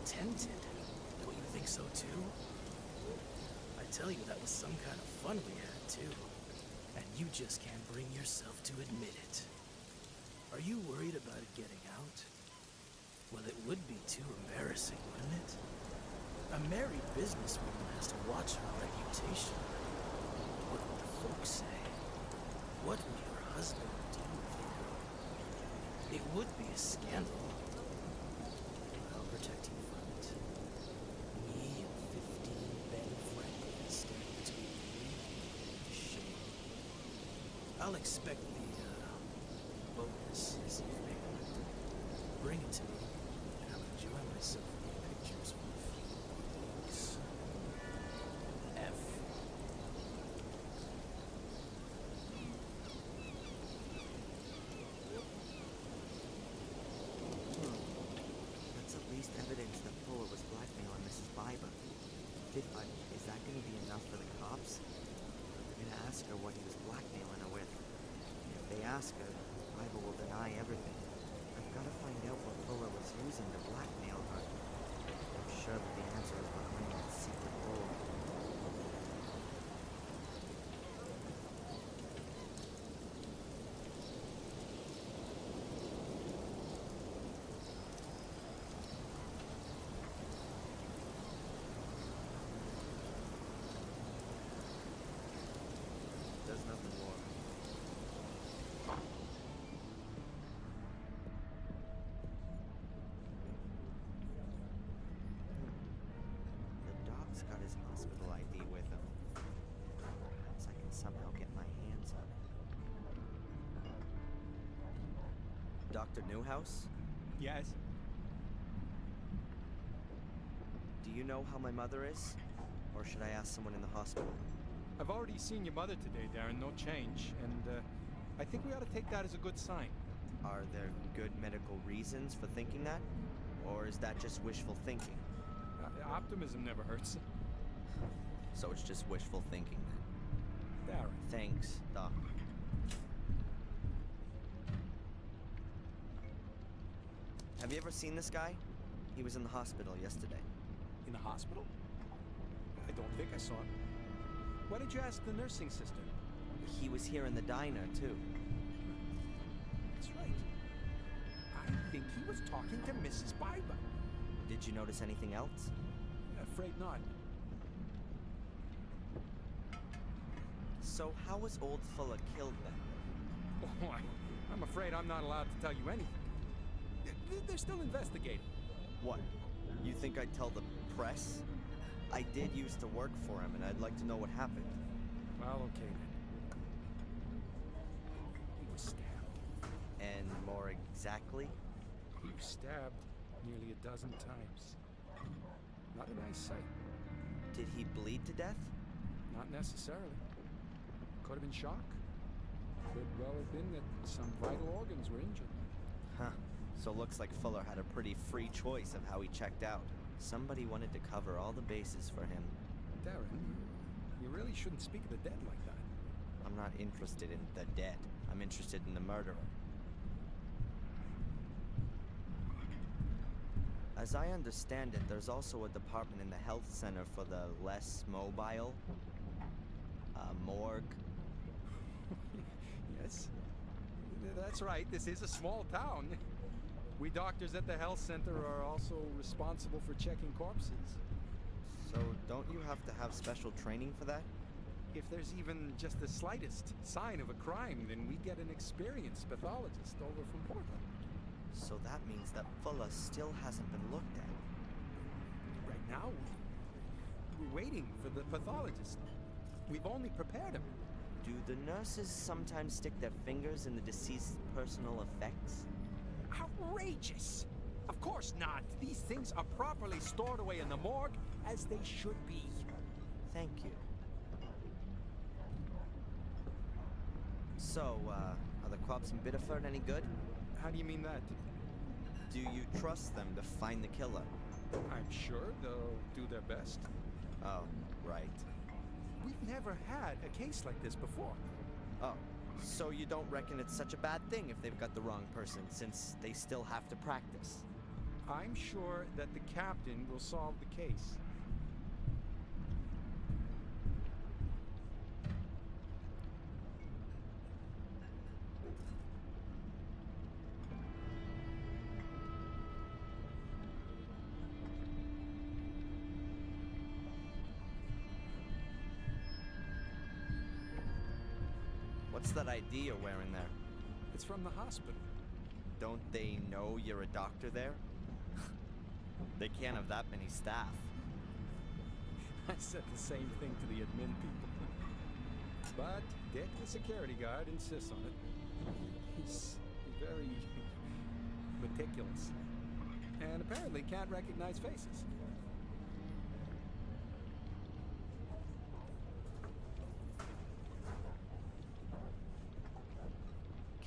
tented. Don't you think so too? I tell you, that was some kind of fun we had too. And you just can't bring yourself to admit it. Are you worried about it getting out? Well, it would be too embarrassing, wouldn't it? A married businesswoman has to watch her reputation. What would the folks say? What would your husband do with you? It would be a scandal. I'll protect you from it. Me and 15 Ben Franklin stand between you and shame. I'll expect the, bonus this evening. Bring it to me, and I'll enjoy myself in the pictures for a few weeks. F. That's at least evidence that Fuller was blackmailing Mrs. Biber. But is that going to be enough for the cops? They're going to ask her what he was blackmailing her with. If they ask her, Biber will deny everything. I've got to find out what Fuller was using to blackmail her. I'm sure that the answer is behind that secret door. There's nothing more. The doc's got his hospital ID with him. Perhaps I can somehow get my hands on it. Dr. Newhouse? Yes? Do you know how my mother is? Or should I ask someone in the hospital? I've already seen your mother today, Darren. No change. And I think we ought to take that as a good sign. Are there good medical reasons for thinking that? Or is that just wishful thinking? Optimism never hurts. So it's just wishful thinking then? Darren. Thanks, Doc. Have you ever seen this guy? He was in the hospital yesterday. In the hospital? I don't think I saw him. Why did you ask the nursing sister? He was here in the diner, too. That's right. I think he was talking to Mrs. Biber. Did you notice anything else? Afraid not. So how was old Fuller killed then? Oh, I'm afraid I'm not allowed to tell you anything. They're still investigating. What? You think I'd tell the press? I did used to work for him, and I'd like to know what happened. Well, okay then. He was stabbed. And more exactly? He was stabbed nearly a dozen times. Not a nice sight. Did he bleed to death? Not necessarily. Could have been shock. Could well have been that some vital organs were injured. Huh. So looks like Fuller had a pretty free choice of how he checked out. Somebody wanted to cover all the bases for him. Darren, you really shouldn't speak of the dead like that. I'm not interested in the dead. I'm interested in the murderer. As I understand it, there's also a department in the health center for the less mobile. Morgue. Yes. That's right. This is a small town. We doctors at the health center are also responsible for checking corpses. So don't you have to have special training for that? If there's even just the slightest sign of a crime, then we get an experienced pathologist over from Portland. So that means that Fuller still hasn't been looked at. Right now, we're waiting for the pathologist. We've only prepared him. Do the nurses sometimes stick their fingers in the deceased's personal effects? Outrageous! Of course not. These things are properly stored away in the morgue, as they should be. Thank you. So, are the cops in Biddeford any good? How do you mean that? Do you trust them to find the killer? I'm sure they'll do their best. Oh, right. We've never had a case like this before. Oh, so you don't reckon it's such a bad thing if they've got the wrong person, since they still have to practice? I'm sure that the captain will solve the case. What's that ID you're wearing there? It's from the hospital. Don't they know you're a doctor there? They can't have that many staff. I said the same thing to the admin people. But Dick, the security guard, insists on it. He's very meticulous. And apparently can't recognize faces.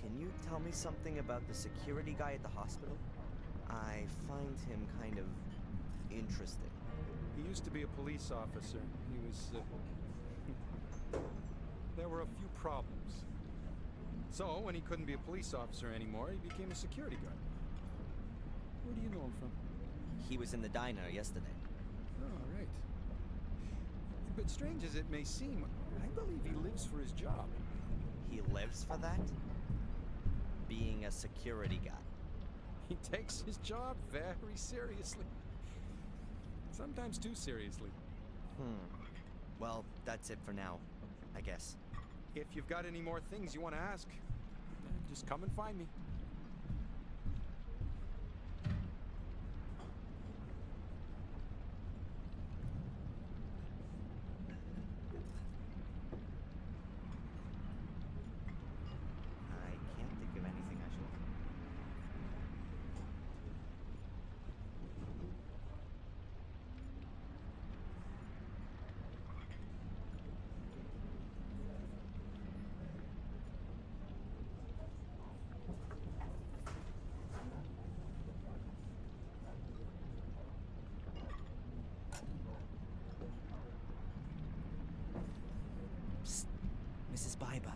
Can you tell me something about the security guy at the hospital? I find him kind of interesting. He used to be a police officer. He was... there were a few problems. So, when he couldn't be a police officer anymore, he became a security guard. Where do you know him from? He was in the diner yesterday. Oh, right. But strange as it may seem, I believe he lives for his job. He lives for that? Being a security guy. He takes his job very seriously. Sometimes too seriously. Well, that's it for now, I guess. If you've got any more things you want to ask, just come and find me. I can't think of anything I should... Psst, Mrs. Biber.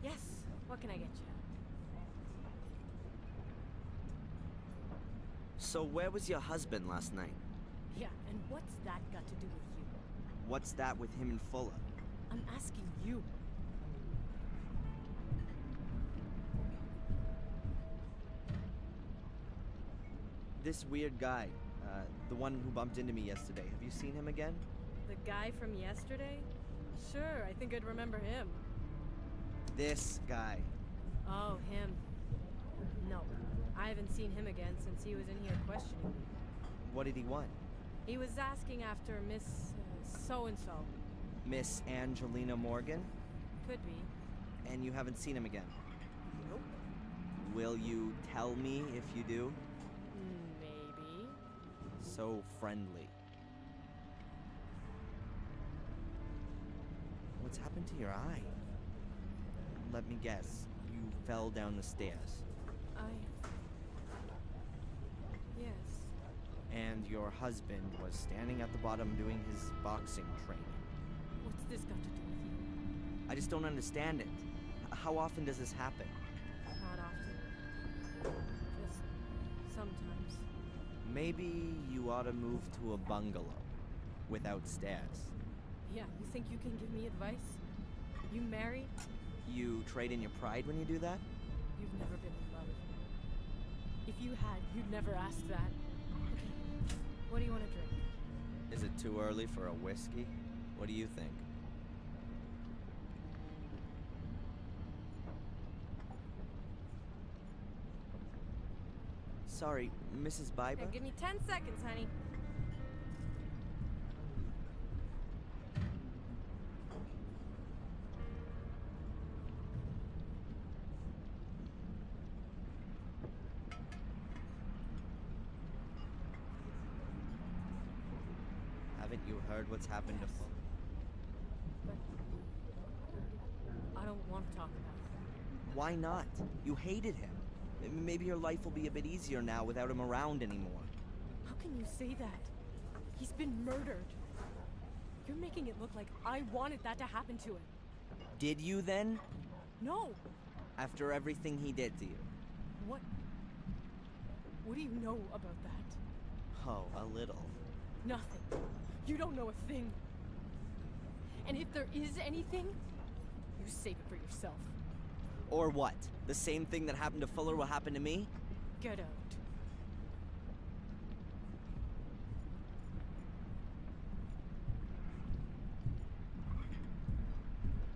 Yes. What can I get you? So where was your husband last night? Yeah, and what's that got to do with you? What's that with him and Fuller? I'm asking you. This weird guy, the one who bumped into me yesterday. Have you seen him again? The guy from yesterday? Sure, I think I'd remember him. This guy. Oh, him. No, I haven't seen him again since he was in here questioning me. What did he want? He was asking after Miss so-and-so. Miss Angelina Morgan? Could be. And you haven't seen him again? Nope. Will you tell me if you do? Maybe. So friendly. What's happened to your eye? Let me guess. You fell down the stairs. Yes. And your husband was standing at the bottom doing his boxing training. What's this got to do with you? I just don't understand it. How often does this happen? Not often. Just sometimes. Maybe you ought to move to a bungalow without stairs. Yeah, you think you can give me advice? You married? You trade in your pride when you do that? You've never been in love. If you had, you'd never ask that. Okay, what do you want to drink? Is it too early for a whiskey? What do you think? Sorry, Mrs. Biber? Here, give me 10 seconds, honey. Haven't you heard what's happened to Fuller? But I don't want to talk about it. Why not? You hated him. Maybe your life will be a bit easier now without him around anymore. How can you say that? He's been murdered. You're making it look like I wanted that to happen to him. Did you then? No. After everything he did to you. What? What do you know about that? Oh, a little. Nothing. You don't know a thing. And if there is anything, you save it for yourself. Or what? The same thing that happened to Fuller will happen to me? Get out.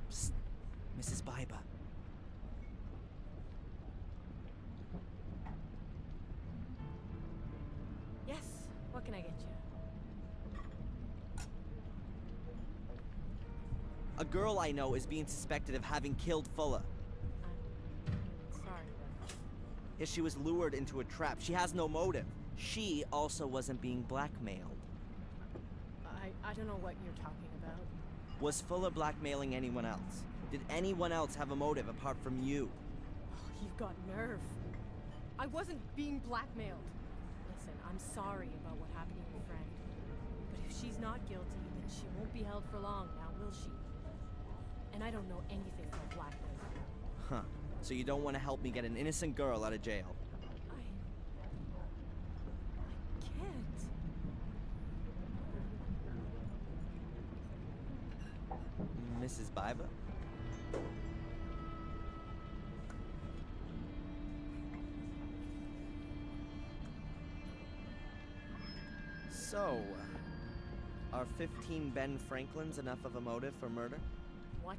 Psst. Mrs. Biba. Yes, what can I get you? A girl I know is being suspected of having killed Fuller. I'm sorry. If she was lured into a trap, she has no motive. She also wasn't being blackmailed. I don't know what you're talking about. Was Fuller blackmailing anyone else? Did anyone else have a motive apart from you? Oh, you've got nerve. I wasn't being blackmailed. Listen, I'm sorry about what happened to your friend. But if she's not guilty, then she won't be held for long now, will she? And I don't know anything about blackmail. Huh. So you don't want to help me get an innocent girl out of jail? I can't. Mrs. Biba? So, are 15 Ben Franklins enough of a motive for murder? What?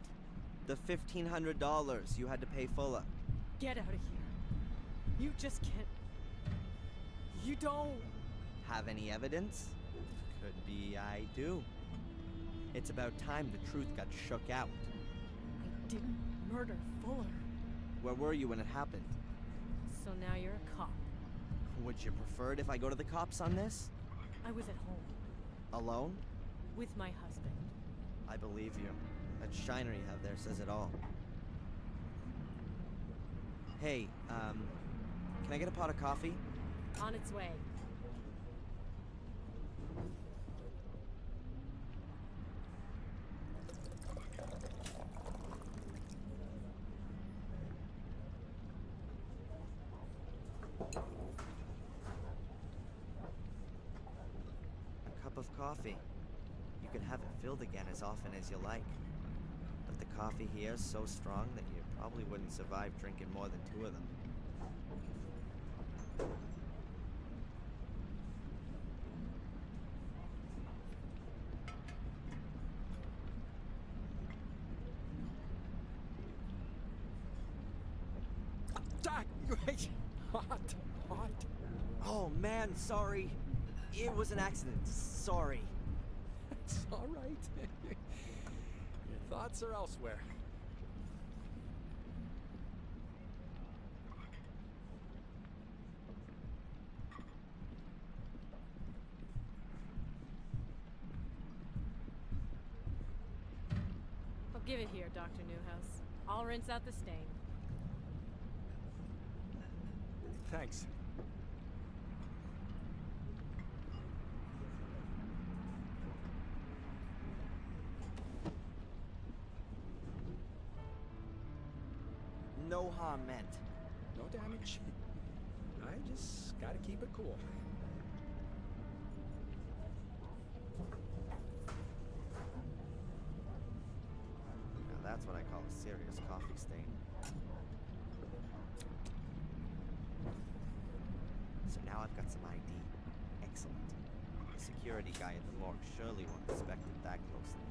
The $1,500 you had to pay Fuller. Get out of here. You just can't. You don't. Have any evidence? Could be I do. It's about time the truth got shook out. I didn't murder Fuller. Where were you when it happened? So now you're a cop. Would you prefer it if I go to the cops on this? I was at home. Alone? With my husband. I believe you. That shiner you have there says it all. Hey, can I get a pot of coffee? On its way. A cup of coffee. You can have it filled again as often as you like. But the coffee here is so strong that you probably wouldn't survive drinking more than 2 of them. Hot. Oh man, sorry. It was an accident. Sorry. It's all right. Your thoughts are elsewhere. I'll give it here, Dr. Newhouse. I'll rinse out the stain. Thanks. No harm meant. No damage. I just gotta keep it cool. Now that's what I call a serious coffee stain. So now I've got some ID. Excellent. The security guy at the morgue surely won't inspect it that closely.